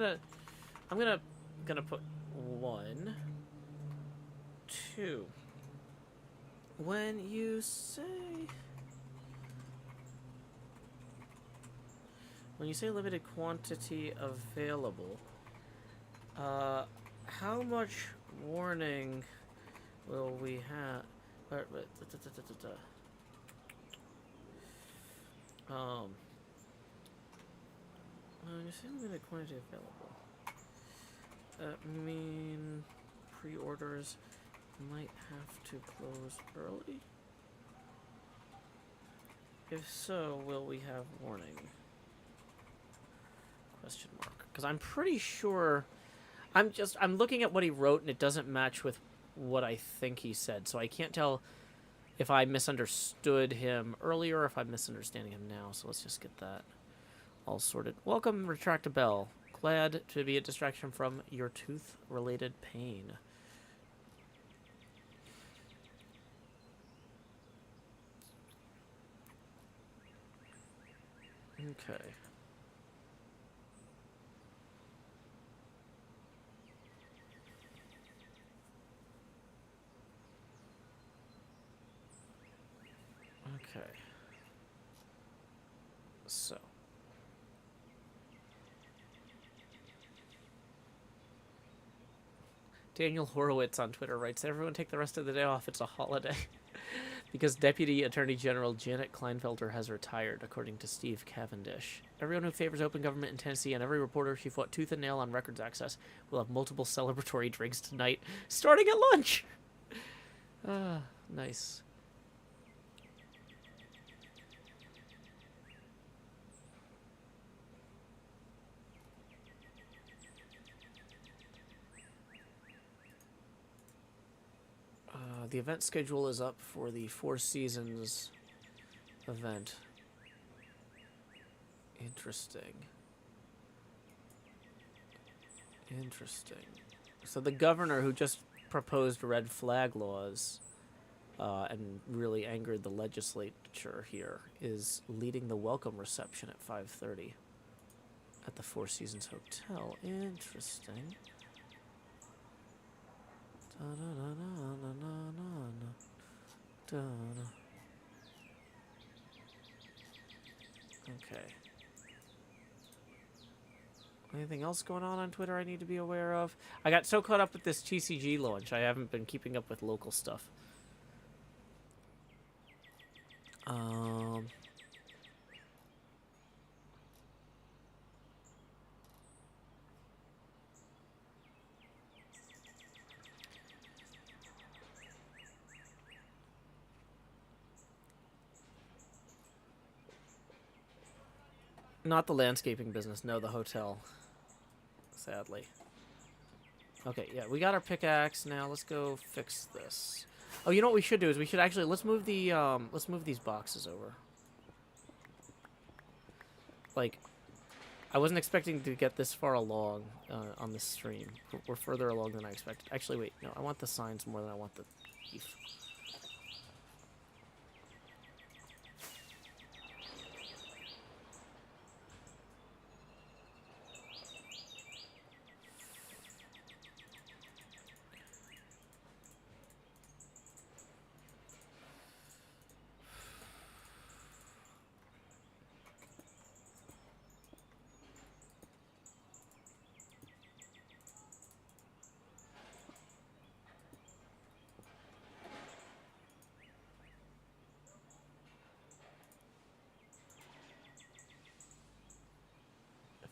gonna put 1, 2. When you say limited quantity available, how much warning will we have? When you say limited quantity available, that mean pre-orders might have to close early? If so, will we have warning? Question mark. Because I'm pretty sure I'm looking at what he wrote and it doesn't match with what I think he said, so I can't tell if I misunderstood him earlier or if I'm misunderstanding him now. So let's just get that all sorted. Welcome, Retractabelle. Glad to be a distraction from your tooth-related pain. Okay. Okay. So. Daniel Horowitz on Twitter writes, everyone take the rest of the day off. It's a holiday. Because Deputy Attorney General Janet Kleinfelder has retired, according to Steve Cavendish. Everyone who favors open government in Tennessee and every reporter she fought tooth and nail on records access will have multiple celebratory drinks tonight, starting at lunch. Ah, nice. The event schedule is up for the Four Seasons event. Interesting. Interesting. So the governor who just proposed red flag laws and really angered the legislature here is leading the welcome reception at 5:30 at the Four Seasons Hotel. Interesting. Okay. Anything else going on Twitter I need to be aware of? I got so caught up with this TCG launch, I haven't been keeping up with local stuff. Not the landscaping business, no, the hotel. Sadly. Okay, yeah, we got our pickaxe now. Let's go fix this. Oh, you know what we should do is we should actually let's move these boxes over. Like, I wasn't expecting to get this far along on this stream. We're further along than I expected. Actually, wait, no, I want the signs more than I want the beef.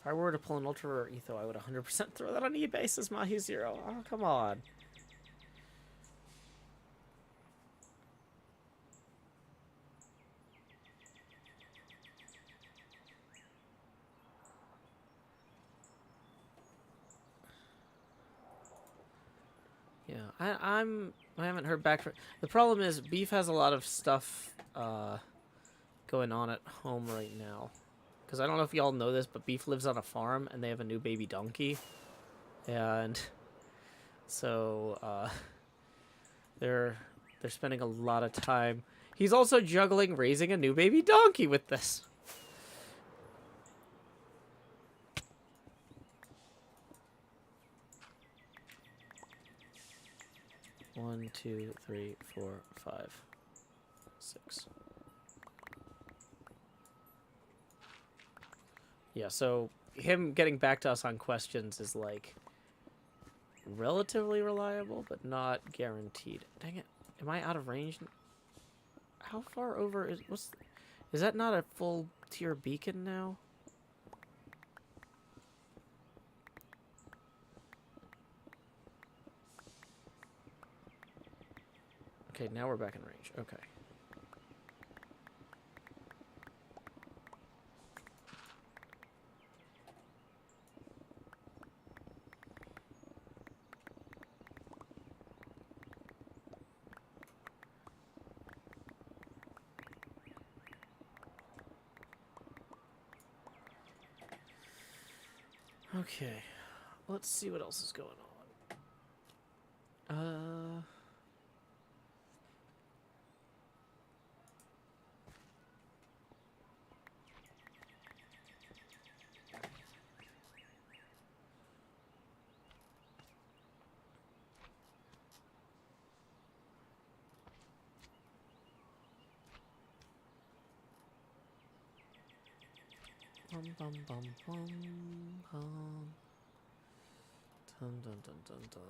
If I were to pull an ultra rare etho, I would 100% throw that on eBay, says Mahi Zero. Oh, come on. Yeah, I haven't heard back from. The problem is Beef has a lot of stuff going on at home right now. Because I don't know if y'all know this, but Beef lives on a farm and they have a new baby donkey. And so they're spending a lot of time. He's also juggling raising a new baby donkey with this. One, two, three, four, 5, 6. Yeah, so him getting back to us on questions is like relatively reliable, but not guaranteed. Dang it. Am I out of range? How far over is... Is that not a full tier beacon now? Okay, now we're back in range. Okay. Okay, let's see what else is going on. Bum bum bum bum bum. Dun dun dun dun dun.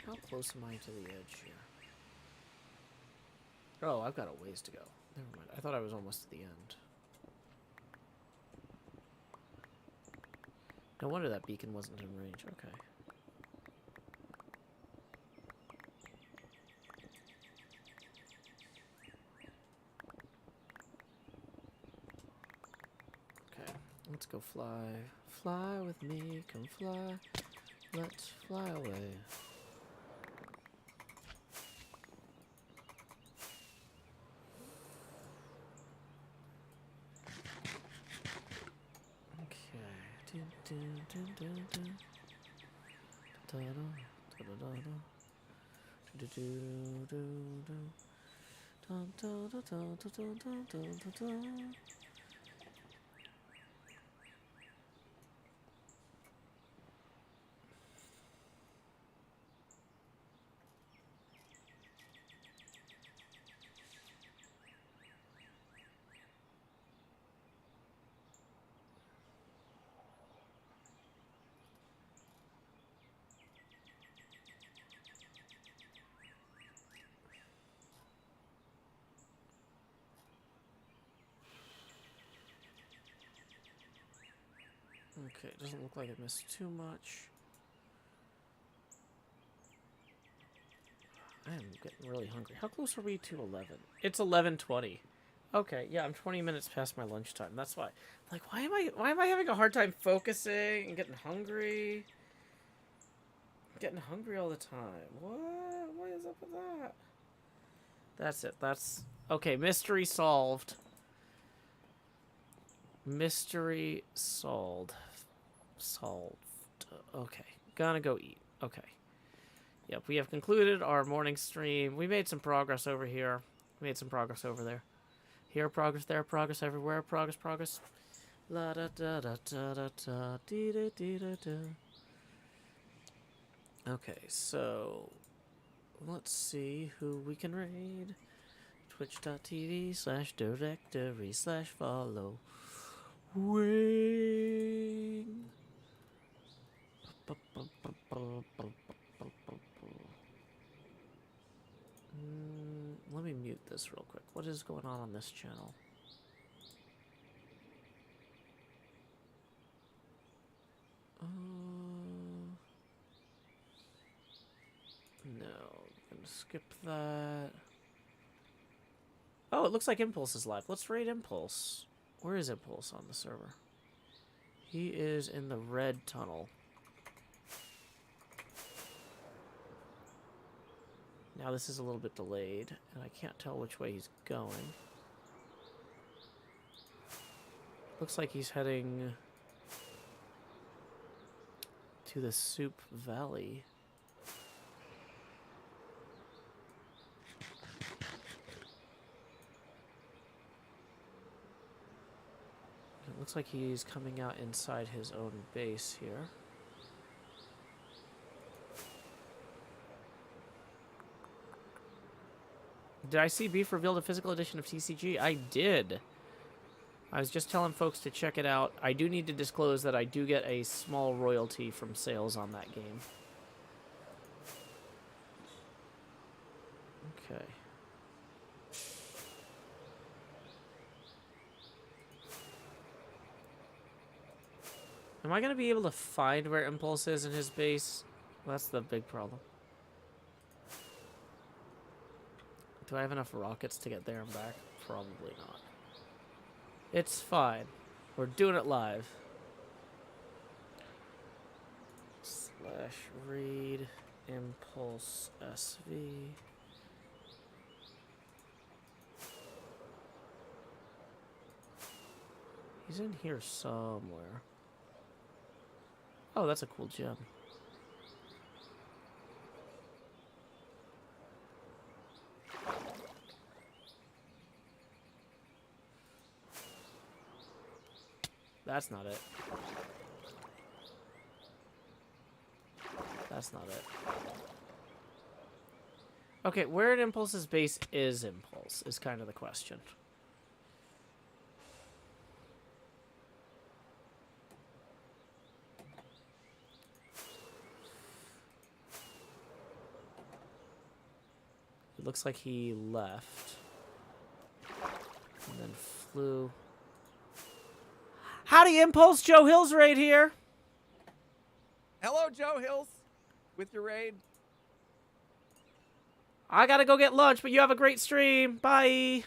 How close am I to the edge here? Oh, I've got a ways to go. Never mind. I thought I was almost at the end. No wonder that beacon wasn't in range. Okay. Okay. Let's go fly. Fly with me. Come fly. Let's fly away. Okay, it doesn't look like I missed too much. I am getting really hungry. How close are we to 11? It's 11:20. Okay, yeah, I'm 20 minutes past my lunchtime. That's why. Like, why am I having a hard time focusing and getting hungry? Getting hungry all the time. What is up with that? That's it. That's okay, mystery solved. Mystery solved. Solved. Okay. Gonna go eat. Okay. Yep, we have concluded our morning stream. We made some progress over here. We made some progress over there. Here, progress there, progress everywhere. Progress. La da da da da da da dee da dee da da. Okay, so let's see who we can raid. Twitch.tv/directory/follow. Wing. Let me mute this real quick. What is going on this channel? No, I'm gonna skip that. Oh, it looks like Impulse is live. Let's raid Impulse. Where is Impulse on the server? He is in the red tunnel. Now this is a little bit delayed, and I can't tell which way he's going. Looks like he's heading to the Soup Valley. It looks like he's coming out inside his own base here. Did I see Beef revealed a physical edition of TCG? I did. I was just telling folks to check it out. I do need to disclose that I do get a small royalty from sales on that game. Okay. Am I going to be able to find where Impulse is in his base? Well, that's the big problem. Do I have enough rockets to get there and back? Probably not. It's fine. We're doing it live. /read impulse SV. He's in here somewhere. Oh, that's a cool gem. That's not it. That's not it. Okay, where an impulse's base is impulse is kind of the question. It looks like he left. And then flew. Howdy, Impulse! Joe Hill's right here! Hello, Joe Hills, with your raid. I gotta go get lunch, but you have a great stream. Bye!